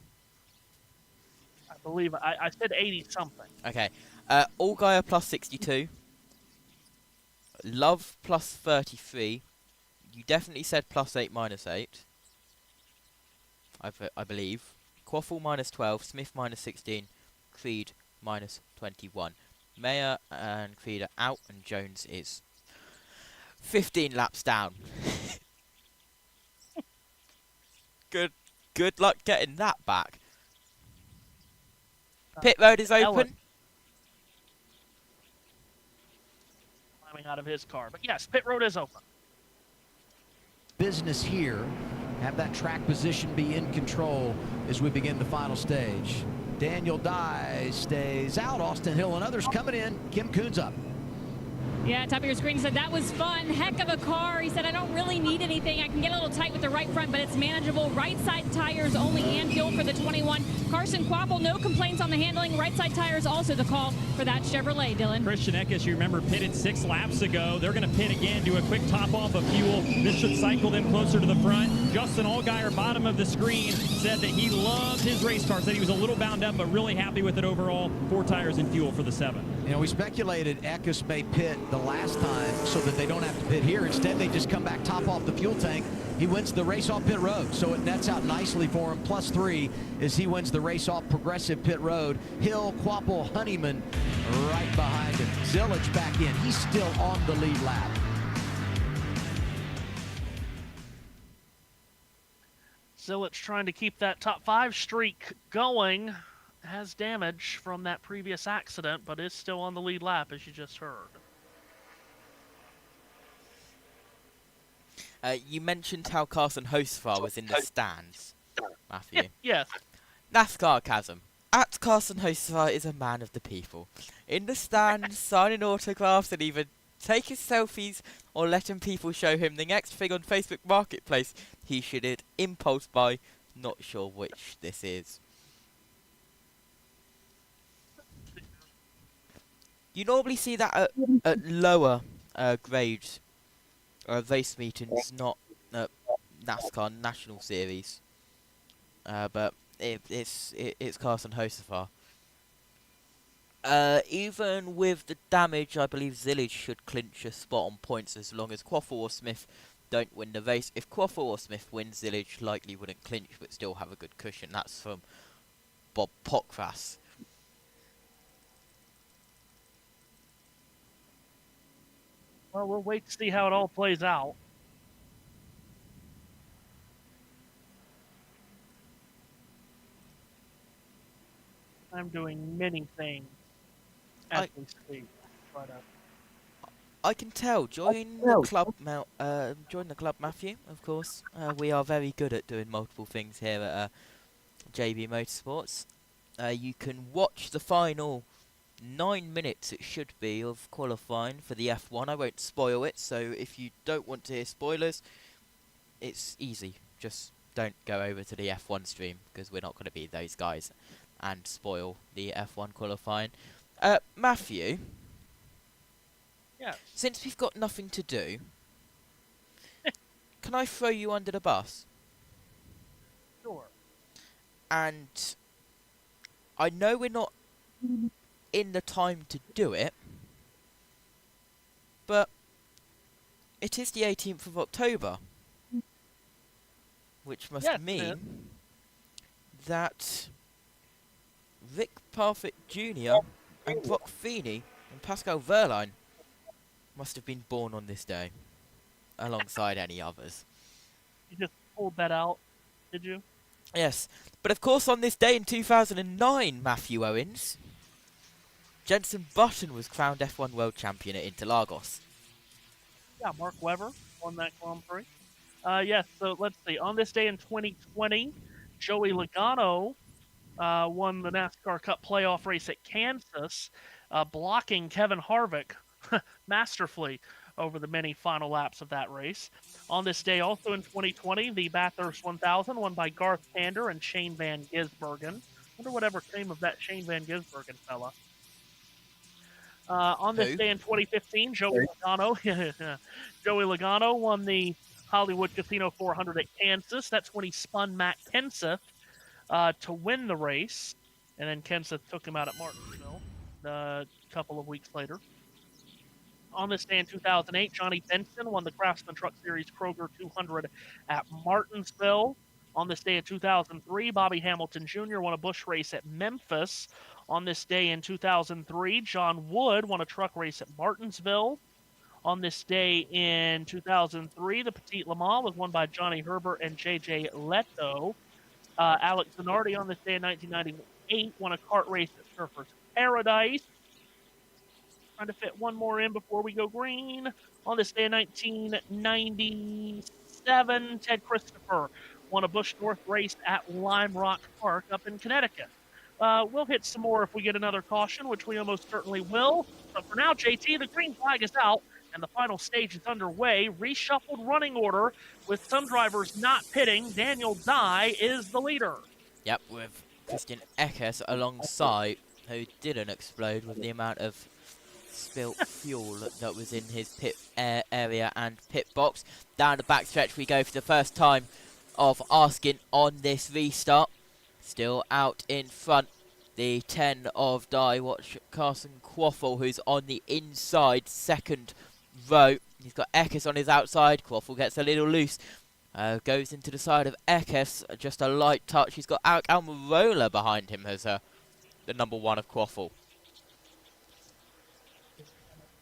I believe I said 80-something. Okay. Allgaier +62. Love +33. You definitely said +8 -8. I believe. Quaffle -12. Smith -16. Creed -21. Mayer and Creed are out, and Jones is 15 laps down. Good luck getting that back. Pit road is open. Climbing out of his car. But yes, pit road is open. Business here. Have that track position be in control as we begin the final stage. Daniel Dye stays out. Austin Hill and others coming in. Kim Coons up. Yeah, top of your screen said that was fun. Heck of a car. He said, I don't really need anything. I can get a little tight with the right front, but it's manageable. Right side tires only and fuel for the 21. Carson Quappel, no complaints on the handling. Right side tires also the call for that Chevrolet, Dylan. Christian Eckes, you remember, pitted 6 laps ago. They're going to pit again, do a quick top off of fuel. This should cycle them closer to the front. Justin Allgaier, bottom of the screen, said that he loved his race car. Said he was a little bound up, but really happy with it overall. 4 tires and fuel for the 7. You know, we speculated Eckes may pit the last time so that they don't have to pit here. Instead, they just come back, top off the fuel tank. He wins the race off pit road, so it nets out nicely for him. +3 as he wins the race off progressive pit road. Hill, Quappel, Honeyman right behind him. Zilich back in. He's still on the lead lap. Zilich trying to keep that top 5 streak going. Has damage from that previous accident, but is still on the lead lap, as you just heard. You mentioned how Carson Hocevar was in the stands, Matthew. Yes. NASCAR Chasm. At Carson Hocevar is a man of the people. In the stands, signing autographs and even taking selfies or letting people show him the next thing on Facebook Marketplace he should hit impulse buy. Not sure which this is. You normally see that at lower grades race meetings, not NASCAR National Series. but it's Carson Hocevar. Even with the damage, I believe Zillage should clinch a spot on points as long as Quaffle or Smith don't win the race. If Quaffle or Smith wins, Zillage likely wouldn't clinch, but still have a good cushion. That's from Bob Pockfass. Well, we'll wait to see how it all plays out. I'm doing many things as we speak. But, I can tell. Join the club, Matthew. Of course, we are very good at doing multiple things here at JB Motorsports. You can watch the final 9 minutes, it should be, of qualifying for the F1. I won't spoil it, so if you don't want to hear spoilers, it's easy. Just don't go over to the F1 stream, because we're not going to be those guys and spoil the F1 qualifying. Matthew? Yeah. Since we've got nothing to do, can I throw you under the bus? Sure. And I know we're not in the time to do it, but it is the 18th of October, which must mean that Rick Parfitt Jr. and Brock Feeney and Pascal Wehrlein must have been born on this day, alongside any others. You just pulled that out, did you? Yes, but of course on this day in 2009, Matthew Owens, Jenson Button was crowned F1 World Champion at Interlagos. Yeah, Mark Webber won that Grand Prix. Yes, so let's see. On this day in 2020, Joey Logano won the NASCAR Cup playoff race at Kansas, blocking Kevin Harvick masterfully over the many final laps of that race. On this day also in 2020, the Bathurst 1000 won by Garth Tander and Shane Van Gisbergen. Wonder whatever came of that Shane Van Gisbergen fella. On this day in 2015, Joey Logano won the Hollywood Casino 400 at Kansas. That's when he spun Matt Kenseth to win the race, and then Kenseth took him out at Martinsville a couple of weeks later. On this day in 2008, Johnny Benson won the Craftsman Truck Series Kroger 200 at Martinsville. On this day in 2003, Bobby Hamilton Jr. won a Busch race at Memphis. On this day in 2003, John Wood won a truck race at Martinsville. On this day in 2003, the Petit Le Mans was won by Johnny Herbert and J.J. Leto. Alex Zanardi on this day in 1998 won a kart race at Surfers Paradise. Trying to fit one more in before we go green. On this day in 1997, Ted Christopher won a Busch North race at Lime Rock Park up in Connecticut. We'll hit some more if we get another caution, which we almost certainly will. But for now, JT, the green flag is out, and the final stage is underway. Reshuffled running order with some drivers not pitting. Daniel Dye is the leader. Yep, with Christian Eckes alongside, who didn't explode with the amount of spilt fuel that was in his pit area and pit box. Down the backstretch we go for the first time of asking on this restart. Still out in front, the 10 of Dye. Watch Carson Quaffle, who's on the inside second row. He's got Eckes on his outside. Quaffle gets a little loose. Goes into the side of Eckes. Just a light touch. He's got Alec Almirola behind him as the number one of Quaffle.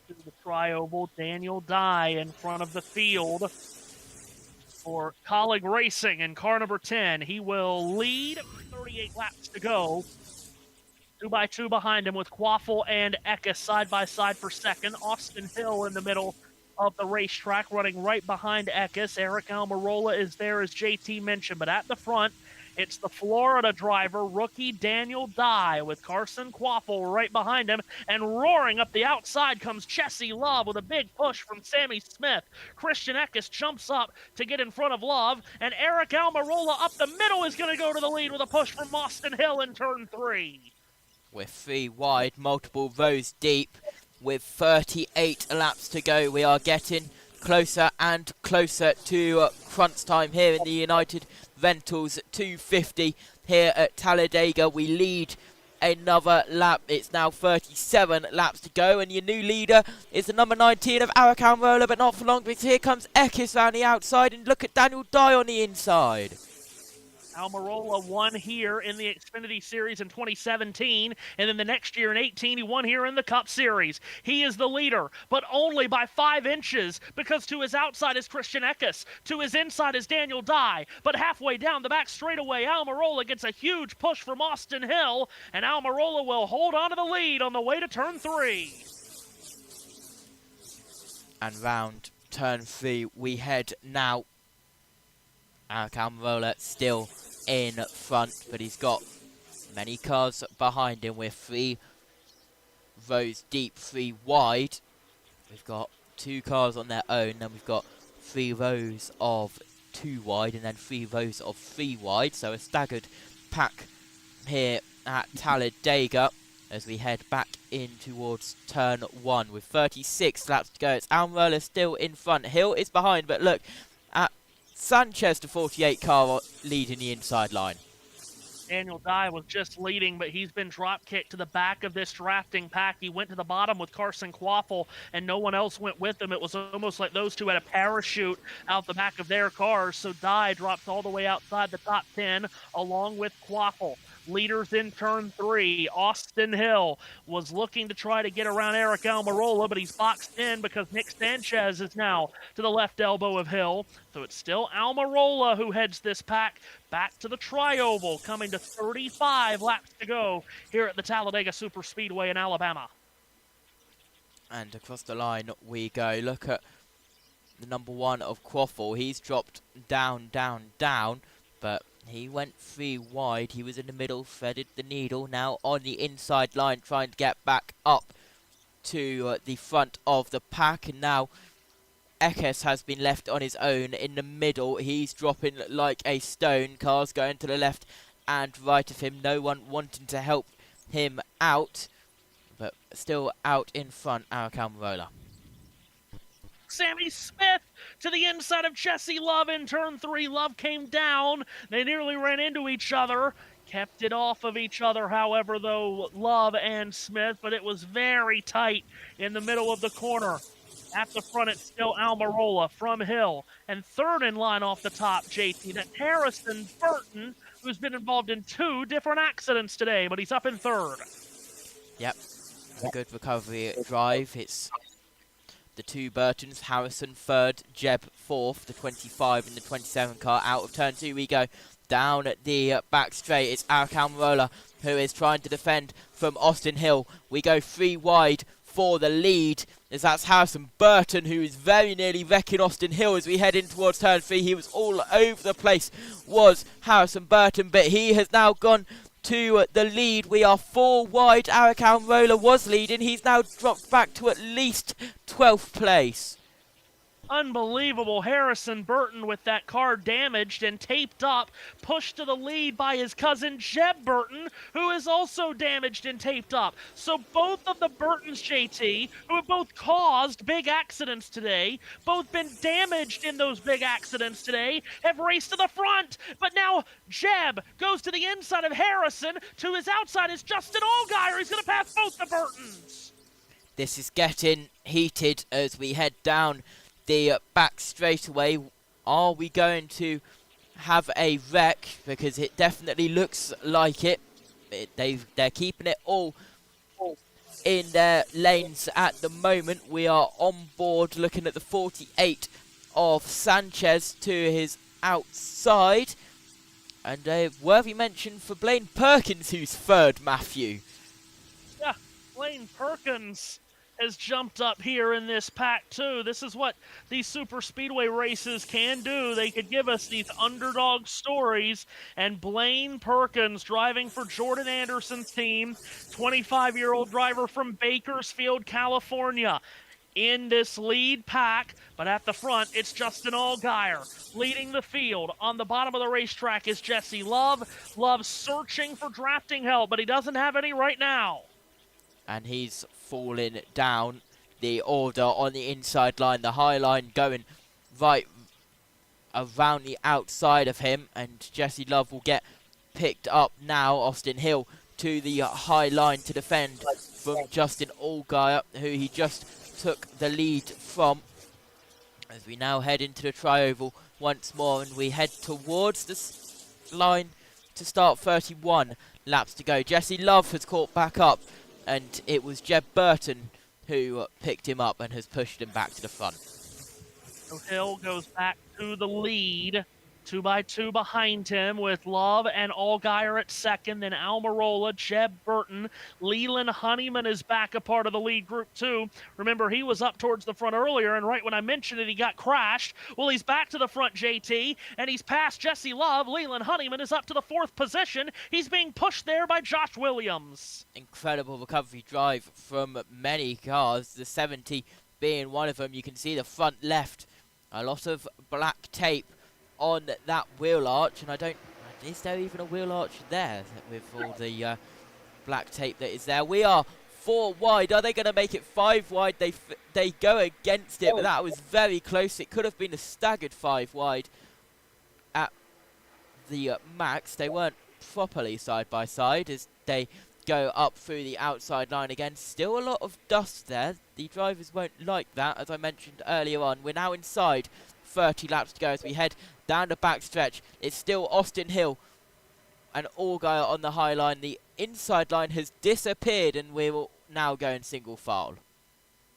To the tri-oval, Daniel Dye in front of the field for Colleague Racing in car number 10. He will lead 38 laps to go. 2 by 2 behind him with Quaffle and Eckes side by side for second. Austin Hill in the middle of the racetrack running right behind Eckes. Eric Almirola is there, as JT mentioned, but at the front, it's the Florida driver, rookie Daniel Dye, with Carson Quaffle right behind him. And roaring up the outside comes Jesse Love with a big push from Sammy Smith. Christian Eckes jumps up to get in front of Love. And Eric Almirola up the middle is going to go to the lead with a push from Austin Hill in turn 3. We're 3 wide, multiple rows deep. With 38 laps to go, we are getting closer and closer to crunch time here in the United Rentals 250 here at Talladega. We lead another lap. It's now 37 laps to go, and your new leader is the number 19 of Eric Almirola, but not for long, because here comes Ekis around the outside, and look at Daniel Dye on the inside. Almirola won here in the Xfinity Series in 2017, and then the next year in 18, he won here in the Cup Series. He is the leader, but only by 5 inches, because to his outside is Christian Eckes, to his inside is Daniel Dye, but halfway down the back straightaway, Almirola gets a huge push from Austin Hill, and Almirola will hold on to the lead on the way to turn 3. And round turn 3 we head now. Eric Almirola still in front, but he's got many cars behind him. We're 3 rows deep, 3 wide. We've got 2 cars on their own, then we've got 3 rows of 2 wide, and then 3 rows of 3 wide. So a staggered pack here at Talladega as we head back in towards turn 1 with 36 laps to go. It's Almirola still in front. Hill is behind, but look at Sanchez, the 48 car, leading the inside line. Daniel Dye was just leading, but he's been drop-kicked to the back of this drafting pack. He went to the bottom with Carson Quaffle, and no one else went with him. It was almost like those two had a parachute out the back of their cars, so Dye drops all the way outside the top 10 along with Quaffle. Leaders in turn 3. Austin Hill was looking to try to get around Eric Almirola, but he's boxed in because Nick Sanchez is now to the left elbow of Hill. So it's still Almirola who heads this pack back to the Tri-Oval, coming to 35 laps to go here at the Talladega Superspeedway in Alabama. And across the line we go. Look at the number 1 of Quaffle. He's dropped down, but he went 3 wide. He was in the middle, threaded the needle. Now on the inside line, trying to get back up to the front of the pack. And now Eckes has been left on his own in the middle. He's dropping like a stone. Cars going to the left and right of him. No one wanting to help him out, but still out in front, Eric Almirola. Sammy Smith to the inside of Jesse Love in turn 3. Love came down. They nearly ran into each other. Kept it off of each other, however, though, Love and Smith, but it was very tight in the middle of the corner. At the front, it's still Almirola from Hill. And third in line off the top, JT, that's Harrison Burton, who's been involved in 2 different accidents today, but he's up in third. Yep, a good recovery drive. It's the 2 Burtons, Harrison third, Jeb fourth, the 25 and the 27 car. Out of turn 2 we go. Down at the back straight, it's Eric Almirola who is trying to defend from Austin Hill. We go 3 wide for the lead, as that's Harrison Burton, who is very nearly wrecking Austin Hill as we head in towards turn 3. He was all over the place, was Harrison Burton, but he has now gone to the lead. We are 4 wide. Eric Almirola was leading. He's now dropped back to at least 12th place. Unbelievable. Harrison Burton with that car damaged and taped up, pushed to the lead by his cousin Jeb Burton, who is also damaged and taped up. So both of the Burtons, JT, who have both caused big accidents today, both been damaged in those big accidents today, have raced to the front. But now Jeb goes to the inside of Harrison. To his outside is Justin Allgaier. He's going to pass both the Burtons. This is getting heated as we head down the back straightaway. Are we going to have a wreck? Because it definitely looks like it. They're keeping it all in their lanes at the moment. We are on board looking at the 48 of Sanchez to his outside. And a worthy mention for Blaine Perkins, who's third, Matthew. Yeah, Blaine Perkins has jumped up here in this pack too. This is what these super speedway races can do. They could give us these underdog stories, and Blaine Perkins driving for Jordan Anderson's team, 25-year-old driver from Bakersfield, California, in this lead pack. But at the front, it's Justin Allgaier leading the field. On the bottom of the racetrack is Jesse Love. Love searching for drafting help, but he doesn't have any right now. And he's fallen down the order on the inside line. The high line going right around the outside of him, and Jesse Love will get picked up now. Austin Hill to the high line to defend from Justin Allgaier, who he just took the lead from. As we now head into the tri-oval once more, and we head towards this line to start. 31 laps to go. Jesse Love has caught back up, and it was Jeb Burton who picked him up and has pushed him back to the front. So Hill goes back to the lead, 2x2 behind him with Love and Allgaier at second, then Almirola, Jeb Burton, Leland Honeyman is back a part of the lead group too. Remember, he was up towards the front earlier, and right when I mentioned it, he got crashed. Well, he's back to the front, JT, and he's past Jesse Love. Leland Honeyman is up to the 4th position. He's being pushed there by Josh Williams. Incredible recovery drive from many cars, the 70 being one of them. You can see the front left, a lot of black tape on that wheel arch, and is there even a wheel arch there with all the black tape that is there? We are 4 wide. Are they going to make it 5 wide? They go against it, but that was very close. It could have been a staggered 5 wide at the max. They weren't properly side by side as they go up through the outside line again. Still a lot of dust there. The drivers won't like that, as I mentioned earlier on. We're now inside. 30 laps to go as we head down the back stretch. It's still Austin Hill and Allgaier on the high line. The inside line has disappeared, and we're now going single file.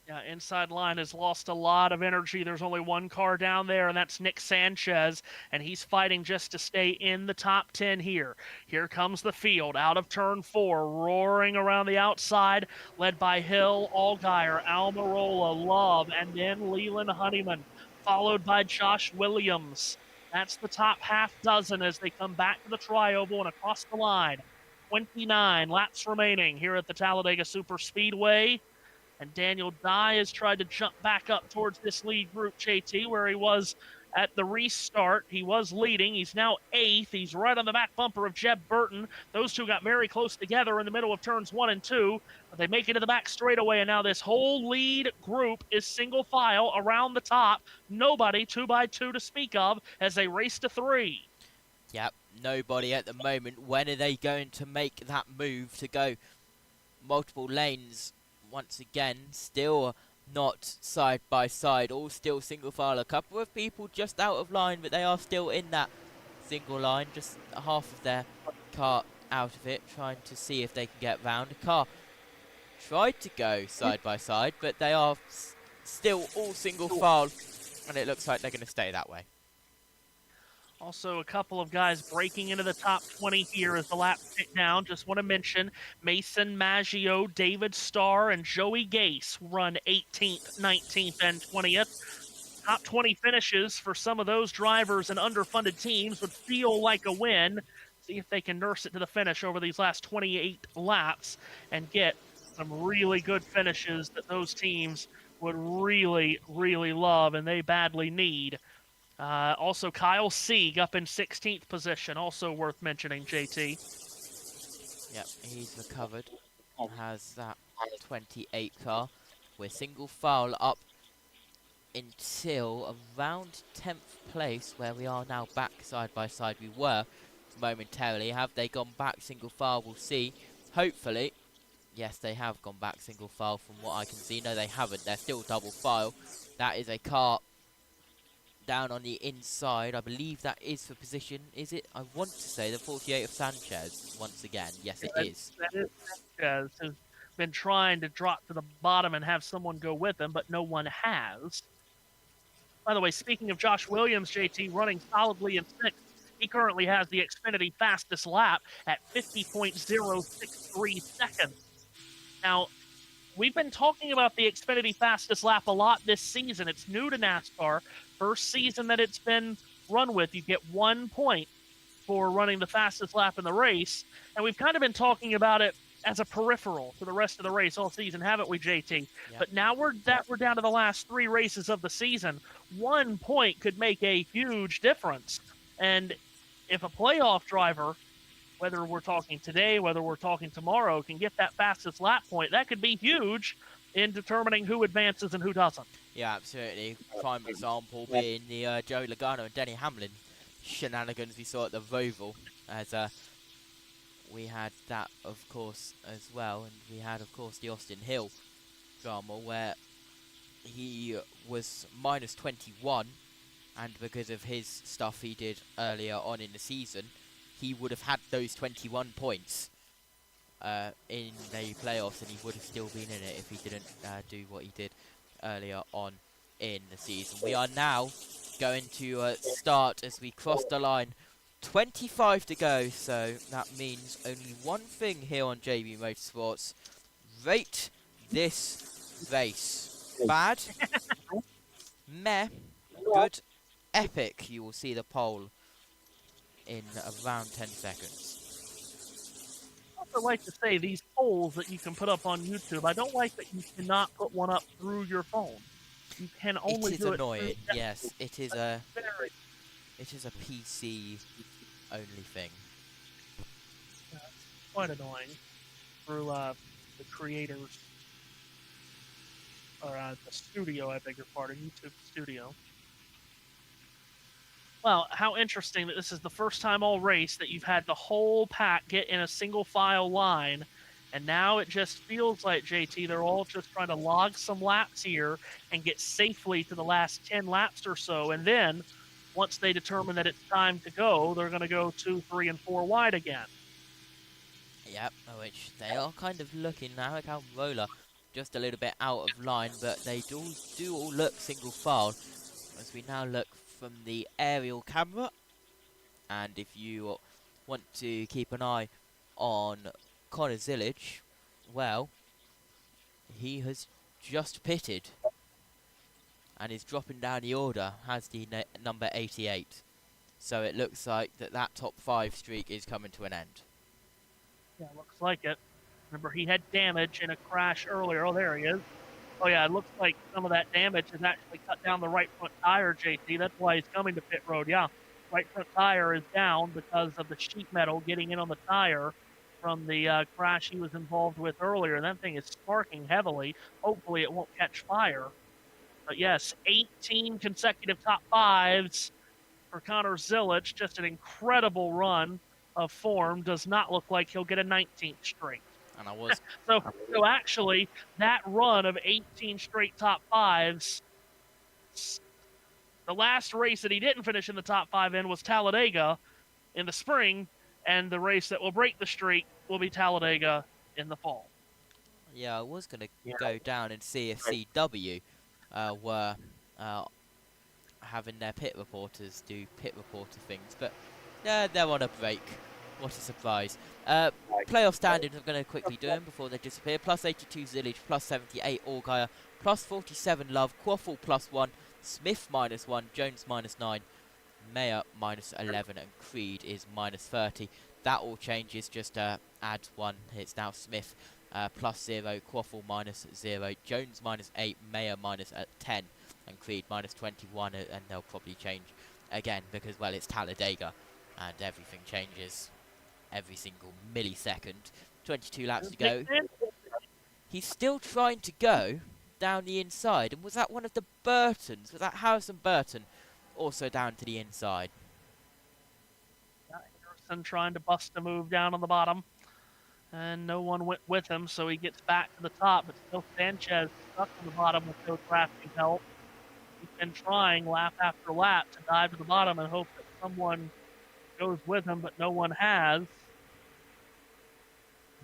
Yeah, inside line has lost a lot of energy. There's only one car down there, and that's Nick Sanchez, and he's fighting just to stay in the top 10 here. Here comes the field out of turn 4, roaring around the outside, led by Hill, Allgaier, Almirola, Love, and then Leland Honeyman, followed by Josh Williams. That's the top half dozen as they come back to the tri-oval and across the line. 29 laps remaining here at the Talladega Superspeedway. And Daniel Dye has tried to jump back up towards this lead group, JT, where he was at the restart. He was leading. He's now 8th. He's right on the back bumper of Jeb Burton. Those two got very close together in the middle of turns 1 and 2. But they make it to the back straightaway, and now this whole lead group is single file around the top. Nobody 2x2 to speak of as they race to 3. Yep, nobody at the moment. When are they going to make that move to go multiple lanes once again? Still not side by side, all still single file. A couple of people just out of line, but they are still in that single line, just half of their car out of it, trying to see if they can get round. A car tried to go side by side, but they are still all single file, and it looks like they're going to stay that way. Also, a couple of guys breaking into the top 20 here as the lap tick down. Just want to mention Mason Maggio, David Starr, and Joey Gase run 18th, 19th, and 20th. Top 20 finishes for some of those drivers and underfunded teams would feel like a win. See if they can nurse it to the finish over these last 28 laps and get some really good finishes that those teams would really, really love and they badly need. Also, Kyle Sieg up in 16th position, also worth mentioning, JT. Yep, he's recovered and has that 28 car. We're single file up until around 10th place, where we are now back side by side. We were momentarily. Have they gone back single file? We'll see. Hopefully. Yes, they have gone back single file from what I can see. No, they haven't. They're still double file. That is a car down on the inside. I believe that is for position. Is it? I want to say the 48 of Sanchez once again. Yes, it is. That is Sanchez, who's been trying to drop to the bottom and have someone go with him, but no one has. By the way, speaking of Josh Williams, JT, running solidly in 6th, he currently has the Xfinity fastest lap at 50.063 seconds. Now, we've been talking about the Xfinity fastest lap a lot this season. It's new to NASCAR. First season that it's been run with, you get 1 point for running the fastest lap in the race. And we've kind of been talking about it as a peripheral for the rest of the race all season, haven't we, JT? Yep. But now we're down to the last 3 races of the season. 1 point could make a huge difference. And if a playoff driver, whether we're talking today, whether we're talking tomorrow, can get that fastest lap point, that could be huge in determining who advances and who doesn't. Yeah, absolutely. Prime example being the Joey Logano and Denny Hamlin shenanigans we saw at the Roval, as we had that, of course, as well, and we had, of course, the Austin Hill drama where he was minus 21, and because of his stuff he did earlier on in the season, he would have had those 21 points in the playoffs, and he would have still been in it if he didn't do what he did earlier on in the season. We are now going to start as we cross the line. 25 to go, so that means only one thing here on JB Motorsports. Rate this race. Bad, meh, good, epic. You will see the poll in around 10 seconds. I also like to say these polls that you can put up on YouTube, I don't like that you cannot put one up through your phone. You can only do it. It is annoying, yes. It is a PC only thing. It's quite annoying through the creators, or the studio, I beg your pardon, YouTube studio. Well, how interesting that this is the first time all race that you've had the whole pack get in a single file line, and now it just feels like, JT, they're all just trying to log some laps here and get safely to the last 10 laps or so, and then once they determine that it's time to go, they're going to go 2, 3, and 4 wide again. Yep, which they are kind of looking now, like how Roller just a little bit out of line, but they do all look single file as we now look from the aerial camera. And if you want to keep an eye on Connor Zillage, well, he has just pitted and is dropping down the order, has the number 88. So it looks like that top 5 streak is coming to an end. Yeah, looks like it. Remember, he had damage in a crash earlier. Oh, there he is. Oh, yeah, it looks like some of that damage has actually cut down the right front tire, JT. That's why he's coming to pit road. Yeah, right front tire is down because of the sheet metal getting in on the tire from the crash he was involved with earlier. That thing is sparking heavily. Hopefully it won't catch fire. But yes, 18 consecutive top 5s for Connor Zillage. Just an incredible run of form. Does not look like he'll get a 19th straight. And I was so actually, that run of 18 straight top 5s, the last race that he didn't finish in the top 5 in was Talladega in the spring, and the race that will break the streak will be Talladega in the fall. Yeah, I was going to go down and see if CW were having their pit reporters do pit reporter things, but they're on a break. What a surprise. Playoff standings I'm going to quickly do them before they disappear. Plus 82 Zillage, plus 78 Allgaier, plus 47 Love, Quaffle plus 1, Smith minus 1, Jones minus 9, Mayer minus 11, and Creed is minus 30. That all changes, just add 1. It's now Smith plus 0, Quaffle minus 0, Jones minus 8, Mayer minus 10, and Creed minus 21, and they'll probably change again because, well, it's Talladega and everything changes every single millisecond. 22 laps to go. He's still trying to go down the inside. And was that one of the Burtons? Was that Harrison Burton also down to the inside? Harrison trying to bust a move down on the bottom. And no one went with him, so he gets back to the top. But still Sanchez stuck on the bottom with no traffic help. He's been trying lap after lap to dive to the bottom and hope that someone goes with him, but no one has.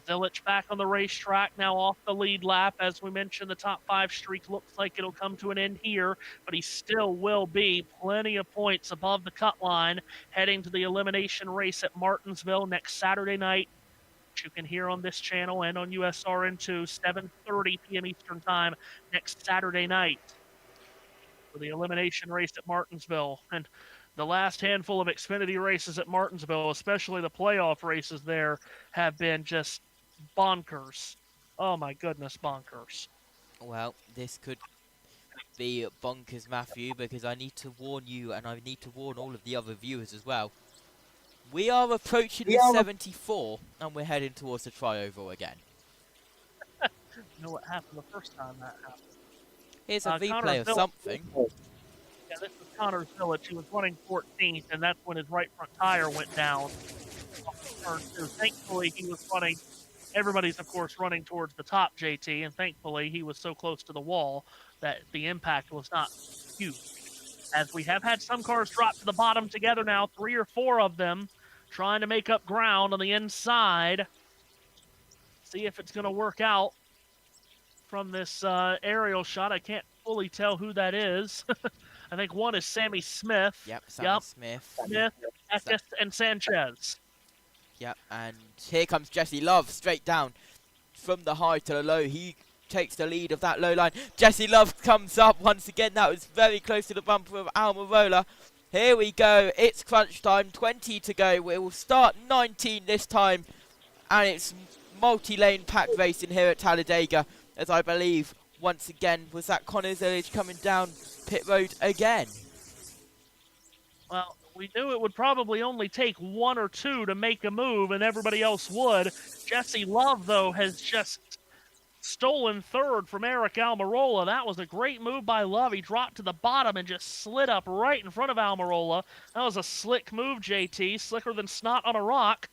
Zillage back on the racetrack, now off the lead lap. As we mentioned, the top 5 streak looks like it'll come to an end here, but he still will be plenty of points above the cut line, heading to the elimination race at Martinsville next Saturday night, which you can hear on this channel and on USRN2, 7:30 p.m. Eastern Time next Saturday night for the elimination race at Martinsville. And the last handful of Xfinity races at Martinsville, especially the playoff races there, have been just bonkers. Oh my goodness, bonkers. Well, this could be bonkers, Matthew, because I need to warn you, and I need to warn all of the other viewers as well. We are approaching the 74, and we're heading towards the tri-oval again. You know what happened the first time that happened? Here's a Connor replay of Village- something. Yeah, this was Connor's Village. He was running 14th, and that's when his right front tire went down. Turn 2. Thankfully, he was running. Everybody's, of course, running towards the top, JT, and thankfully he was so close to the wall that the impact was not huge. As we have had some cars drop to the bottom together now, 3 or 4 of them, trying to make up ground on the inside. See if it's going to work out from this aerial shot. I can't fully tell who that is. I think one is Sammy Smith. Yep, Sammy Smith. Smith, Eckes, and Sanchez. Yep, and here comes Jesse Love straight down from the high to the low. He takes the lead of that low line. Jesse Love comes up once again. That was very close to the bumper of Almirola. Here we go. It's crunch time. 20 to go. We will start 19 this time. And it's multi-lane pack racing here at Talladega. As I believe, once again, was that Connors Village coming down pit road again. Well, we knew it would probably only take 1 or 2 to make a move, and everybody else would. Jesse Love, though, has just stolen third from Eric Almirola. That was a great move by Love. He dropped to the bottom and just slid up right in front of Almirola. That was a slick move, JT. Slicker than snot on a rock.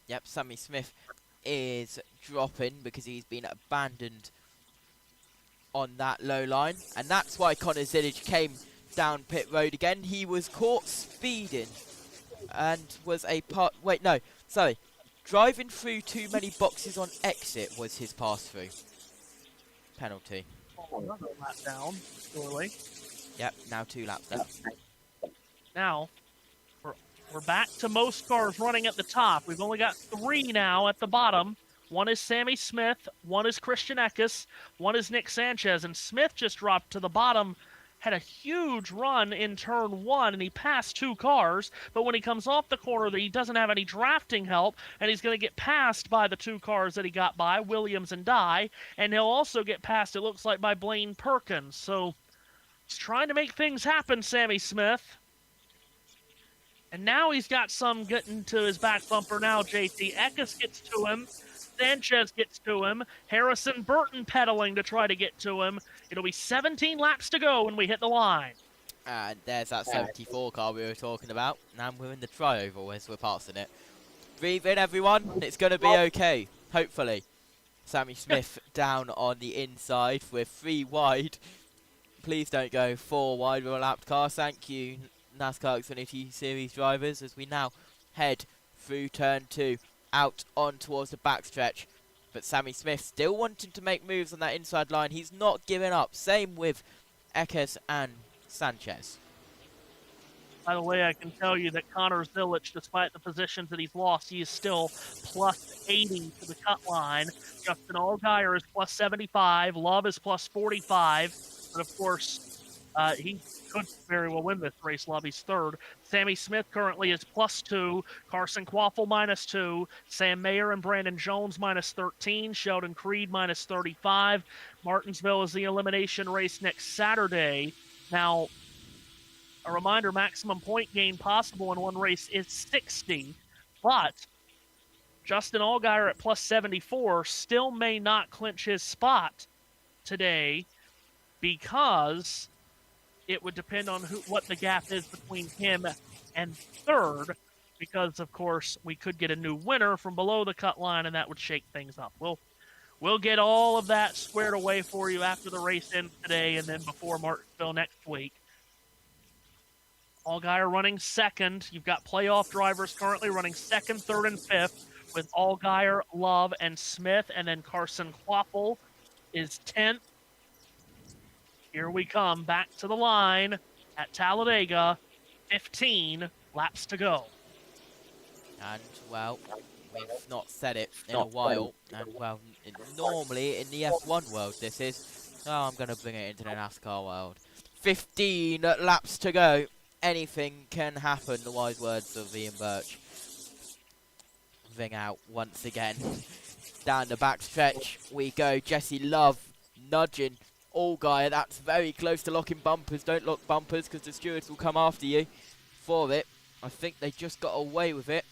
Yep, Sammy Smith is dropping because he's been abandoned on that low line. And that's why Connor Zillage came down pit road again. He was caught speeding and was a part... Wait, no, sorry. Driving through too many boxes on exit was his pass-through. Penalty. Oh, another lap down, surely. Yep, now 2 laps down. Now, we're back to most cars running at the top. We've only got 3 now at the bottom. One is Sammy Smith, one is Christian Eckes, one is Nick Sanchez, and Smith just dropped to the bottom, had a huge run in turn 1, and he passed 2 cars, but when he comes off the corner, he doesn't have any drafting help, and he's going to get passed by the 2 cars that he got by, Williams and Dye, and he'll also get passed, it looks like, by Blaine Perkins. So he's trying to make things happen, Sammy Smith. And now he's got some getting to his back bumper now, JT. Eckes gets to him. Sanchez gets to him. Harrison Burton pedaling to try to get to him. It'll be 17 laps to go when we hit the line. And there's that 74 car we were talking about. Now we're in the tri-oval as we're passing it. Breathe in, everyone. It's going to be okay, hopefully. Sammy Smith down on the inside. We're 3 wide. Please don't go 4 wide with a lapped car. Thank you, NASCAR Xfinity Series drivers, as we now head through turn 2 out on towards the backstretch. But Sammy Smith still wanting to make moves on that inside line. He's not giving up. Same with Eckes and Sanchez. By the way, I can tell you that Connor Zillage, despite the positions that he's lost, he is still plus 80 to the cut line. Justin Allgaier is plus 75. Love is plus 45. But of course, he could very well win this race. Lobby's third. Sammy Smith currently is plus 2. Carson Quaffle minus 2. Sam Mayer and Brandon Jones minus 13. Sheldon Creed minus 35. Martinsville is the elimination race next Saturday. Now, a reminder, maximum point gain possible in one race is 60. But Justin Allgaier at plus 74 still may not clinch his spot today because it would depend on what the gap is between him and third, because, of course, we could get a new winner from below the cut line, and that would shake things up. We'll get all of that squared away for you after the race ends today and then before Martinsville next week. Allgaier running second. You've got playoff drivers currently running second, third, and fifth with Allgaier, Love, and Smith, and then Carson Quaffle is 10th. Here we come, back to the line at Talladega, 15 laps to go. And, well, we've not said it in a while, and, well, normally in the F1 world this is, I'm going to bring it into the NASCAR world. 15 laps to go. Anything can happen, the wise words of Ian Birch. Ring out once again. Down the backstretch we go. Jesse Love nudging Allgaier. That's very close to locking bumpers. Don't lock bumpers because the stewards will come after you for it. I think they just got away with it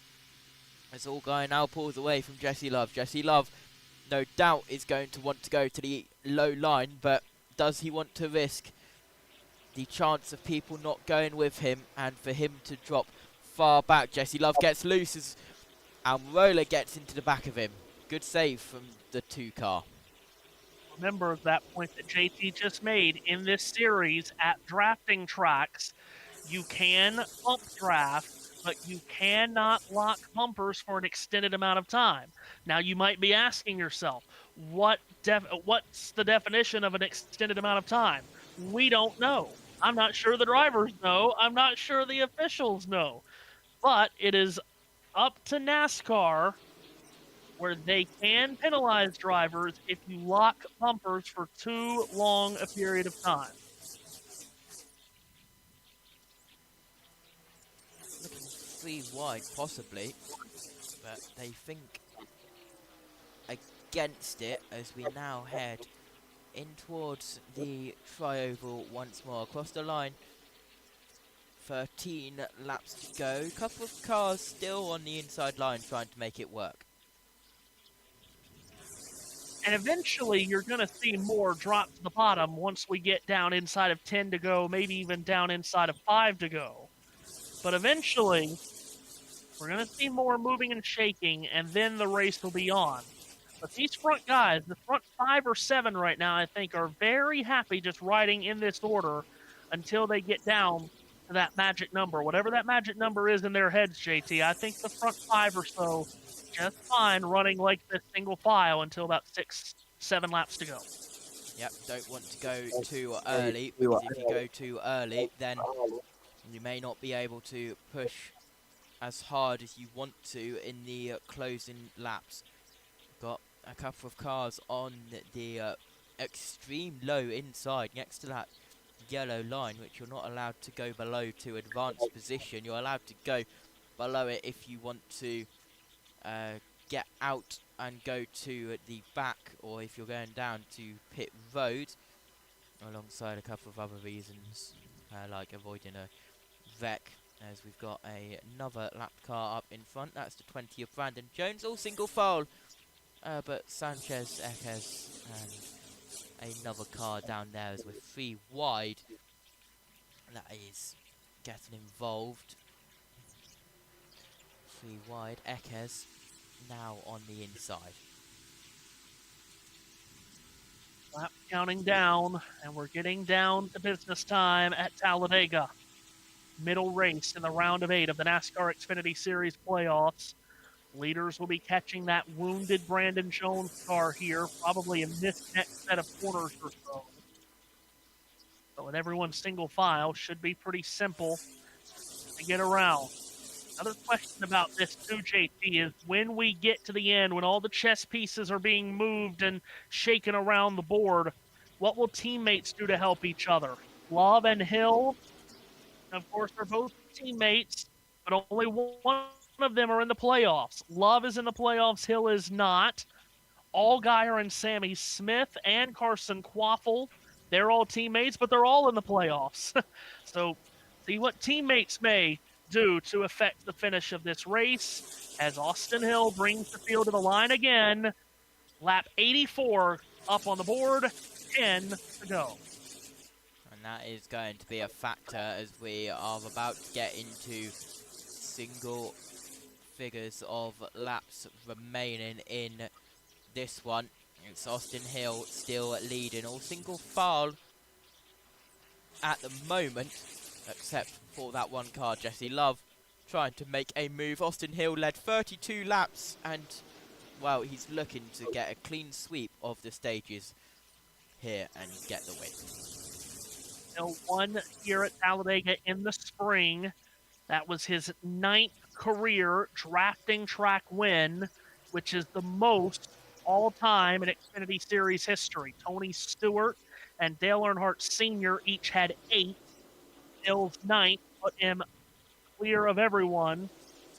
as Allgaier now pulls away from Jesse Love. Jesse Love no doubt is going to want to go to the low line, but does he want to risk the chance of people not going with him and for him to drop far back? Jesse Love gets loose as Almirola gets into the back of him. Good save from the 2 car. Remember that point that JT just made in this series at drafting tracks. You can bump draft, but you cannot lock bumpers for an extended amount of time. Now, you might be asking yourself, what's the definition of an extended amount of time? We don't know. I'm not sure the drivers know. I'm not sure the officials know. But it is up to NASCAR where they can penalize drivers if you lock bumpers for too long a period of time. Looking 3 wide, possibly, but they think against it as we now head in towards the tri-oval once more. Across the line, 13 laps to go. Couple of cars still on the inside line trying to make it work. And eventually, you're going to see more drop to the bottom once we get down inside of 10 to go, maybe even down inside of 5 to go. But eventually, we're going to see more moving and shaking, and then the race will be on. But these front guys, the front 5 or 7 right now, I think, are very happy just riding in this order until they get down to that magic number. Whatever that magic number is in their heads, JT, I think the front 5 or so just fine running like this single file until about 6-7 laps to go. Yep, don't want to go too early, because if you go too early, then you may not be able to push as hard as you want to in the closing laps. Got a couple of cars on the extreme low inside next to that yellow line, which you're not allowed to go below to advanced position. You're allowed to go below it if you want to get out and go to the back, or if you're going down to pit road, alongside a couple of other reasons, like avoiding a wreck, as we've got another lap car up in front. That's the 20 of Brandon Jones, all single file, but Sanchez, Ekes, and another car down there as we're 3 wide. That is getting involved. 3 wide, Ekes now on the inside. Lap counting down, and we're getting down to business time at Talladega. Middle race in the round of 8 of the NASCAR Xfinity Series playoffs. Leaders will be catching that wounded Brandon Jones car here, probably in this next set of corners or so. So with everyone single file, should be pretty simple to get around. Another question about this too, JT, is when we get to the end, when all the chess pieces are being moved and shaken around the board, what will teammates do to help each other? Love and Hill, of course, are both teammates, but only one of them are in the playoffs. Love is in the playoffs, Hill is not. Allgaier and Sammy Smith and Carson Quaffle, they're all teammates, but they're all in the playoffs. So see what teammates may do to affect the finish of this race as Austin Hill brings the field to the line again. Lap 84 up on the board, 10 to go. And that is going to be a factor as we are about to get into single figures of laps remaining in this one. It's Austin Hill still leading, all single file at the moment, except for that one car, Jesse Love, trying to make a move. Austin Hill led 32 laps, and, well, he's looking to get a clean sweep of the stages here and get the win. Hill won here at Talladega in the spring. That was his 9th career drafting track win, which is the most all-time in Xfinity Series history. Tony Stewart and Dale Earnhardt Sr. each had 8. Hill's 9th put him clear of everyone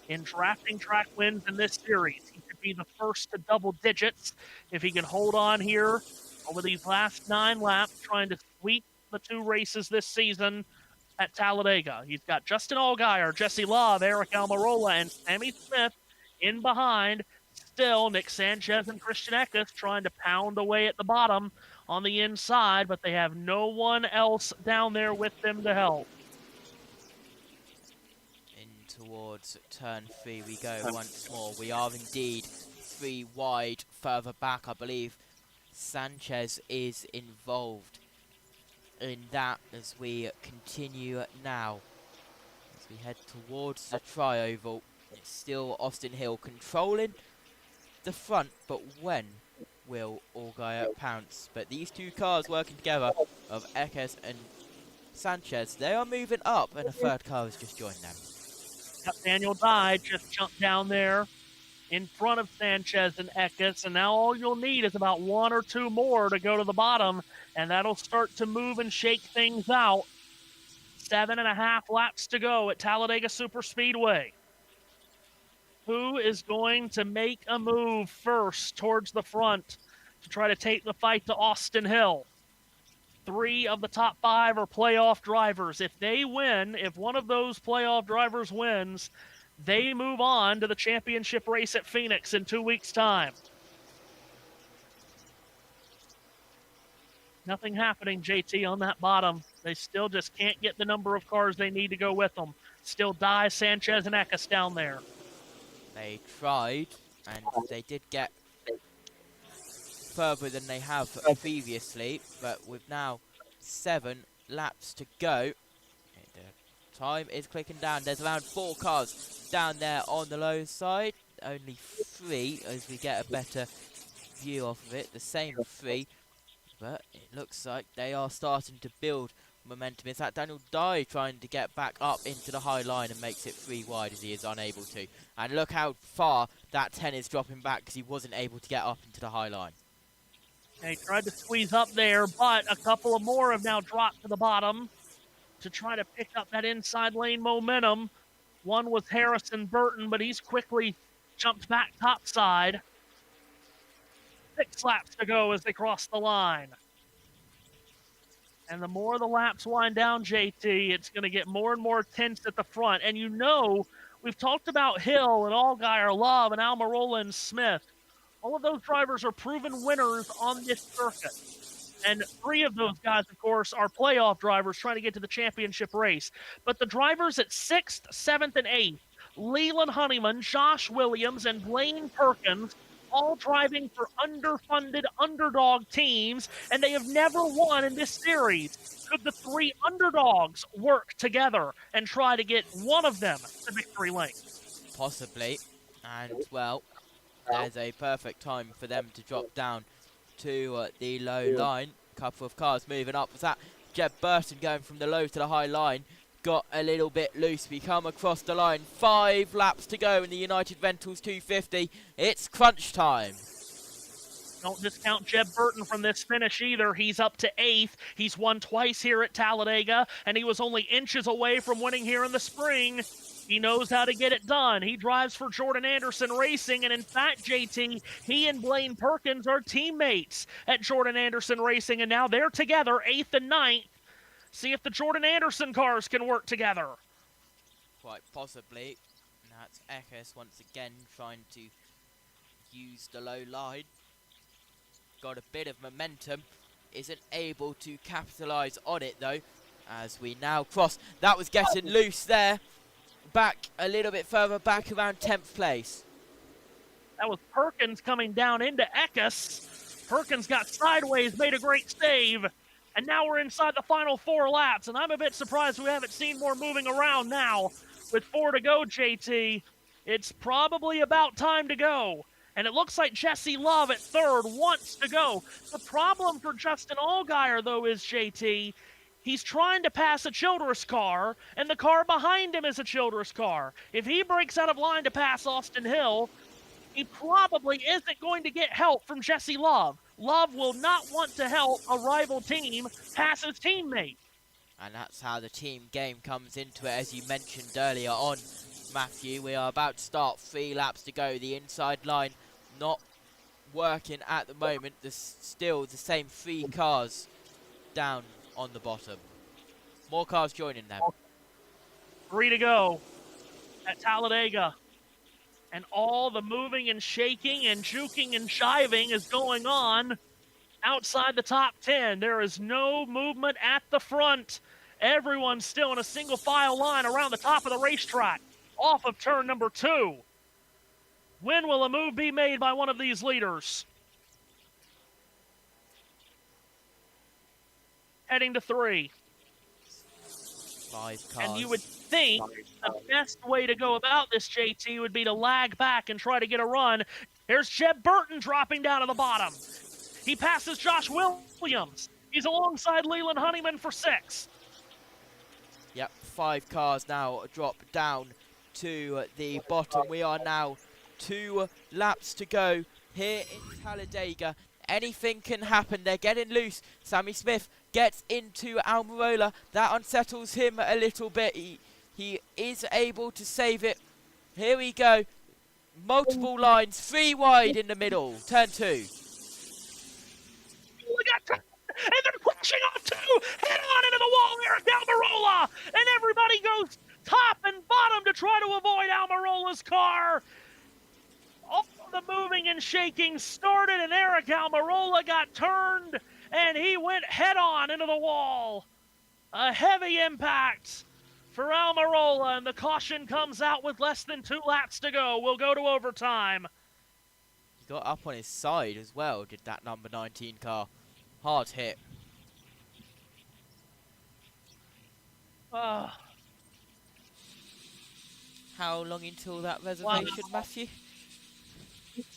in drafting track wins in this series. He could be the first to double digits if he can hold on here over these last 9 laps, trying to sweep the 2 races this season at Talladega. He's got Justin Allgaier, Jesse Love, Eric Almirola, and Sammy Smith in behind, still. Nick Sanchez and Christian Eckes trying to pound away at the bottom on the inside, but they have no one else down there with them to help. In towards turn 3 we go once more. We are indeed 3 wide further back. I believe Sanchez is involved in that as we continue now. As we head towards the tri-oval, it's still Austin Hill controlling the front, but when will Allgaier pounce? But these two cars working together of Eckes and Sanchez, they are moving up, and a third car has just joined them. Daniel Dye just jumped down there in front of Sanchez and Eckes, and now all you'll need is about 1 or 2 more to go to the bottom, and that'll start to move and shake things out. 7.5 laps to go at Talladega Superspeedway. Who is going to make a move first towards the front to try to take the fight to Austin Hill? 3 of the top 5 are playoff drivers. If they win, if one of those playoff drivers wins, they move on to the championship race at Phoenix in 2 weeks' time. Nothing happening, JT, on that bottom. They still just can't get the number of cars they need to go with them. Still Dye, Sanchez, and Eckes down there. They tried, and they did get further than they have previously, but with now 7 laps to go, the time is clicking down. There's around 4 cars down there on the low side, only 3 as we get a better view off of it, the same 3, but it looks like they are starting to build momentum. It's that Daniel Dye trying to get back up into the high line and makes it 3 wide as he is unable to. And look how far that 10 is dropping back because he wasn't able to get up into the high line. They tried to squeeze up there, but a couple of more have now dropped to the bottom to try to pick up that inside lane momentum. One was Harrison Burton, but he's quickly jumped back topside. 6 laps to go as they cross the line. And the more the laps wind down, JT, it's going to get more and more tense at the front. And you know, we've talked about Hill and Allgaier, Love, and Almirola and Smith. All of those drivers are proven winners on this circuit. And 3 of those guys, of course, are playoff drivers trying to get to the championship race. But the drivers at 6th, 7th, and 8th, Leland Honeyman, Josh Williams, and Blaine Perkins, all driving for underfunded underdog teams, and they have never won in this series. Could the 3 underdogs work together and try to get one of them to victory lane? Possibly. And, well, there's a perfect time for them to drop down to the low line. Couple of cars moving up. Was that Jeb Burton going from the low to the high line? Got a little bit loose. We come across the line. 5 laps to go in the United Rentals 250. It's crunch time. Don't discount Jeb Burton from this finish either. He's up to 8th. He's won twice here at Talladega, and he was only inches away from winning here in the spring. He knows how to get it done. He drives for Jordan Anderson Racing, and in fact, JT, he and Blaine Perkins are teammates at Jordan Anderson Racing, and now they're together, 8th and 9th. See if the Jordan Anderson cars can work together. Quite possibly. That's Eckes once again trying to use the low line. Got a bit of momentum. Isn't able to capitalise on it though. As we now cross. That was getting loose there. Back a little bit further back around 10th place. That was Perkins coming down into Eckes. Perkins got sideways, made a great save. And now we're inside the final 4 laps, and I'm a bit surprised we haven't seen more moving around now. With 4 to go, JT, it's probably about time to go. And it looks like Jesse Love at 3rd wants to go. The problem for Justin Allgaier, though, is, JT, he's trying to pass a Childress car, and the car behind him is a Childress car. If he breaks out of line to pass Austin Hill, he probably isn't going to get help from Jesse Love. Love will not want to help a rival team pass his teammate. And that's how the team game comes into it, as you mentioned earlier on, Matthew. We are about to start, 3 laps to go. The inside line not working at the moment. There's still the same 3 cars down on the bottom. More cars joining them. 3 to go at Talladega. And all the moving and shaking and juking and jiving is going on outside the top 10. There is no movement at the front. Everyone's still in a single file line around the top of the racetrack, off of turn number 2. When will a move be made by one of these leaders? Heading to 3. 5 cars. And you would think the best way to go about this, JT, would be to lag back and try to get a run. There's Jeb Burton dropping down to the bottom. He passes Josh Williams. He's alongside Leland Honeyman for 6. Yep, 5 cars now drop down to the bottom. We are now 2 laps to go here in Talladega. Anything can happen. They're getting loose. Sammy Smith gets into Almirola. That unsettles him a little bit. He is able to save it. Here we go. Multiple lines, 3 wide in the middle. Turn 2. We got and they're pushing off 2. Head on into the wall, Eric Almirola. And everybody goes top and bottom to try to avoid Almirola's car. All the moving and shaking started, and Eric Almirola got turned, and he went head-on into the wall. A heavy impact for Almirola, and the caution comes out with less than 2 laps to go. We'll go to overtime. He got up on his side as well, did that number 19 car. Hard hit. How long until that reservation, Matthew?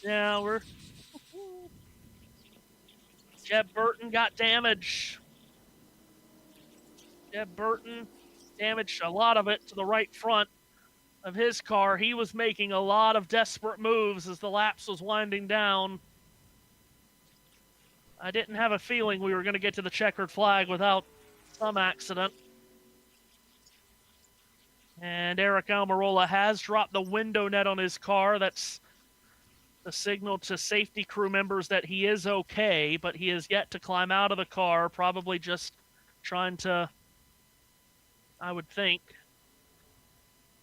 Yeah, we're... Jeb Burton got damage. Jeb Burton damaged a lot of it to the right front of his car. He was making a lot of desperate moves as the laps was winding down. I didn't have a feeling we were going to get to the checkered flag without some accident. And Eric Almirola has dropped the window net on his car. That's the signal to safety crew members that he is okay, but he is yet to climb out of the car, probably just trying to, I would think,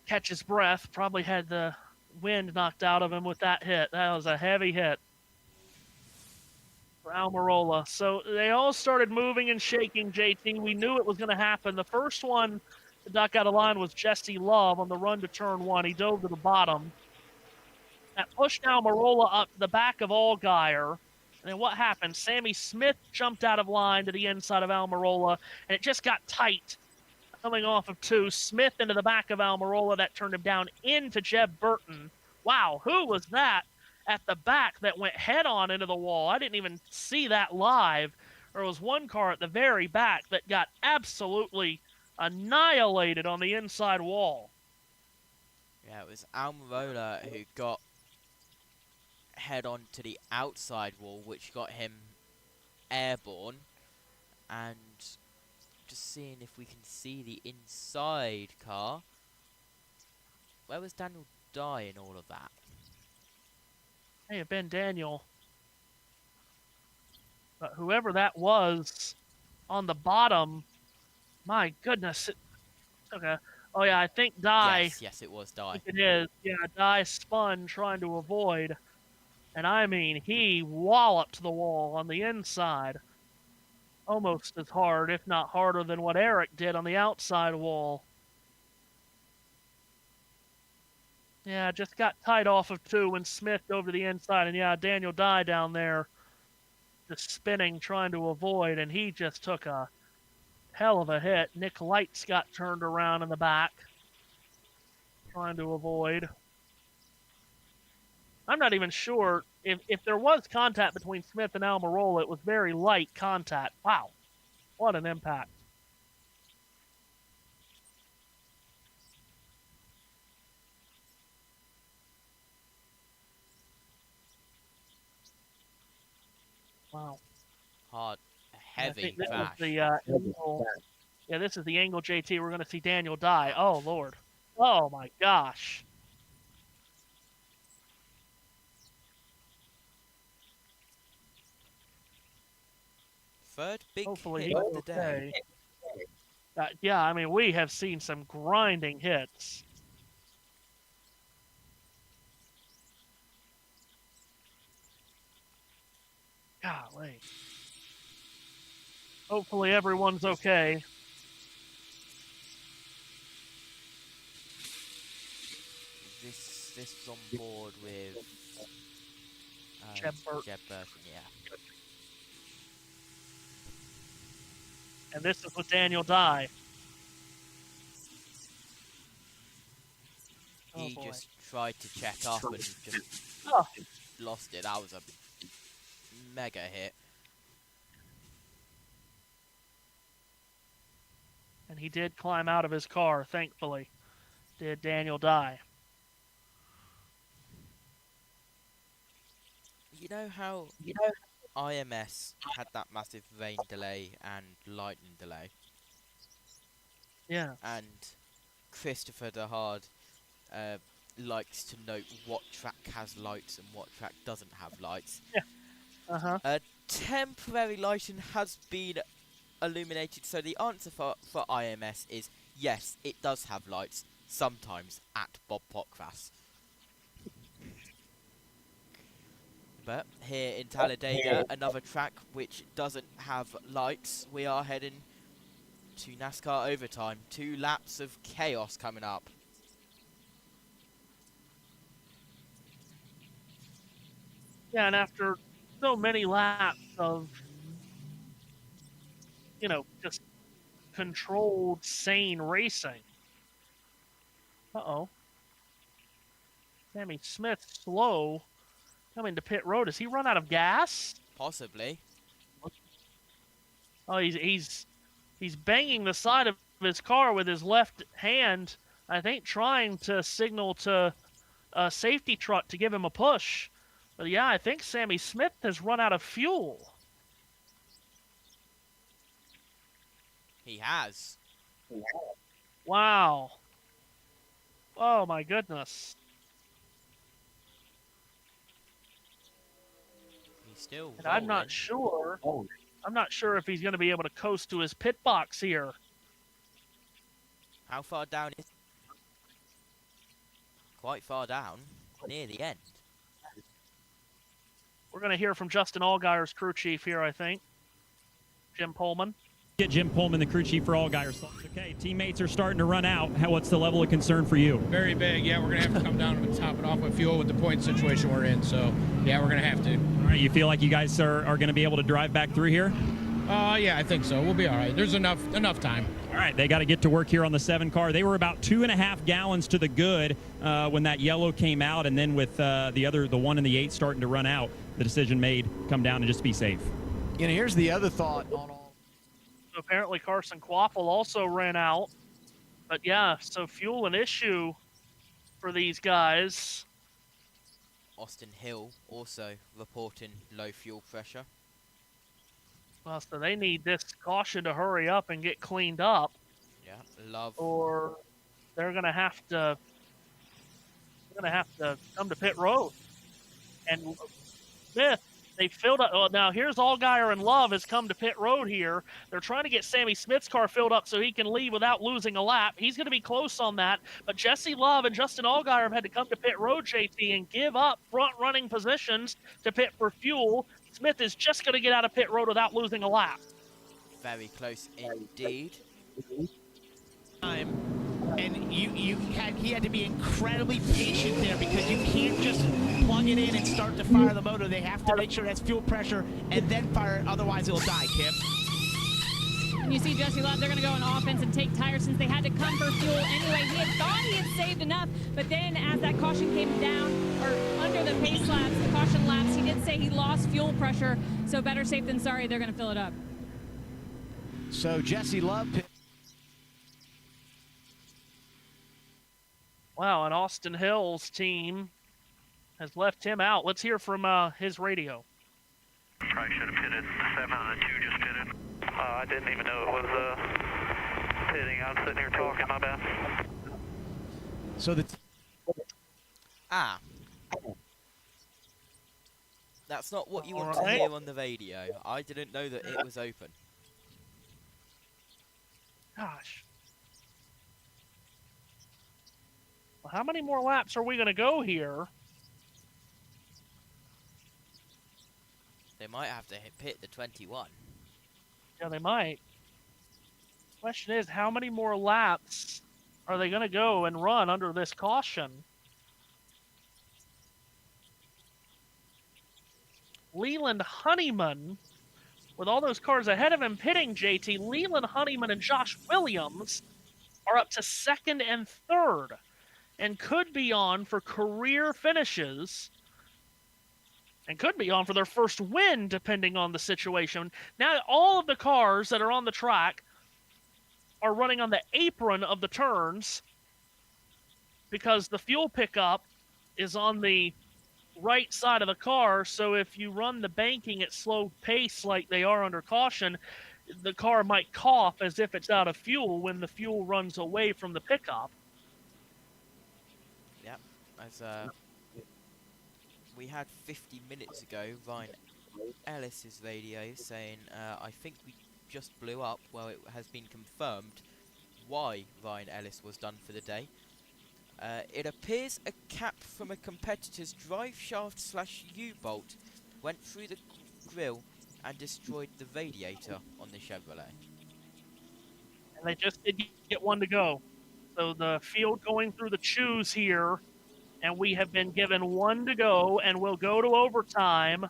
catch his breath. Probably had the wind knocked out of him with that hit. That was a heavy hit for Almirola. So they all started moving and shaking, JT. We knew it was going to happen. The first one to duck out of line was Jesse Love on the run to turn 1. He dove to the bottom. That pushed Almirola up to the back of Allgaier. And then what happened? Sammy Smith jumped out of line to the inside of Almirola, and it just got tight. Coming off of 2, Smith into the back of Almirola. That turned him down into Jeb Burton. Wow, who was that at the back that went head-on into the wall? I didn't even see that live. There was one car at the very back that got absolutely annihilated on the inside wall. Yeah, it was Almirola who got head on to the outside wall, which got him airborne. And just seeing if we can see the inside car. Where was Daniel Dye in all of that? May have been Daniel. But whoever that was on the bottom, my goodness. Okay. Oh, yeah, I think Dye. Yes, it was Dye. It is. Yeah, Dye spun trying to avoid. And I mean, he walloped the wall on the inside. Almost as hard, if not harder, than what Eric did on the outside wall. Yeah, just got tight off of 2 when Smith dove to the inside. And yeah, Daniel Dye down there just spinning, trying to avoid. And he just took a hell of a hit. Nick Lights got turned around in the back, trying to avoid. I'm not even sure if there was contact between Smith and Almirola. It was very light contact. Wow, what an impact. Wow. Hard, heavy this crash. is the angle. Yeah, this is the angle, JT. We're going to see Daniel Dye. Oh, Lord. Oh, my gosh. Third big Hopefully hit of the day. Yeah, I mean, we have seen some grinding hits. Golly. Hopefully everyone's okay. This is on board with Jeb Burton. Jeb Burton, yeah. And this is with Daniel Dye. He just tried to check up and just lost it. That was a mega hit. And he did climb out of his car, thankfully. Did Daniel Dye. You know how IMS had that massive rain delay and lightning delay? Yeah. And Christopher DeHard likes to note what track has lights and what track doesn't have lights. Yeah. Uh-huh. Temporary lighting has been illuminated, so the answer for IMS is yes, it does have lights, sometimes at Bob Pockrass. But here in Talladega, another track which doesn't have lights, we are heading to NASCAR overtime. 2 laps of chaos coming up. Yeah, and after so many laps of, you know, just controlled, sane racing. Uh-oh. Sammy Smith slow coming to pit road. Has he run out of gas? Possibly. Oh, he's banging the side of his car with his left hand, I think trying to signal to a safety truck to give him a push. But yeah, I think Sammy Smith has run out of fuel. He has. Wow. Oh my goodness. He's still And I'm not sure. I'm not sure if he's going to be able to coast to his pit box here. How far down is? Quite far down, near the end. We're going to hear from Justin Allgaier's crew chief here, I think. Jim Pullman. Get Jim Pullman, the crew chief for Allgaier. Okay, teammates are starting to run out. What's the level of concern for you? Very big. Yeah, we're going to have to come down and top it off with fuel with the point situation we're in. So, yeah, we're going to have to. All right, you feel like you guys are going to be able to drive back through here? Yeah, I think so. We'll be all right. There's enough time. All right, they got to get to work here on the 7 car. They were about 2.5 gallons to the good when that yellow came out, and then with the 1 and the 8 starting to run out, the decision made, come down and just be safe. You know, here's the other thought on all. So apparently Carson Quaffle also ran out. But yeah, so fuel an issue for these guys. Austin Hill also reporting low fuel pressure. Well, so they need this caution to hurry up and get cleaned up. Yeah, love. Or they're gonna have to come to pit road. And Smith, they filled up. Well, now here's Allgaier and Love has come to pit road here. They're trying to get Sammy Smith's car filled up so he can leave without losing a lap. He's going to be close on that. But Jesse Love and Justin Allgaier have had to come to pit road, JT, and give up front-running positions to pit for fuel. Smith is just going to get out of pit road without losing a lap. Very close indeed. And he had to be incredibly patient there because you can't just plug it in and start to fire the motor. They have to make sure that's fuel pressure and then fire it, otherwise it'll die, Kim. And you see Jesse Love, they're going to go on offense and take tires since they had to come for fuel anyway. He had thought he had saved enough, but then as that caution came down, or under the pace laps, the caution laps, he did say he lost fuel pressure, so better safe than sorry, they're going to fill it up. So Jesse Love. Wow, and Austin Hill's team has left him out. Let's hear from his radio. Probably should have pitted. 7 out of 2 just pitted. I didn't even know it was pitting. I was sitting here talking, my bad. So That's not what you want to hear on the radio. I didn't know that it was open. Gosh. Well, how many more laps are we going to go here? They might have to pit the 21. Yeah, they might. Question is, how many more laps are they going to go and run under this caution? Leland Honeyman, with all those cars ahead of him pitting, JT, Leland Honeyman and Josh Williams are up to 2nd and 3rd and could be on for career finishes and could be on for their first win, depending on the situation. Now, all of the cars that are on the track are running on the apron of the turns because the fuel pickup is on the right side of the car, so if you run the banking at slow pace like they are under caution, the car might cough as if it's out of fuel when the fuel runs away from the pickup. Yep, as we had 50 minutes ago, Ryan Ellis's radio saying, I think we just blew up. Well, it has been confirmed why Ryan Ellis was done for the day. It appears a cap from a competitor's drive shaft / U-bolt went through the grille and destroyed the radiator on the Chevrolet. And they just did get one to go. So the field going through the choose here, and we have been given one to go, and we'll go to overtime.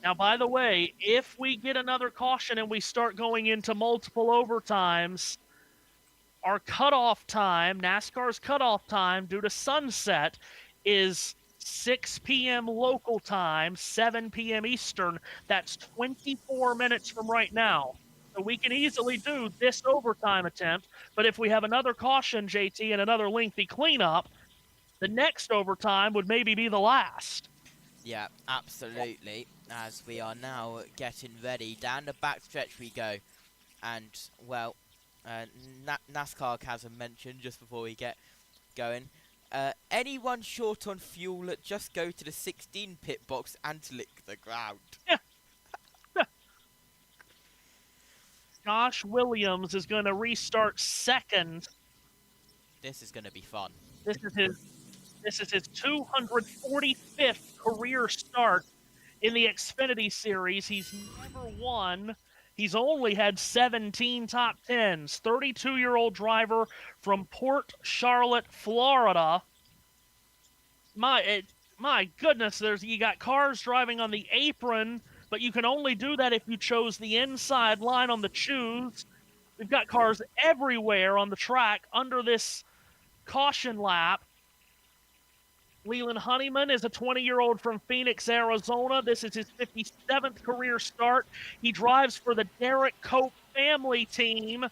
Now, by the way, if we get another caution and we start going into multiple overtimes, our cutoff time, NASCAR's cutoff time due to sunset, is 6 p.m. local time, 7 p.m. Eastern. That's 24 minutes from right now. So we can easily do this overtime attempt, but if we have another caution, JT, and another lengthy cleanup, the next overtime would maybe be the last. Yeah, absolutely. As we are now getting ready, down the backstretch we go. And, well, NASCAR hasn't mentioned just before we get going. Anyone short on fuel, just go to the 16 pit box and lick the ground. Josh Williams is going to restart 2nd. This is going to be fun. This is his 245th career start in the Xfinity Series. He's never won. He's only had 17 top 10s. 32-year-old driver from Port Charlotte, Florida. My goodness, you got cars driving on the apron, but you can only do that if you chose the inside line on the choose. We've got cars everywhere on the track under this caution lap. Leland Honeyman is a 20-year-old from Phoenix, Arizona. This is his 57th career start. He drives for the Derek Cope family team.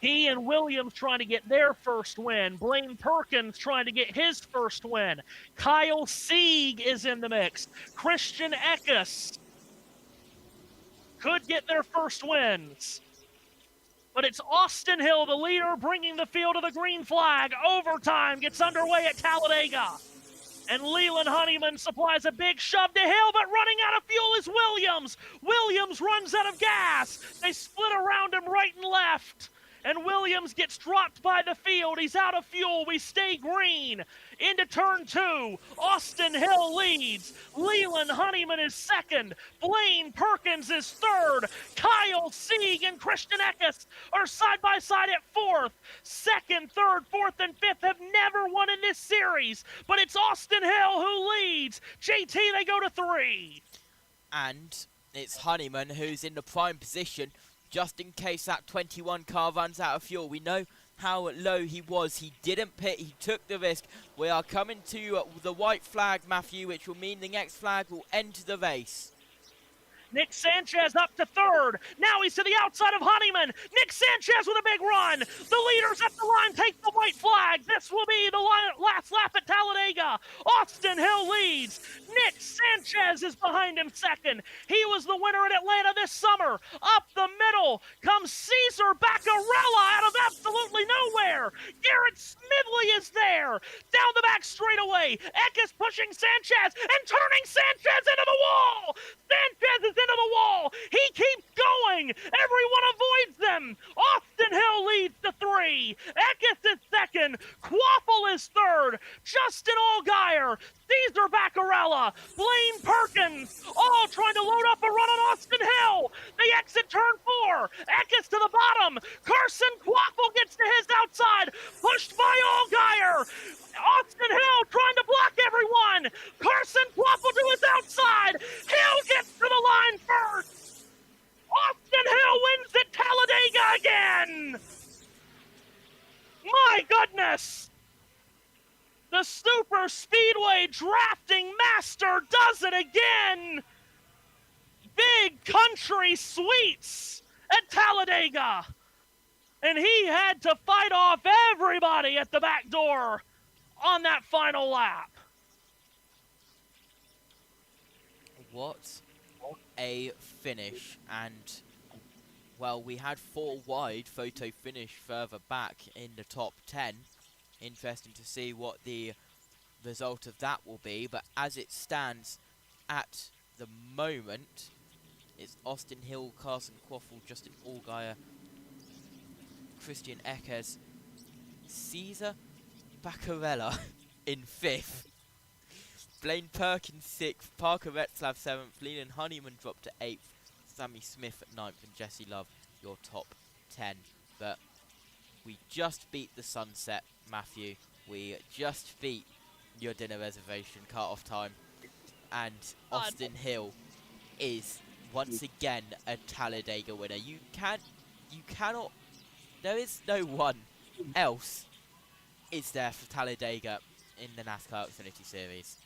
He and Williams trying to get their first win. Blaine Perkins trying to get his first win. Kyle Sieg is in the mix. Christian Eckes could get their first wins. But it's Austin Hill, the leader, bringing the field to the green flag. Overtime gets underway at Talladega. And Leland Honeyman supplies a big shove to Hill, but running out of fuel is Williams. Williams runs out of gas. They split around him right and left. And Williams gets dropped by the field. He's out of fuel. We stay green. Into turn 2. Austin Hill leads. Leland Honeyman is 2nd. Blaine Perkins is 3rd. Kyle Sieg and Christian Eckes are side by side at 4th. 2nd, 3rd, 4th, and 5th have never won in this series. But it's Austin Hill who leads. JT, they go to 3. And it's Honeyman who's in the prime position just in case that 21 car runs out of fuel. We know how low he was. He didn't pit. He took the risk. We are coming to the white flag, Matthew, which will mean the next flag will end the race. Nick Sanchez up to 3rd. Now he's to the outside of Honeyman. Nick Sanchez with a big run. The leaders at the line take the white flag. This will be the last lap at Talladega. Austin Hill leads. Nick Sanchez is behind him 2nd. He was the winner in Atlanta this summer. Up the middle comes Cesar Baccarella out of absolutely nowhere. Garrett Smidley is there. Down the back straightaway. Eckes pushing Sanchez and turning Sanchez into the wall. Sanchez is into the wall. He keeps going. Everyone avoids them. Austin Hill leads to 3. 3. Eckes is second. Quaffle is third. Justin Allgaier, Cesar Vaccarella, Blaine Perkins, all trying to load up a run on Austin Hill. They exit turn 4. Eckes to the bottom. Carson Quaffle gets to his outside. Pushed by Allgaier. Austin Hill trying to block everyone. Carson Quaffle to his outside. Hill gets to the line first. Austin Hill wins at Talladega again. My goodness. The super speedway drafting master does it again. Big country sweets at Talladega. And he had to fight off everybody at the back door on that final lap. What a finish. And, well, we had 4 wide photo finish further back in the top 10. Interesting to see what the result of that will be. But as it stands at the moment, it's Austin Hill, Carson Quaffle, Justin Allgaier, Christian Eckes, Cesar Vaccarella in 5th, Blaine Perkins 6th, Parker Retzlaff 7th, Leland Honeyman dropped to 8th, Sammy Smith at 9th, and Jesse Love your top 10. But we just beat the sunset, Matthew. We just beat your dinner reservation cut-off time, and Austin Hill is once again a Talladega winner. You cannot. There is no one else is there for Talladega in the NASCAR Xfinity Series.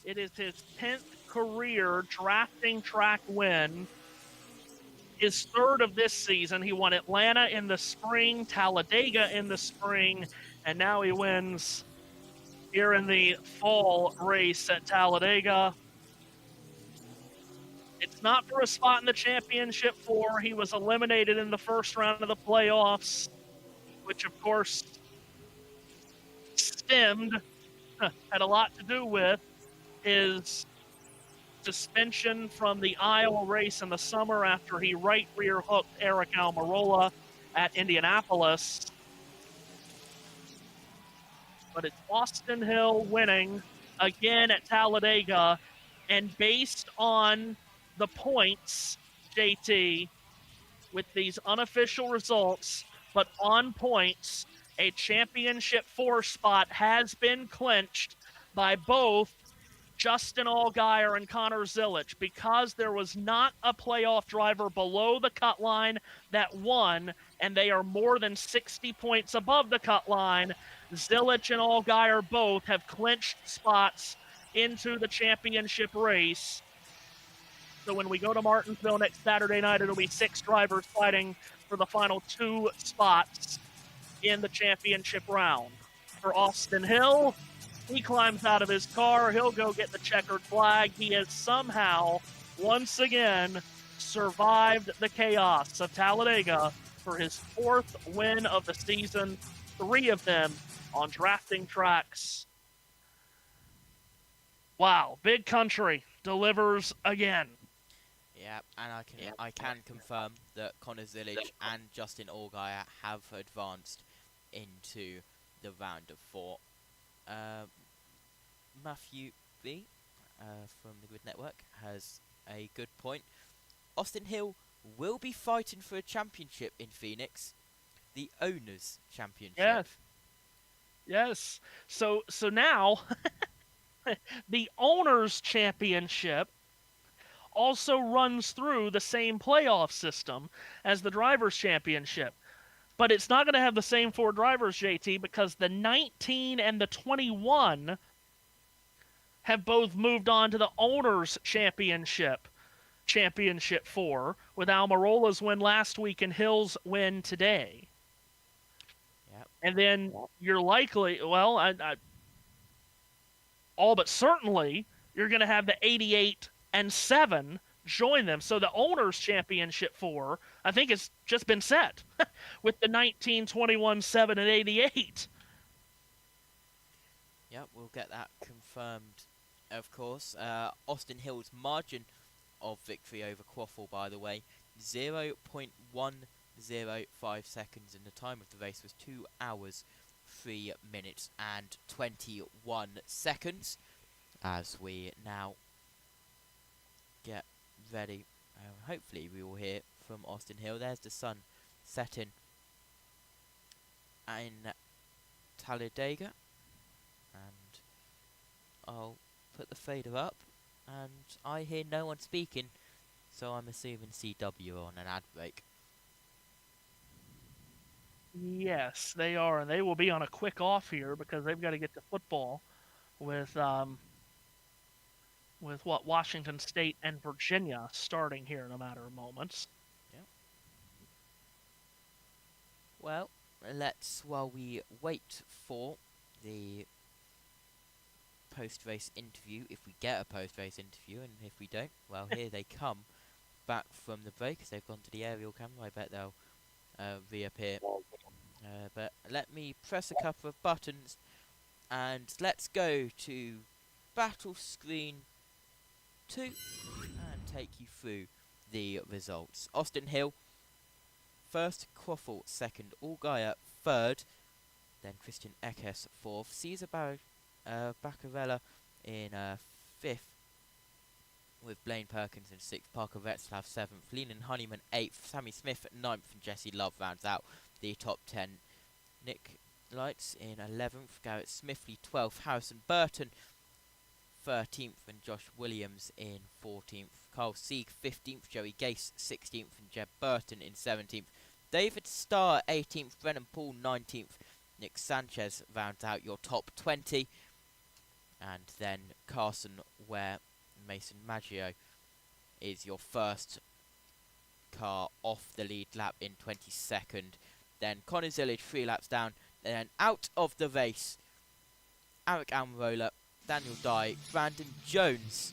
It is his 10th career drafting track win. His 3rd of this season. He won Atlanta in the spring, Talladega in the spring, and now he wins here in the fall race at Talladega. It's not for a spot in the championship 4. He was eliminated in the first round of the playoffs, which of course had a lot to do with his suspension from the Iowa race in the summer after he right rear hooked Eric Almirola at Indianapolis. But it's Austin Hill winning again at Talladega, and based on the points, JT, with these unofficial results, but on points, a championship 4 spot has been clinched by both Justin Allgaier and Connor Zilisch, because there was not a playoff driver below the cut line that won, and they are more than 60 points above the cut line. Zilisch and Allgaier both have clinched spots into the championship race. So when we go to Martinsville next Saturday night, it'll be 6 drivers fighting for the final 2 spots in the championship round. For Austin Hill, he climbs out of his car. He'll go get the checkered flag. He has somehow, once again, survived the chaos of Talladega for his 4th win of the season, 3 of them on drafting tracks. Wow, Big Country delivers again. Yeah, and I can confirm that Connor Zilisch and Justin Allgaier have advanced into the round of 4. Matthew B from the Grid Network has a good point. Austin Hill will be fighting for a championship in Phoenix, the Owners' Championship. Yes. So now the Owners' Championship also runs through the same playoff system as the Drivers' Championship. But it's not going to have the same 4 drivers, JT, because the 19 and the 21 have both moved on to the Owners' Championship 4, with Almirola's win last week and Hill's win today. Yep. And then you're likely, well, all but certainly, you're going to have the 88 and 7 join them. So the Owners' Championship 4, I think it's just been set with the 19, 21, 7, and 88. Yep, we'll get that confirmed, of course. Austin Hill's margin of victory over Quaffle, by the way, 0.10 2:05 seconds, and the time of the race was 2 hours, 3 minutes and 21 seconds. As we now get ready, hopefully we will hear from Austin Hill. There's the sun setting in Talladega, and I'll put the fader up, and I hear no one speaking, so I'm assuming CW on an ad break. Yes, they are, and they will be on a quick off here because they've got to get to football with what, Washington State and Virginia starting here in a matter of moments. Yeah. Well, let's, while we wait for the post-race interview, if we get a post-race interview, and if we don't, well, here they come back from the break, as they've gone to the aerial camera. I bet they'll reappear. But let me press a couple of buttons, and let's go to battle screen 2 and take you through the results. Austin Hill first, Quaffle second, Allgaier third, then Christian Eckes fourth, Cesar Baccarella in fifth, with Blaine Perkins in sixth, Parker Retzlaff seventh, Leland Honeyman eighth, Sammy Smith at ninth, and Jesse Love rounds out the top 10. Nick Lights in 11th, Garrett Smithley 12th, Harrison Burton 13th, and Josh Williams in 14th. Carl Sieg 15th, Joey Gase 16th, and Jeb Burton in 17th. David Starr 18th, Brennan Paul 19th, Nick Sanchez rounds out your top 20. And then Carson Ware, Mason Maggio is your first car off the lead lap in 22nd. Then Connor Zillage 3 laps down, and then out of the race, Eric Almirola, Daniel Dye, Brandon Jones,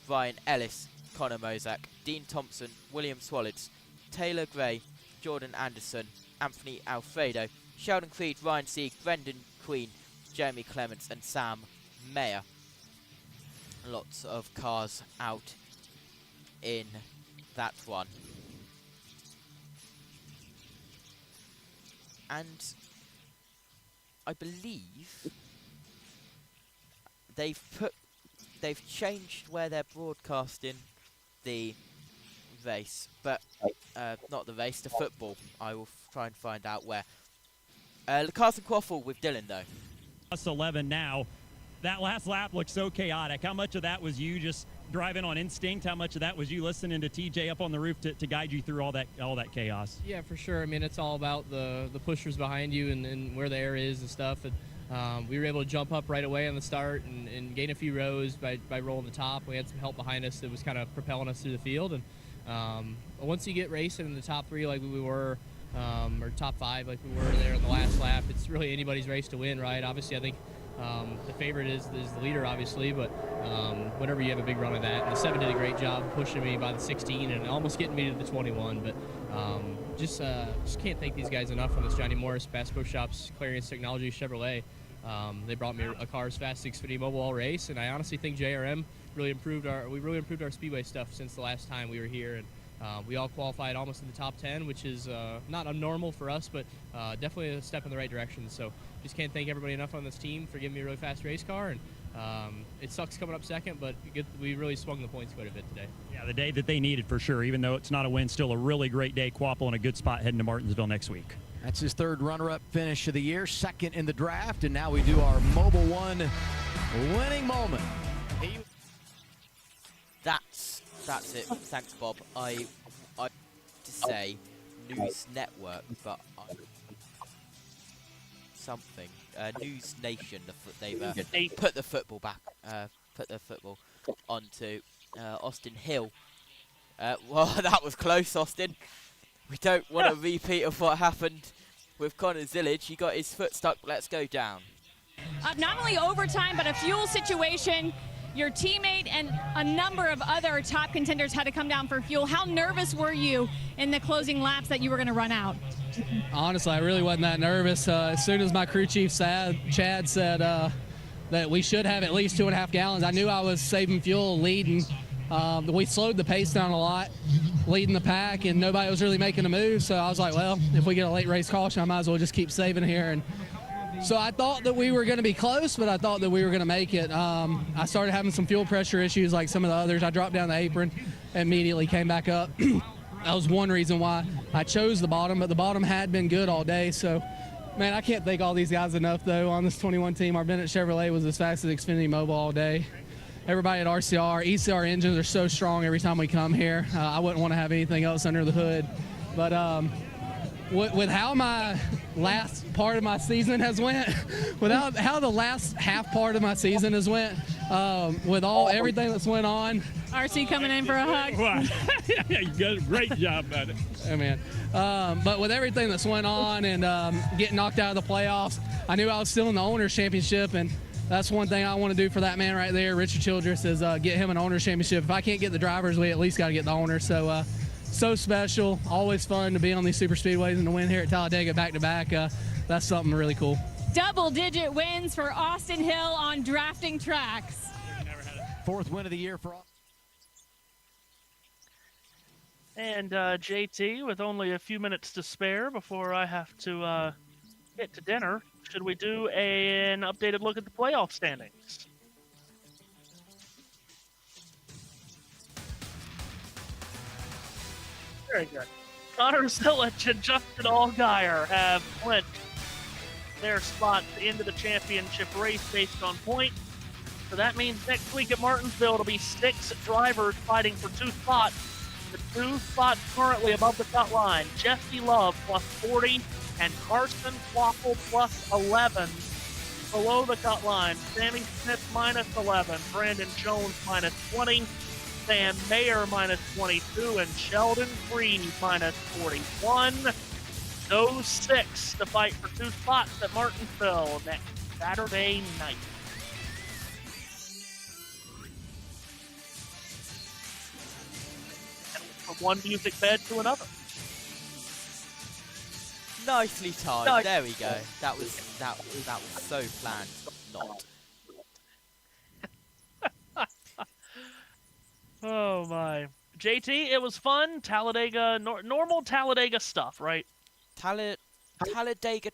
Brian Ellis, Connor Mozak, Dean Thompson, William Swallows, Taylor Gray, Jordan Anderson, Anthony Alfredo, Sheldon Creed, Ryan Sieg, Brendan Queen, Jeremy Clements, and Sam Mayer. Lots of cars out in that one. And I believe they've changed where they're broadcasting the race, but not the race, the football. I will try and find out where. Carson Quaffle with Dylan though. Plus 11 now. That last lap looked so chaotic. How much of that was you just driving on instinct? How much of that was you listening to TJ up on the roof to guide you through all that chaos? Yeah, for sure. I mean, it's all about the pushers behind you and where the air is and stuff. And we were able to jump up right away on the start and gain a few rows by rolling the top. We had some help behind us that was kind of propelling us through the field. And once you get racing in the top 3 like we were, or top 5 like we were there in the last lap, it's really anybody's race to win, right? Obviously, I think the favorite is the leader, obviously, but whenever you have a big run of that, and the 7 did a great job pushing me by the 16 and almost getting me to the 21, but just can't thank these guys enough on this Johnny Morris, Bass Pro Shops, Clarion Technology, Chevrolet. They brought me a car as fast as Xfinity Mobile all race, and I honestly think JRM really improved our speedway stuff since the last time we were here, and we all qualified almost in the top 10, which is not abnormal for us, but definitely a step in the right direction. So just can't thank everybody enough on this team for giving me a really fast race car, and it sucks coming up second, but we really swung the points quite a bit today. Yeah, the day that they needed for sure. Even though it's not a win, still a really great day. Quaffle in a good spot heading to Martinsville next week. That's his 3rd runner-up finish of the year, 2nd in the draft, and now we do our Mobile One winning moment. That's it. Thanks, Bob. I to say News Network, but something News Nation. They've put the football back. Put the football onto Austin Hill. Well, that was close, Austin. We don't want a repeat of what happened with Connor Zillage. He got his foot stuck. Let's go down. Not only overtime, but a fuel situation. Your teammate and a number of other top contenders had to come down for fuel. How nervous were you in the closing laps that you were going to run out? Honestly, I really wasn't that nervous. As soon as my crew chief, Chad, said that we should have at least 2.5 gallons, I knew I was saving fuel, leading. We slowed the pace down a lot. leading the pack, and nobody was really making a move. So I was like, well, if we get a late race caution, I might as well just keep saving here. And so I thought that we were going to be close, but I thought that we were going to make it. I started having some fuel pressure issues like some of the others. I dropped down the apron, immediately came back up. That was one reason why I chose the bottom, but the bottom had been good all day. So, man, I can't thank all these guys enough, though, on this 21 team. Our Bennett Chevrolet was as fast as Xfinity Mobile all day. Everybody at RCR, ECR engines are so strong every time we come here. I wouldn't want to have anything else under the hood. But with how my last part of my season has went, without how the last half part of my season has went, with everything that's went on. RC coming in for a hug. Yeah, you did a great job at it. Oh, man. But with everything that's went on and getting knocked out of the playoffs, I knew I was still in the Owners' Championship, and that's one thing I want to do for that man right there, Richard Childress, is get him an Owners' Championship. If I can't get the drivers, we at least got to get the owners. So, so special. Always fun to be on these super speedways and to win here at Talladega back-to-back. That's something really cool. Double-digit wins for Austin Hill on drafting tracks. Fourth win of the year for Austin. And JT, with only a few minutes to spare before I have to get to dinner, should we do an updated look at the playoff standings? Very good. Connor Zilich and Justin Allgaier have clinched their spots into the championship race based on points. So that means next week at Martinsville, it'll be 6 drivers fighting for 2 spots. The 2 spots currently above the cut line: Jesse Love plus 40 and Carson Waffle plus 11. Below the cut line, Sammy Smith minus 11, Brandon Jones minus 20, Sam Mayer minus 22, and Sheldon Freed minus 41. Those 6 to fight for 2 spots at Martinsville next Saturday night. From one music bed to another. Nicely timed. Nice. There we go. That was so planned. Not. Oh my. JT, it was fun. Talladega, normal Talladega stuff, right? Talladega,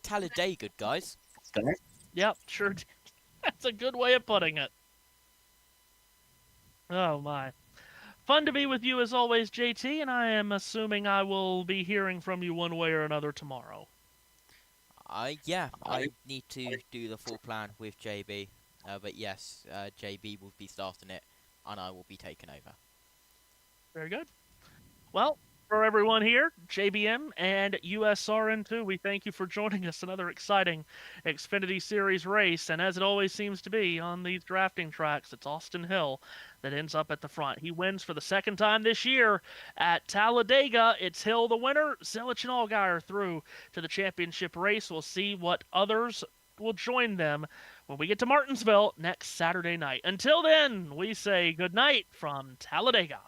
guys. Yep, sure. That's a good way of putting it. Oh my. Fun to be with you as always, JT, and I am assuming I will be hearing from you one way or another tomorrow. Yeah, I need to do the full plan with JB. But yes, JB will be starting it, and I will be taking over. Very good. Well, for everyone here, JBM and USRN2, we thank you for joining us. Another exciting Xfinity Series race, and as it always seems to be on these drafting tracks, it's Austin Hill that ends up at the front. He wins for the 2nd time this year at Talladega. It's Hill the winner. Zilich and Allgaier through to the championship race. We'll see what others will join them when we get to Martinsville next Saturday night. Until then, we say good night from Talladega.